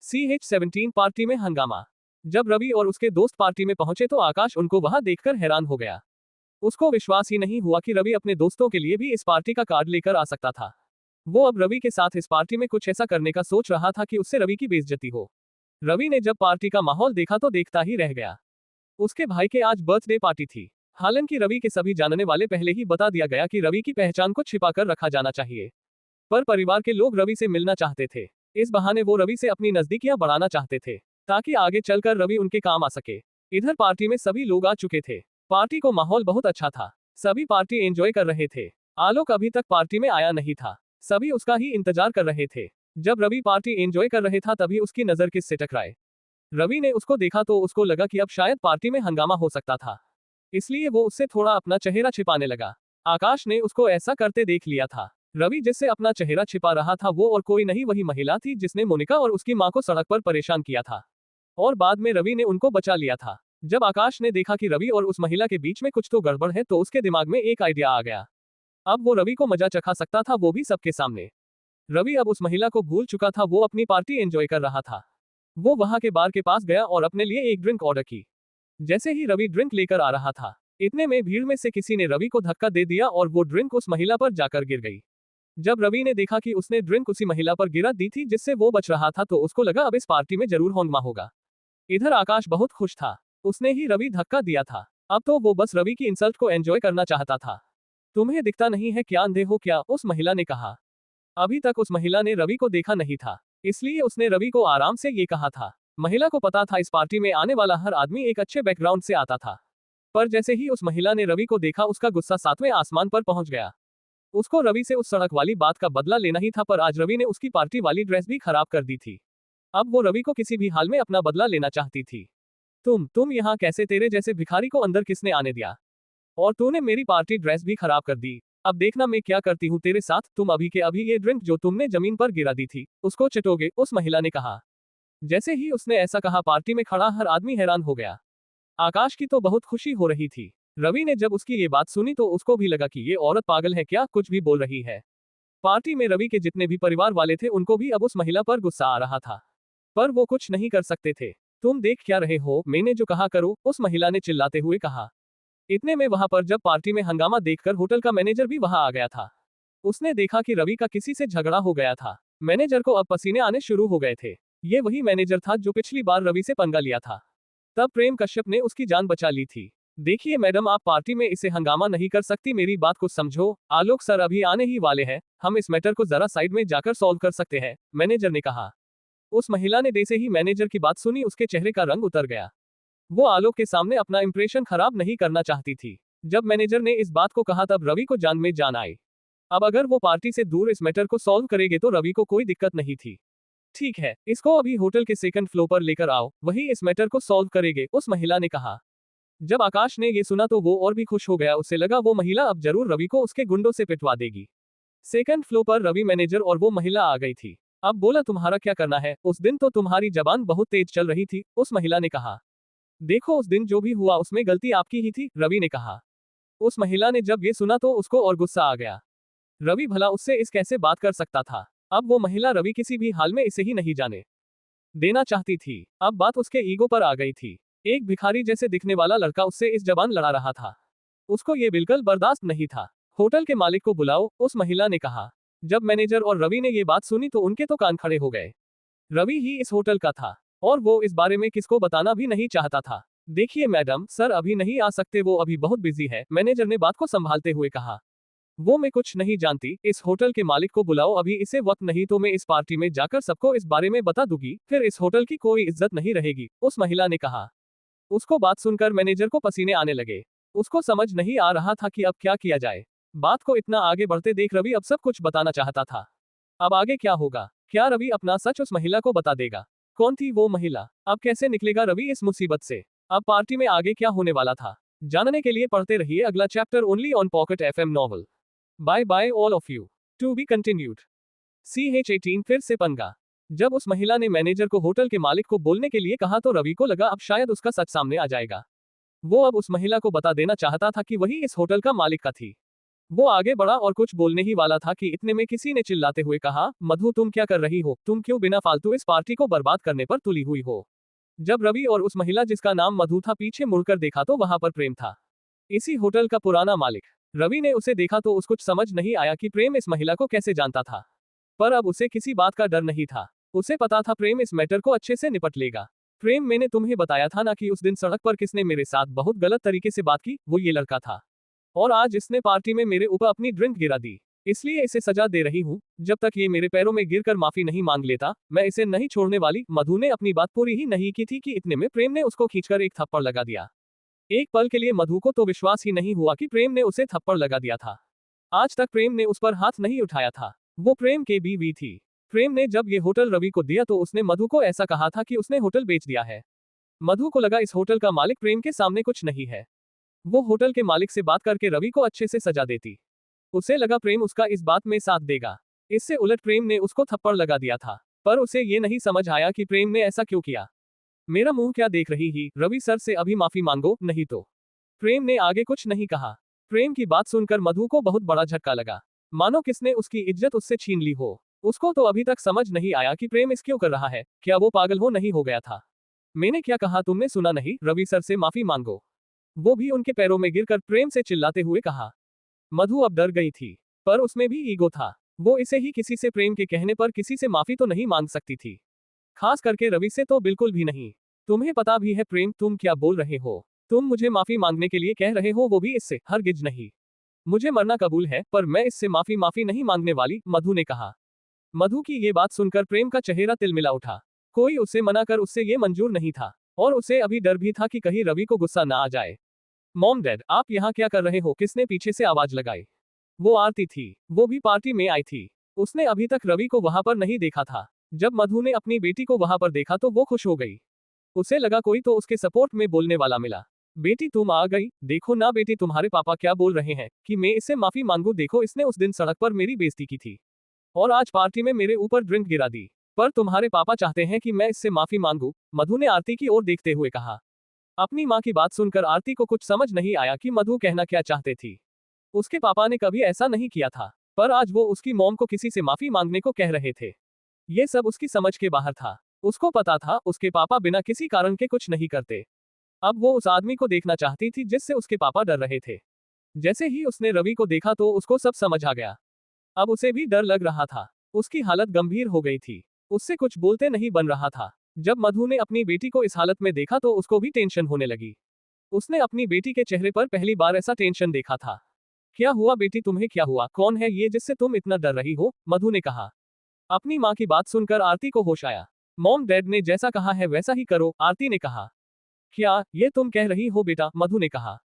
CH17 पार्टी में हंगामा। जब रवि और उसके दोस्त पार्टी में पहुंचे तो आकाश उनको वहां देखकर हैरान हो गया। उसको विश्वास ही नहीं हुआ कि रवि अपने दोस्तों के लिए भी इस पार्टी का कार्ड लेकर आ सकता था। वो अब रवि के साथ इस पार्टी में कुछ ऐसा करने का सोच रहा था कि उससे रवि की बेइज्जती हो। रवि ने जब पार्टी का माहौल देखा तो देखता ही रह गया। उसके भाई के आज बर्थडे पार्टी थी। हालांकि रवि के सभी जानने वाले पहले ही बता दिया गया कि रवि की पहचान को छिपा कर रखा जाना चाहिए। पर परिवार के लोग रवि से मिलना चाहते थे। इस बहाने वो रवि से अपनी नजदीकियां बढ़ाना चाहते थे, ताकि आगे चलकर रवि उनके काम आ सके। इधर पार्टी में सभी लोग आ चुके थे। पार्टी को माहौल बहुत अच्छा था। सभी पार्टी एंजॉय कर रहे थे। आलोक अभी तक पार्टी में आया नहीं था। सभी उसका ही इंतजार कर रहे थे। जब रवि पार्टी एंजॉय कर रहे था तभी उसकी नजर किससे टकराए। रवि ने उसको देखा तो उसको लगा कि अब शायद पार्टी में हंगामा हो सकता था। इसलिए वो उससे थोड़ा अपना चेहरा छिपाने लगा। आकाश ने उसको ऐसा करते देख लिया था। रवि जिससे अपना चेहरा छिपा रहा था वो और कोई नहीं वही महिला थी जिसने मोनिका और उसकी मां को सड़क पर परेशान किया था। और बाद में रवि ने उनको बचा लिया था। जब आकाश ने देखा कि रवि और उस महिला के बीच में कुछ तो गड़बड़ है तो उसके दिमाग में एक आइडिया आ गया। अब वो रवि को मजा चखा सकता था, वो भी सबके सामने। रवि अब उस महिला को भूल चुका था। वो अपनी पार्टी एंजॉय कर रहा था। वो वहां के बार के पास गया और अपने लिए एक ड्रिंक ऑर्डर की। जैसे ही रवि ड्रिंक लेकर आ रहा था, इतने में भीड़ में से किसी ने रवि को धक्का दे दिया और वो ड्रिंक उस महिला पर जाकर गिर गई। जब रवि ने देखा कि उसने ड्रिंक उसी महिला पर गिरा दी थी जिससे वो बच रहा था तो उसको लगा अब इस पार्टी में जरूर हंगामा होगा। इधर आकाश बहुत खुश था। उसने ही रवि धक्का दिया था। अब तो वो बस रवि की इंसल्ट को एंजॉय करना चाहता था। तुम्हें दिखता नहीं है क्या, अंधे हो क्या, उस महिला ने कहा। अभी तक उस महिला ने रवि को देखा नहीं था, इसलिए उसने रवि को आराम से ये कहा था। महिला को पता था इस पार्टी में आने वाला हर आदमी एक अच्छे बैकग्राउंड से आता था। पर जैसे ही उस महिला ने रवि को देखा उसका गुस्सा 7वें आसमान पर पहुंच गया। उसको रवि से उस सड़क वाली बात का बदला लेना ही था, पर आज रवि ने उसकी पार्टी वाली ड्रेस भी खराब कर दी थी। अब वो रवि को किसी भी हाल में अपना बदला लेना चाहती थी। तुम यहाँ कैसे, तेरे जैसे भिखारी को अंदर किसने आने दिया? और तूने मेरी पार्टी ड्रेस भी खराब कर दी। अब देखना मैं क्या करती हूँ तेरे साथ। तुम अभी के अभी ये ड्रिंक जो तुमने जमीन पर गिरा दी थी उसको चटोगे, उस महिला ने कहा। जैसे ही उसने ऐसा कहा पार्टी में खड़ा हर आदमी हैरान हो गया। आकाश की तो बहुत खुशी हो रही थी। रवि ने जब उसकी ये बात सुनी तो उसको भी लगा कि ये औरत पागल है क्या, कुछ भी बोल रही है। पार्टी में रवि के जितने भी परिवार वाले थे उनको भी अब उस महिला पर गुस्सा आ रहा था, पर वो कुछ नहीं कर सकते थे। तुम देख क्या रहे हो, मैंने जो कहा करो, उस महिला ने चिल्लाते हुए कहा। इतने में वहां पर जब पार्टी में हंगामा देखकर होटल का मैनेजर भी वहां आ गया था। उसने देखा कि रवि का किसी से झगड़ा हो गया था। मैनेजर को अब पसीने आने शुरू हो गए थे। ये वही मैनेजर था जो पिछली बार रवि से पंगा लिया था। तब प्रेम कश्यप ने उसकी जान बचा ली थी। देखिए मैडम, आप पार्टी में इसे हंगामा नहीं कर सकती, मेरी बात को समझो। आलोक सर अभी आने ही वाले हैं, हम इस मैटर को जरा साइड में जाकर सॉल्व कर सकते हैं, मैनेजर ने कहा। उस महिला ने जैसे ही मैनेजर की बात सुनी उसके चेहरे का रंग उतर गया। वो आलोक के सामने अपना इंप्रेशन खराब नहीं करना चाहती थी। जब मैनेजर ने इस बात को कहा तब रवि को जान में जान आई। अब अगर वो पार्टी से दूर इस मैटर को सॉल्व करेंगे तो रवि को कोई दिक्कत नहीं थी। ठीक है, इसको अभी होटल के सेकंड फ्लोर पर लेकर आओ, वही इस मैटर को सॉल्व करेंगे, उस महिला ने कहा। जब आकाश ने ये सुना तो वो और भी खुश हो गया। उसे लगा वो महिला अब जरूर रवि को उसके गुंडों से पिटवा देगी। सेकंड फ्लोर पर रवि, मैनेजर और वो महिला आ गई थी। अब बोला तुम्हारा क्या करना है, उस दिन तो तुम्हारी जबान बहुत तेज चल रही थी, उस महिला ने कहा। देखो उस दिन जो भी हुआ उसमें गलती आपकी ही थी, रवि ने कहा। उस महिला ने जब ये सुना तो उसको और गुस्सा आ गया। रवि भला उससे इस कैसे बात कर सकता था। अब वो महिला रवि किसी भी हाल में इसे ही नहीं जाने देना चाहती थी। अब बात उसके ईगो पर आ गई थी। एक भिखारी जैसे दिखने वाला लड़का उससे इस जबान लड़ा रहा था। उसको ये बिल्कुल बर्दाश्त नहीं था। होटल के मालिक को बुलाओ, उस महिला ने कहा। जब मैनेजर और रवि ने ये बात सुनी तो उनके तो कान खड़े हो गए। रवि ही इस होटल का था और वो इस बारे में किसको बताना भी नहीं चाहता था। देखिए मैडम, सर अभी नहीं आ सकते, वो अभी बहुत बिजी है, मैनेजर ने बात को संभालते हुए कहा। वो मैं कुछ नहीं जानती, इस होटल के मालिक को बुलाओ अभी, इसे वक्त नहीं तो मैं इस पार्टी में जाकर सबको इस बारे में बता दूंगी, फिर इस होटल की कोई इज्जत नहीं रहेगी, उस महिला ने कहा। उसको बात सुनकर मैनेजर को पसीने आने लगे। उसको समझ नहीं आ रहा था कि अब क्या किया जाए। बात को इतना आगे बढ़ते देख रवि अब सब कुछ बताना चाहता था। अब आगे क्या होगा? क्या रवि अपना सच उस महिला को बता देगा? कौन थी वो महिला? अब कैसे निकलेगा रवि इस मुसीबत से? अब पार्टी में आगे क्या होने वाला था, जानने के लिए पढ़ते रहिए अगला chapter only on Pocket FM novel. Bye bye all of you. To be continued. CH18 फिर से पंगा। जब उस महिला ने मैनेजर को होटल के मालिक को बोलने के लिए कहा तो रवि को लगा अब शायद उसका सच सामने आ जाएगा। वो अब उस महिला को बता देना चाहता था कि वही इस होटल का मालिक का थी। वो आगे बढ़ा और कुछ बोलने ही वाला था कि इतने में किसी ने चिल्लाते हुए कहा, मधु तुम क्या कर रही हो, तुम क्यों बिना फालतू इस पार्टी को बर्बाद करने पर तुली हुई हो? जब रवि और उस महिला जिसका नाम मधु था पीछे मुड़कर देखा तो वहां पर प्रेम था। इसी होटल का पुराना मालिक। रवि ने उसे देखा तो उसको समझ नहीं आया कि प्रेम इस महिला को कैसे जानता था। पर अब उसे किसी बात का डर नहीं था। उसे पता था प्रेम इस मैटर को अच्छे से निपट लेगा। प्रेम, मैंने तुम्हें बताया था ना कि उस दिन सड़क पर किसने मेरे साथ बहुत गलत तरीके से बात की, वो ये लड़का था। और आज इसने पार्टी में मेरे ऊपर अपनी ड्रिंक गिरा दी, इसलिए इसे सजा दे रही हूँ। जब तक ये मेरे पैरों में गिरकर माफी नहीं मांग लेता, मैं इसे नहीं छोड़ने वाली। मधु ने अपनी बात पूरी ही नहीं की थी कि इतने में प्रेम ने उसको खींचकर एक थप्पड़ लगा दिया। एक पल के लिए मधु को तो विश्वास ही नहीं हुआ कि प्रेम ने उसे थप्पड़ लगा दिया था। आज तक प्रेम ने उस पर हाथ नहीं उठाया था। वो प्रेम की बीवी थी। प्रेम ने जब ये होटल रवि को दिया तो उसने मधु को ऐसा कहा था कि उसने होटल बेच दिया है। मधु को लगा इस होटल का मालिक प्रेम के सामने कुछ नहीं है। वो होटल के मालिक से बात करके रवि को अच्छे से सजा देती। उसे लगा प्रेम उसका इस बात में साथ देगा। इससे उलट प्रेम ने उसको थप्पड़ लगा दिया था। पर उसे ये नहीं समझ आया कि प्रेम ने ऐसा क्यों किया। मेरा मुंह क्या देख रही ही, रवि सर से अभी माफी मांगो, नहीं तो। प्रेम ने आगे कुछ नहीं कहा। प्रेम की बात सुनकर मधु को बहुत बड़ा झटका लगा, मानो किसने उसकी इज्जत उससे छीन ली हो। उसको तो अभी तक समझ नहीं आया कि प्रेम इस क्यों कर रहा है। क्या वो पागल हो नहीं हो गया था। मैंने क्या कहा तुमने सुना नहीं? रवि सर से माफी मांगो, वो भी उनके पैरों में गिरकर प्रेम से चिल्लाते हुए कहा। मधु अब डर गई थी, पर उसमें भी ईगो था। वो इसे ही किसी से प्रेम के कहने पर किसी से माफी तो नहीं मांग सकती थी, खास करके रवि से तो बिल्कुल भी नहीं। तुम्हें पता भी है प्रेम, तुम क्या बोल रहे हो? तुम मुझे माफी मांगने के लिए कह रहे हो, वो भी इससे? हरगिज नहीं। मुझे मरना कबूल है, पर मैं इससे माफी नहीं मांगने वाली, मधु ने कहा। मधु की ये बात सुनकर प्रेम का चेहरा तिलमिला उठा। कोई उसे मना कर उससे ये मंजूर नहीं था, और उसे अभी डर भी था कि कहीं रवि को गुस्सा ना आ जाए। मॉम डैड, आप यहाँ क्या कर रहे हो? किसने पीछे से आवाज लगाई। वो आरती थी। वो भी पार्टी में आई थी। उसने अभी तक रवि को वहां पर नहीं देखा था। जब मधु ने अपनी बेटी को वहां पर देखा तो वो खुश हो गई। उसे लगा कोई तो उसके सपोर्ट में बोलने वाला मिला। बेटी तुम आ गई। देखो ना बेटी, तुम्हारे पापा क्या बोल रहे हैं कि मैं इससे माफी मांगू। देखो, इसने उस दिन सड़क पर मेरी बेइज्जती की थी और आज पार्टी में मेरे ऊपर ड्रिंक गिरा दी, पर तुम्हारे पापा चाहते हैं कि मैं इससे माफी मांगू। मधु ने आरती की ओर देखते हुए कहा। अपनी माँ की बात सुनकर आरती को कुछ समझ नहीं आया कि मधु कहना क्या चाहते थी। उसके पापा ने कभी ऐसा नहीं किया था, पर आज वो उसकी मॉम को किसी से माफी मांगने को कह रहे थे। ये सब उसकी समझ के बाहर था। उसको पता था उसके पापा बिना किसी कारण के कुछ नहीं करते। अब वो उस आदमी को देखना चाहती थी जिससे उसके पापा डर रहे थे। जैसे ही उसने रवि को देखा तो उसको सब समझ आ गया। अब उसे भी डर लग रहा था। उसकी हालत गंभीर हो गई थी। उससे कुछ बोलते नहीं बन रहा था। जब मधु ने अपनी बेटी को इस हालत में देखा तो उसको भी टेंशन होने लगी। उसने अपनी बेटी के चेहरे पर पहली बार ऐसा टेंशन देखा था। क्या हुआ बेटी, तुम्हें क्या हुआ? कौन है ये जिससे तुम इतना डर रही हो? मधु ने कहा। अपनी माँ की बात सुनकर आरती को होश आया। मॉम डैड ने जैसा कहा है वैसा ही करो, आरती ने कहा। क्या ये तुम कह रही हो बेटा? मधु ने कहा।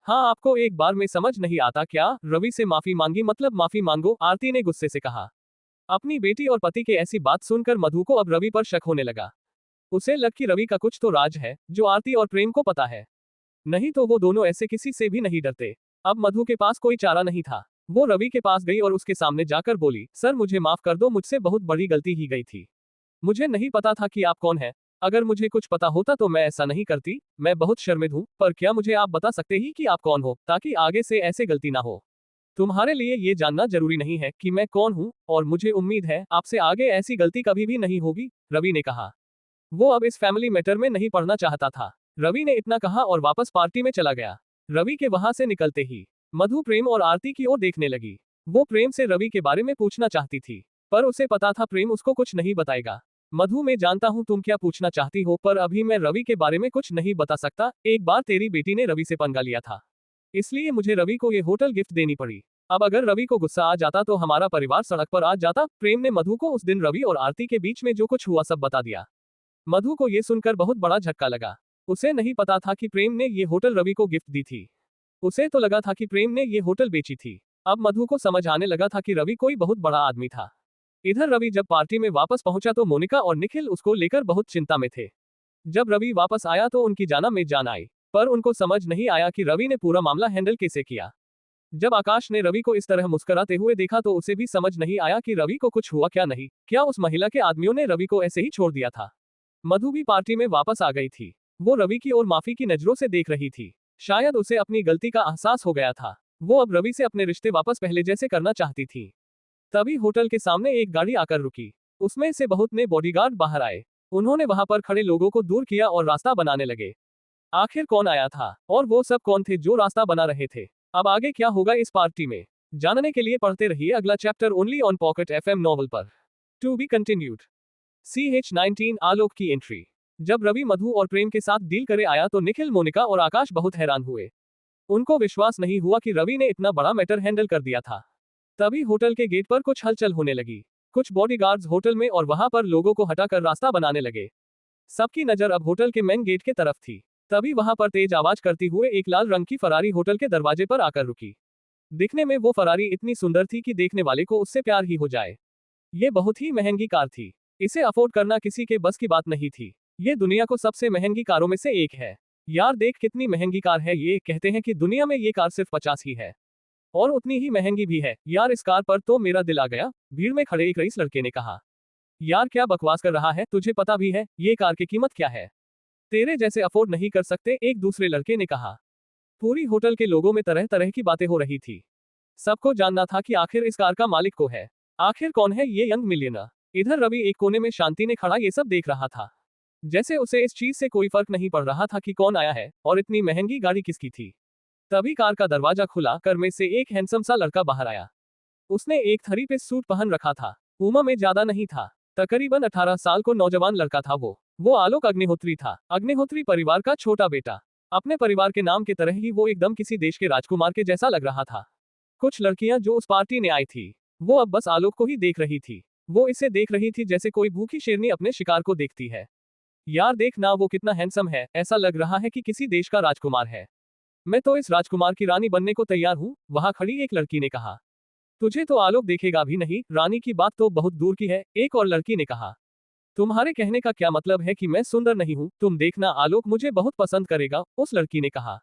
हाँ, आपको एक बार में समझ नहीं आता क्या? रवि से माफी मांगी मतलब माफी मांगो, आरती ने गुस्से से कहा। अपनी बेटी और पति के ऐसी बात सुनकर मधु को अब रवि पर शक होने लगा। उसे लग कि रवि का कुछ तो राज है जो आरती और प्रेम को पता है, नहीं तो वो दोनों ऐसे किसी से भी नहीं डरते। अब मधु के पास कोई चारा नहीं था। वो रवि के पास गई और उसके सामने जाकर बोली, सर मुझे माफ कर दो, मुझसे बहुत बड़ी गलती ही गई थी। मुझे नहीं पता था कि आप कौन हैं। अगर मुझे कुछ पता होता तो मैं ऐसा नहीं करती। मैं बहुत शर्मिंद हूँ, पर क्या मुझे आप बता सकते ही कि आप कौन हो, ताकि आगे से ऐसे गलती ना हो। तुम्हारे लिए ये जानना जरूरी नहीं है कि मैं कौन हूँ, और मुझे उम्मीद है आपसे आगे ऐसी गलती कभी भी नहीं होगी, रवि ने कहा। वो अब इस फैमिली मैटर में नहीं पढ़ना चाहता था। रवि ने इतना कहा और वापस पार्टी में चला गया। रवि के वहां से निकलते ही मधु प्रेम और आरती की ओर देखने लगी। वो प्रेम से रवि के बारे में पूछना चाहती थी, पर उसे पता था प्रेम उसको कुछ नहीं बताएगा। मधु, मैं जानता हूँ तुम क्या पूछना चाहती हो, पर अभी मैं रवि के बारे में कुछ नहीं बता सकता। एक बार तेरी बेटी ने रवि से पंगा लिया था, इसलिए मुझे रवि को ये होटल गिफ्ट देनी पड़ी। अब अगर रवि को गुस्सा आ जाता तो हमारा परिवार सड़क पर आ जाता। प्रेम ने मधु को उस दिन रवि और आरती के बीच में जो कुछ हुआ सब बता दिया। मधु को ये सुनकर बहुत बड़ा झटका लगा। उसे नहीं पता था कि प्रेम ने ये होटल रवि को गिफ्ट दी थी। उसे तो लगा था कि प्रेम ने ये होटल बेची थी। अब मधु को समझ आने लगा था कि रवि कोई बहुत बड़ा आदमी था। इधर रवि जब पार्टी में वापस पहुंचा तो मोनिका और निखिल उसको लेकर बहुत चिंता में थे। जब रवि वापस आया तो उनकी जाना में जान आई, पर उनको समझ नहीं आया कि रवि ने पूरा मामला हैंडल कैसे किया। जब आकाश ने रवि को इस तरह मुस्कुराते हुए देखा तो उसे भी समझ नहीं आया कि रवि को कुछ हुआ क्या नहीं। क्या उस महिला के आदमियों ने रवि को ऐसे ही छोड़ दिया था? मधु भी पार्टी में वापस आ गई थी। वो रवि की ओर माफी की नजरों से देख रही थी। शायद उसे अपनी गलती का एहसास हो गया था। वो अब रवि से अपने रिश्ते वापस पहले जैसे करना चाहती थी। तभी होटल के सामने एक गाड़ी आकर रुकी। उसमें से बहुत ने बॉडीगार्ड बाहर आए। उन्होंने वहां पर खड़े लोगों को दूर किया और रास्ता बनाने लगे। आखिर कौन आया था और वो सब कौन थे जो रास्ता बना रहे थे? अब आगे क्या होगा इस पार्टी में, जानने के लिए पढ़ते रहिए अगला chapter only on Pocket FM novel पर। To be continued. CH19 Alok की एंट्री। जब रवि मधु और प्रेम के साथ डील करे आया तो निखिल, मोनिका और आकाश बहुत हैरान हुए। उनको विश्वास नहीं हुआ कि रवि ने इतना बड़ा मैटर हैंडल कर दिया था। तभी होटल के गेट पर कुछ हलचल होने लगी। कुछ बॉडीगार्ड्स होटल में और वहां पर लोगों को हटाकर रास्ता बनाने लगे। सबकी नजर अब होटल के मेन गेट के तरफ थी। तभी वहां पर तेज आवाज करती हुए एक लाल रंग की फरारी होटल के दरवाजे पर आकर रुकी। दिखने में वो फरारी इतनी सुंदर थी कि देखने वाले को उससे प्यार ही हो जाए। ये बहुत ही महंगी कार थी। इसे अफोर्ड करना किसी के बस की बात नहीं थी। ये दुनिया को सबसे महंगी कारों में से एक है। यार देख कितनी महंगी कार है ये, कहते हैं कि दुनिया में ये कार सिर्फ 50 ही है और उतनी ही महंगी भी है। यार इस कार पर तो मेरा दिल आ गया, भीड़ में खड़े एक रईस लड़के ने कहा। यार क्या बकवास कर रहा है, तुझे पता भी है ये कार की कीमत क्या है? तेरे जैसे अफोर्ड नहीं कर सकते, एक दूसरे लड़के ने कहा। पूरी होटल के लोगों में तरह तरह की बातें हो रही थी। सबको जानना था कि आखिर इस कार का मालिक को है। आखिर कौन है ये यंग मिलियनर? इधर रवि एक कोने में शांति ने खड़ा ये सब देख रहा था। जैसे उसे इस चीज से कोई फर्क नहीं पड़ रहा था कि कौन आया है और इतनी महंगी गाड़ी किसकी थी। तभी कार का दरवाजा खुला कर में से एक हैंडसम सा लड़का बाहर आया। उसने एक थ्री पीस सूट पहन रखा था। उम्र में ज्यादा नहीं था, तकरीबन 18 साल को नौजवान लड़का था वो आलोक अग्निहोत्री था। अग्निहोत्री परिवार का छोटा बेटा। अपने परिवार के नाम की तरह ही वो एकदम किसी देश के राजकुमार के जैसा लग रहा था। कुछ लड़कियां जो उस पार्टी में आई थी वो अब बस आलोक को ही देख रही थी। वो इसे देख रही थी जैसे कोई भूखी शेरनी अपने शिकार को देखती है। यार देख ना वो कितना हैंडसम है, ऐसा लग रहा है कि किसी देश का राजकुमार है। मैं तो इस राजकुमार की रानी बनने को तैयार हूँ, वहां खड़ी एक लड़की ने कहा। तुझे तो आलोक देखेगा भी नहीं, रानी की बात तो बहुत दूर की है, एक और लड़की ने कहा। तुम्हारे कहने का क्या मतलब है कि मैं सुंदर नहीं हूँ? तुम देखना आलोक मुझे बहुत पसंद करेगा, उस लड़की ने कहा।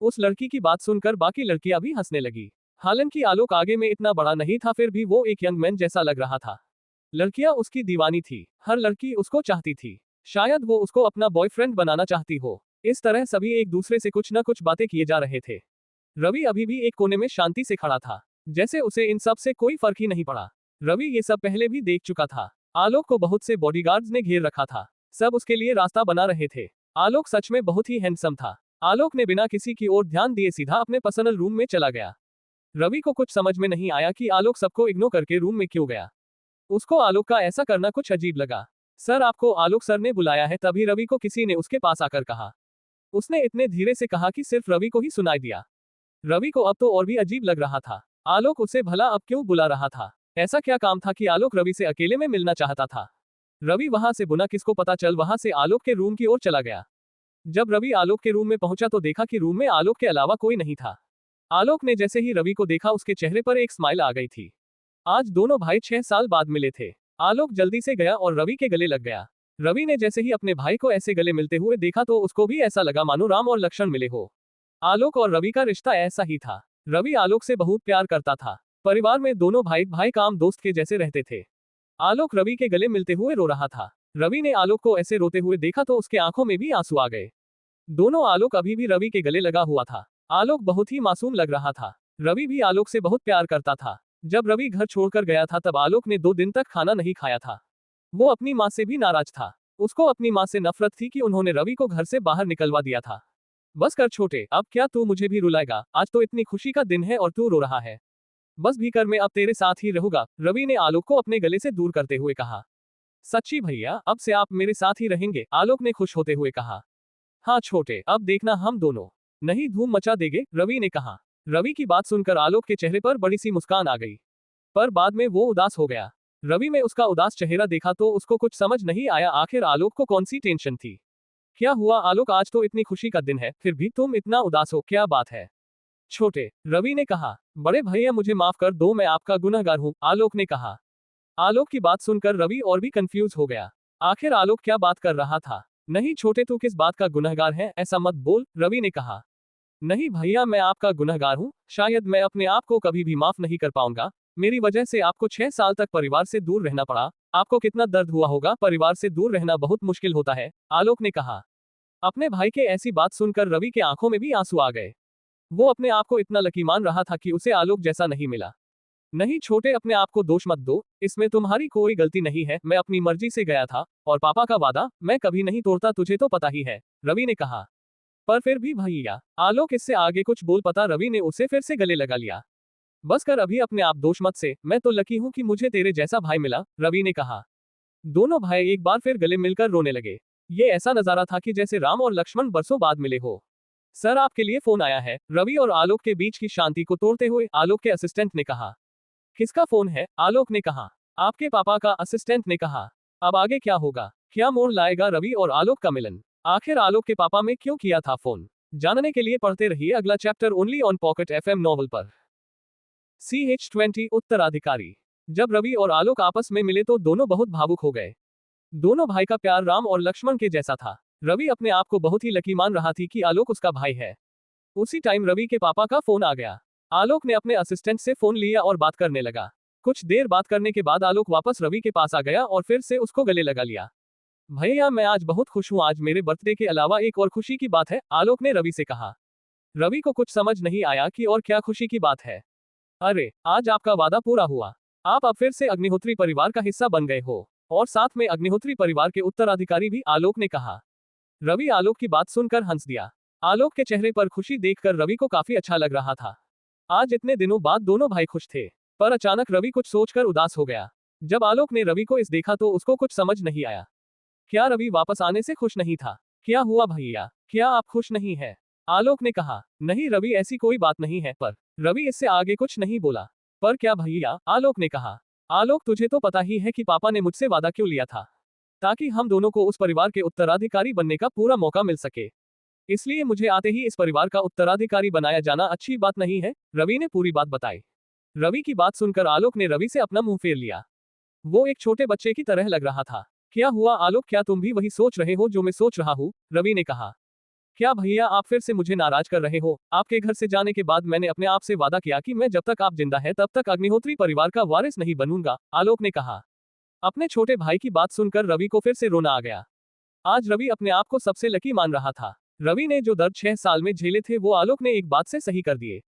उस लड़की की बात सुनकर बाकी लड़कियां भी हंसने लगी। हालांकि आलोक आगे में इतना बड़ा नहीं था, फिर भी वो एक यंग मैन जैसा लग रहा था। लड़कियां उसकी दीवानी थी, हर लड़की उसको चाहती थी। शायद वो उसको अपना बॉयफ्रेंड बनाना चाहती हो। इस तरह सभी एक दूसरे से कुछ न कुछ बातें किए जा रहे थे। रवि अभी भी एक कोने में शांति से खड़ा था, जैसे उसे इन सब से कोई फर्क ही नहीं पड़ा। रवि ये सब पहले भी देख चुका था। आलोक को बहुत से बॉडीगार्ड्स ने घेर रखा था, सब उसके लिए रास्ता बना रहे थे। आलोक सच में बहुत ही हैंडसम था। आलोक ने बिना किसी की ओर ध्यान दिए सीधा अपने पर्सनल रूम में चला गया। रवि को कुछ समझ में नहीं आया कि आलोक सबको इग्नोर करके रूम में क्यों गया। उसको आलोक का ऐसा करना कुछ अजीब लगा। सर आपको आलोक सर ने बुलाया है, तभी रवि को किसी ने उसके पास आकर कहा। उसने इतने धीरे से कहा कि सिर्फ रवि को ही सुनाई दिया। रवि को अब तो और भी अजीब लग रहा था। आलोक उसे भला अब क्यों बुला रहा था? ऐसा क्या काम था कि आलोक रवि से अकेले में मिलना चाहता था? रवि वहां से बुना किसको पता चल वहां से आलोक के रूम की ओर चला गया। जब रवि आलोक के रूम में पहुंचा तो देखा कि रूम में आलोक के अलावा कोई नहीं था। आलोक ने जैसे ही रवि को देखा उसके चेहरे पर एक स्माइल आ गई थी। आज दोनों भाई 6 साल बाद मिले थे। आलोक जल्दी से गया और रवि के गले लग गया। रवि ने जैसे ही अपने भाई को ऐसे गले मिलते हुए देखा तो उसको भी ऐसा लगा मानो राम और लक्ष्मण मिले हो। आलोक और रवि का रिश्ता ऐसा ही था। रवि आलोक से बहुत प्यार करता था। परिवार में दोनों भाई भाई काम दोस्त के जैसे रहते थे। आलोक रवि के गले मिलते हुए रो रहा था। रवि ने आलोक को ऐसे रोते हुए देखा तो उसके आंखों में भी आंसू आ गए। दोनों आलोक अभी भी रवि के गले लगा हुआ था। आलोक बहुत ही मासूम लग रहा था। रवि भी आलोक से बहुत प्यार करता था। जब रवि घर छोड़कर गया था तब आलोक ने 2 दिन तक खाना नहीं खाया था। वो अपनी माँ से भी नाराज था। उसको अपनी माँ से नफरत थी कि उन्होंने रवि को घर से बाहर निकलवा दिया था। बस कर छोटे, अब क्या तू मुझे भी रुलाएगा? आज तो इतनी खुशी का दिन है और तू रो रहा है। बस भी कर, मैं अब तेरे साथ ही रहूंगा, रवि ने आलोक को अपने गले से दूर करते हुए कहा। सच्ची भैया, अब से आप मेरे साथ ही रहेंगे, आलोक ने खुश होते हुए कहा। हाँ छोटे, अब देखना हम दोनों नहीं धूम मचा देंगे, रवि ने कहा। रवि की बात सुनकर आलोक के चेहरे पर बड़ी सी मुस्कान आ गई, पर बाद में वो उदास हो गया। रवि में उसका उदास चेहरा देखा तो उसको कुछ समझ नहीं आया, आखिर आलोक को कौन सी टेंशन थी। क्या हुआ आलोक, आज तो इतनी खुशी का दिन है, फिर भी तुम इतना उदास हो, क्या बात है? छोटे, रवि ने कहा। बड़े भैया मुझे माफ कर दो, मैं आपका गुनहगार हूँ, आलोक ने कहा। आलोक की बात सुनकर रवि और भी कंफ्यूज हो गया। आखिर आलोक क्या बात कर रहा था? नहीं छोटे, तू किस बात का गुनहगार है, ऐसा मत बोल, रवि ने कहा। नहीं भैया, मैं आपका गुनहगार हूँ, शायद मैं अपने आप को कभी भी माफ नहीं कर पाऊंगा। मेरी वजह से आपको 6 साल तक परिवार से दूर रहना पड़ा। आपको कितना दर्द हुआ होगा, परिवार से दूर रहना बहुत मुश्किल होता है, आलोक ने कहा। अपने भाई के ऐसी बात सुनकर रवि के आंखों में भी आंसू आ गए। वो अपने आप को इतना लकी मान रहा था कि उसे आलोक जैसा नहीं मिला। नहीं छोटे, अपने आप को दोष मत दो, इसमें तुम्हारी कोई गलती नहीं है, मैं अपनी मर्जी से गया था और पापा का वादा मैं कभी नहीं तोड़ता, तुझे तो पता ही है, रवि ने कहा। पर फिर भी भैया आलोक इससे आगे कुछ बोल पता रवि ने उसे फिर से गले लगा लिया। बस कर अभी अपने आप दोष मत से, मैं तो लकी हूं कि मुझे तेरे जैसा भाई मिला, रवि ने कहा। दोनों भाई एक बार फिर गले मिलकर रोने लगे। ये ऐसा नजारा था कि जैसे राम और लक्ष्मण बरसों बाद मिले हो। सर आपके लिए फोन आया है, रवि और आलोक के बीच की शांति को तोड़ते हुए आलोक के असिस्टेंट ने कहा। किसका फोन है, आलोक ने कहा। आपके पापा का, असिस्टेंट ने कहा। अब आगे क्या होगा, क्या मोड़ लाएगा रवि और आलोक का मिलन, आखिर आलोक के पापा में क्यों किया था फोन, जानने के लिए पढ़ते रहिए अगला chapter only on Pocket FM novel पर। CH20 उत्तराधिकारी। जब रवि और आलोक आपस में मिले तो दोनों बहुत भावुक हो गए। दोनों भाई का प्यार राम और लक्ष्मण के जैसा था। रवि अपने आप को बहुत ही लकी मान रहा थी कि आलोक उसका भाई है। उसी टाइम रवि के पापा का फोन आ गया। आलोक ने अपने असिस्टेंट से फोन लिया और बात करने लगा। कुछ देर बात करने के बाद आलोक वापस रवि के पास आ गया और फिर से उसको गले लगा लिया। भैया मैं आज बहुत खुश हूँ, आज मेरे बर्थडे के अलावा एक और खुशी की बात है, आलोक ने रवि से कहा। रवि को कुछ समझ नहीं आया कि और क्या खुशी की बात है। अरे आज आपका वादा पूरा हुआ, आप अब फिर से अग्निहोत्री परिवार का हिस्सा बन गए हो, और साथ में अग्निहोत्री परिवार के उत्तराधिकारी भी, आलोक ने कहा। रवि आलोक की बात सुनकर हंस दिया। आलोक के चेहरे पर खुशी देखकर रवि को काफी अच्छा लग रहा था। आज इतने दिनों बाद दोनों भाई खुश थे, पर अचानक रवि कुछ सोचकर उदास हो गया। जब आलोक ने रवि को इस देखा तो उसको कुछ समझ नहीं आया। क्या रवि वापस आने से खुश नहीं था, क्या हुआ भैया, क्या आप खुश नहीं है, आलोक ने कहा। नहीं रवि ऐसी कोई बात नहीं है, पर रवि इससे आगे कुछ नहीं बोला। पर क्या भैया, आलोक ने कहा। आलोक तुझे तो पता ही है कि पापा ने मुझसे वादा क्यों लिया था, ताकि हम दोनों को उस परिवार के उत्तराधिकारी बनने का पूरा मौका मिल सके। इसलिए मुझे आते ही इस परिवार का उत्तराधिकारी बनाया जाना अच्छी बात नहीं है, रवि ने पूरी बात बताई। रवि की बात सुनकर आलोक ने रवि से अपना मुंह फेर लिया। वो एक छोटे बच्चे की तरह लग रहा था। क्या हुआ आलोक, क्या तुम भी वही सोच रहे हो जो मैं सोच रहा हूँ, रवि ने कहा। क्या भैया आप फिर से मुझे नाराज कर रहे हो, आपके घर से जाने के बाद मैंने अपने आप से वादा किया कि मैं जब तक आप जिंदा है तब तक अग्निहोत्री परिवार का वारिस नहीं बनूंगा, आलोक ने कहा। अपने छोटे भाई की बात सुनकर रवि को फिर से रोना आ गया। आज रवि अपने आप को सबसे लकी मान रहा था। रवि ने जो दर्द 6 साल में झेले थे वो आलोक ने एक बात से सही कर दिए।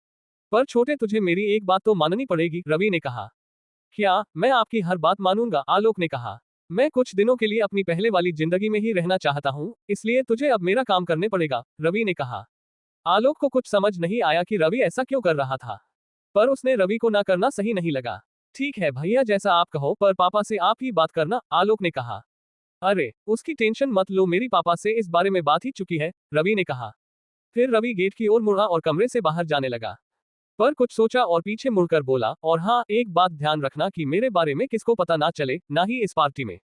पर छोटे तुझे मेरी एक बात तो माननी पड़ेगी, रवि ने कहा। क्या, मैं आपकी हर बात मानूंगा, आलोक ने कहा। मैं कुछ दिनों के लिए अपनी पहले वाली जिंदगी में ही रहना चाहता हूँ, इसलिए तुझे अब मेरा काम करने पड़ेगा, रवि ने कहा। आलोक को कुछ समझ नहीं आया कि रवि ऐसा क्यों कर रहा था, पर उसने रवि को ना करना सही नहीं लगा। ठीक है भैया जैसा आप कहो, पर पापा से आप ही बात करना, आलोक ने कहा। अरे उसकी टेंशन मत लो, मेरी पापा से इस बारे में बात ही चुकी है, रवि ने कहा। फिर रवि गेट की ओर मुड़ा और कमरे से बाहर जाने लगा, पर कुछ सोचा और पीछे मुड़कर बोला, और हाँ एक बात ध्यान रखना कि मेरे बारे में किसको पता ना चले, ना ही इस पार्टी में।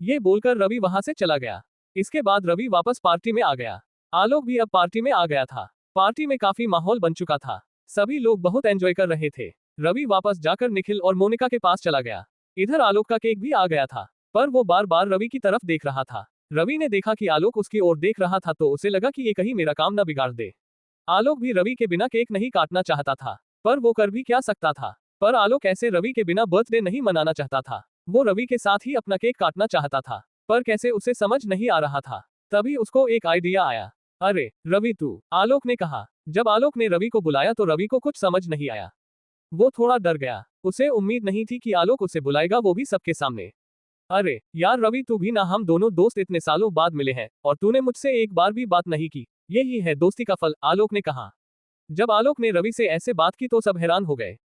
ये बोलकर रवि वहां से चला गया। इसके बाद रवि वापस पार्टी में आ गया। आलोक भी अब पार्टी में आ गया था। पार्टी में काफी माहौल बन चुका था, सभी लोग बहुत एंजॉय कर रहे थे। रवि वापस जाकर निखिल और मोनिका के पास चला गया। इधर आलोक का केक भी आ गया था, पर वो बार बार रवि की तरफ देख रहा था। रवि ने देखा कि आलोक उसकी ओर देख रहा था तो उसे लगा कि ये कहीं मेरा काम न बिगाड़ दे। आलोक भी रवि के बिना केक नहीं काटना चाहता था, पर वो कर भी क्या सकता था। पर आलोक ऐसे रवि के बिना बर्थडे नहीं मनाना चाहता था। वो रवि के साथ ही अपना केक काटना चाहता था, पर कैसे उसे समझ नहीं आ रहा था। तभी उसको एक आइडिया आया। अरे रवि तू, आलोक ने कहा। जब आलोक ने रवि को बुलाया तो रवि को कुछ समझ नहीं आया। वो थोड़ा डर गया, उसे उम्मीद नहीं थी कि आलोक उसे बुलाएगा, वो भी सबके सामने। अरे यार रवि तू भी ना, हम दोनों दोस्त इतने सालों बाद मिले हैं और तूने मुझसे एक बार भी बात नहीं की, यही है दोस्ती का फल, आलोक ने कहा। जब आलोक ने रवि से ऐसे बात की तो सब हैरान हो गए।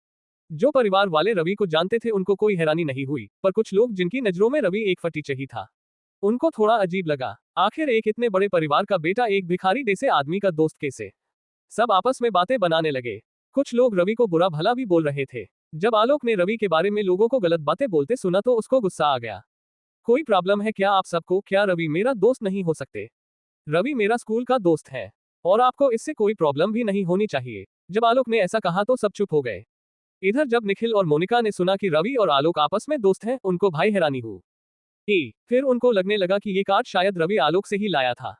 जो परिवार वाले रवि को जानते थे उनको कोई हैरानी नहीं हुई, पर कुछ लोग जिनकी नजरों में रवि एक फटीचही था, उनको थोड़ा अजीब लगा। आखिर एक इतने बड़े परिवार का बेटा एक भिखारी जैसे आदमी का दोस्त कैसे। सब आपस में बातें बनाने लगे। कुछ लोग रवि को बुरा भला भी बोल रहे थे। जब आलोक ने रवि के बारे में लोगों को गलत बातें बोलते सुना तो उसको गुस्सा आ गया। कोई प्रॉब्लम है क्या आप सबको, क्या रवि मेरा दोस्त नहीं हो सकते? रवि मेरा स्कूल का दोस्त है और आपको इससे कोई प्रॉब्लम भी नहीं होनी चाहिए। जब आलोक ने ऐसा कहा तो सब चुप हो गए। इधर जब निखिल और मोनिका ने सुना कि रवि और आलोक आपस में दोस्त हैं, उनको भाई हैरानी हुई। फिर उनको लगने लगा कि ये कार्ड शायद रवि आलोक से ही लाया था।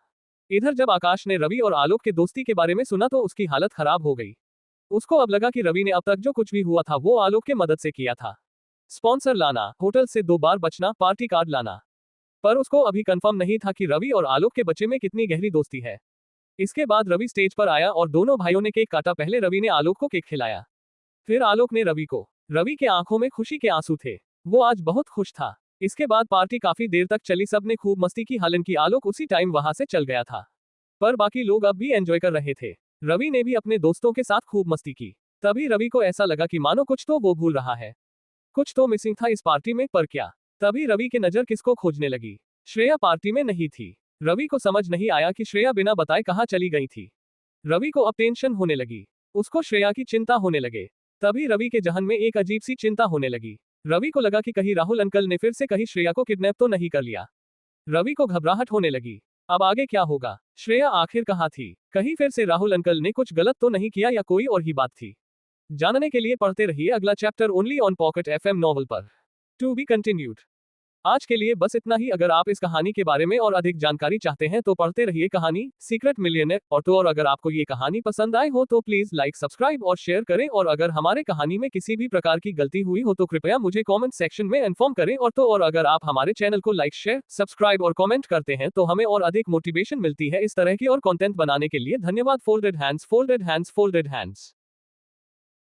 इधर जब आकाश ने रवि और आलोक के दोस्ती के बारे में सुना तो उसकी हालत खराब हो गई। उसको अब लगा कि रवि ने अब तक जो कुछ भी हुआ था वो आलोक के मदद से किया था। स्पॉन्सर लाना, होटल से 2 बार बचना, पार्टी कार्ड लाना। पर उसको अभी कंफर्म नहीं था कि रवि और आलोक के बच्चे में कितनी गहरी दोस्ती है। इसके बाद रवि स्टेज पर आया और दोनों भाइयों ने केक काटा। पहले रवि ने आलोक को केक खिलाया, फिर आलोक ने रवि को। रवि के आंखों में खुशी के आंसू थे, वो आज बहुत खुश था। इसके बाद पार्टी काफी देर तक चली, सबने खूब मस्ती की, हालांकि आलोक उसी टाइम वहां से चल गया था। पर बाकी लोग अब भी एंजॉय कर रहे थे। रवि ने भी अपने दोस्तों के साथ खूब मस्ती की। तभी रवि को ऐसा लगा कि मानो कुछ तो वो भूल रहा है, कुछ तो मिसिंग था इस पार्टी में, पर क्या? तभी रवि की नजर किसको खोजने लगी। श्रेया पार्टी में नहीं थी। रवि को समझ नहीं आया कि श्रेया बिना बताए कहाँ चली गई थी। रवि को अब टेंशन होने लगी। उसको श्रेया की चिंता होने लगे। तभी रवि के जहन में एक अजीब सी चिंता होने लगी। रवि को लगा कि कहीं राहुल अंकल ने फिर से कहीं श्रेया को किडनैप तो नहीं कर लिया। रवि को घबराहट होने लगी। अब आगे क्या होगा? श्रेया आखिर कहाँ थी? कहीं फिर से राहुल अंकल ने कुछ गलत तो नहीं किया या कोई और ही बात थी? जानने के लिए पढ़ते रहिए अगला chapter only on Pocket FM novel पर। To be continued. आज के लिए बस इतना ही। अगर आप इस कहानी के बारे में और अधिक जानकारी चाहते हैं तो पढ़ते रहिए कहानी सीक्रेट मिलियनेयर। और अगर आपको ये कहानी पसंद आई हो तो प्लीज लाइक, सब्सक्राइब और शेयर करें। और अगर हमारे कहानी में किसी भी प्रकार की गलती हुई हो तो कृपया मुझे कमेंट सेक्शन में इन्फॉर्म करें। और अगर आप हमारे चैनल को लाइक, शेयर, सब्सक्राइब और कमेंट करते हैं तो हमें और अधिक मोटिवेशन मिलती है इस तरह की और कंटेंट बनाने के लिए। धन्यवाद। Folded hands, folded hands, folded hands.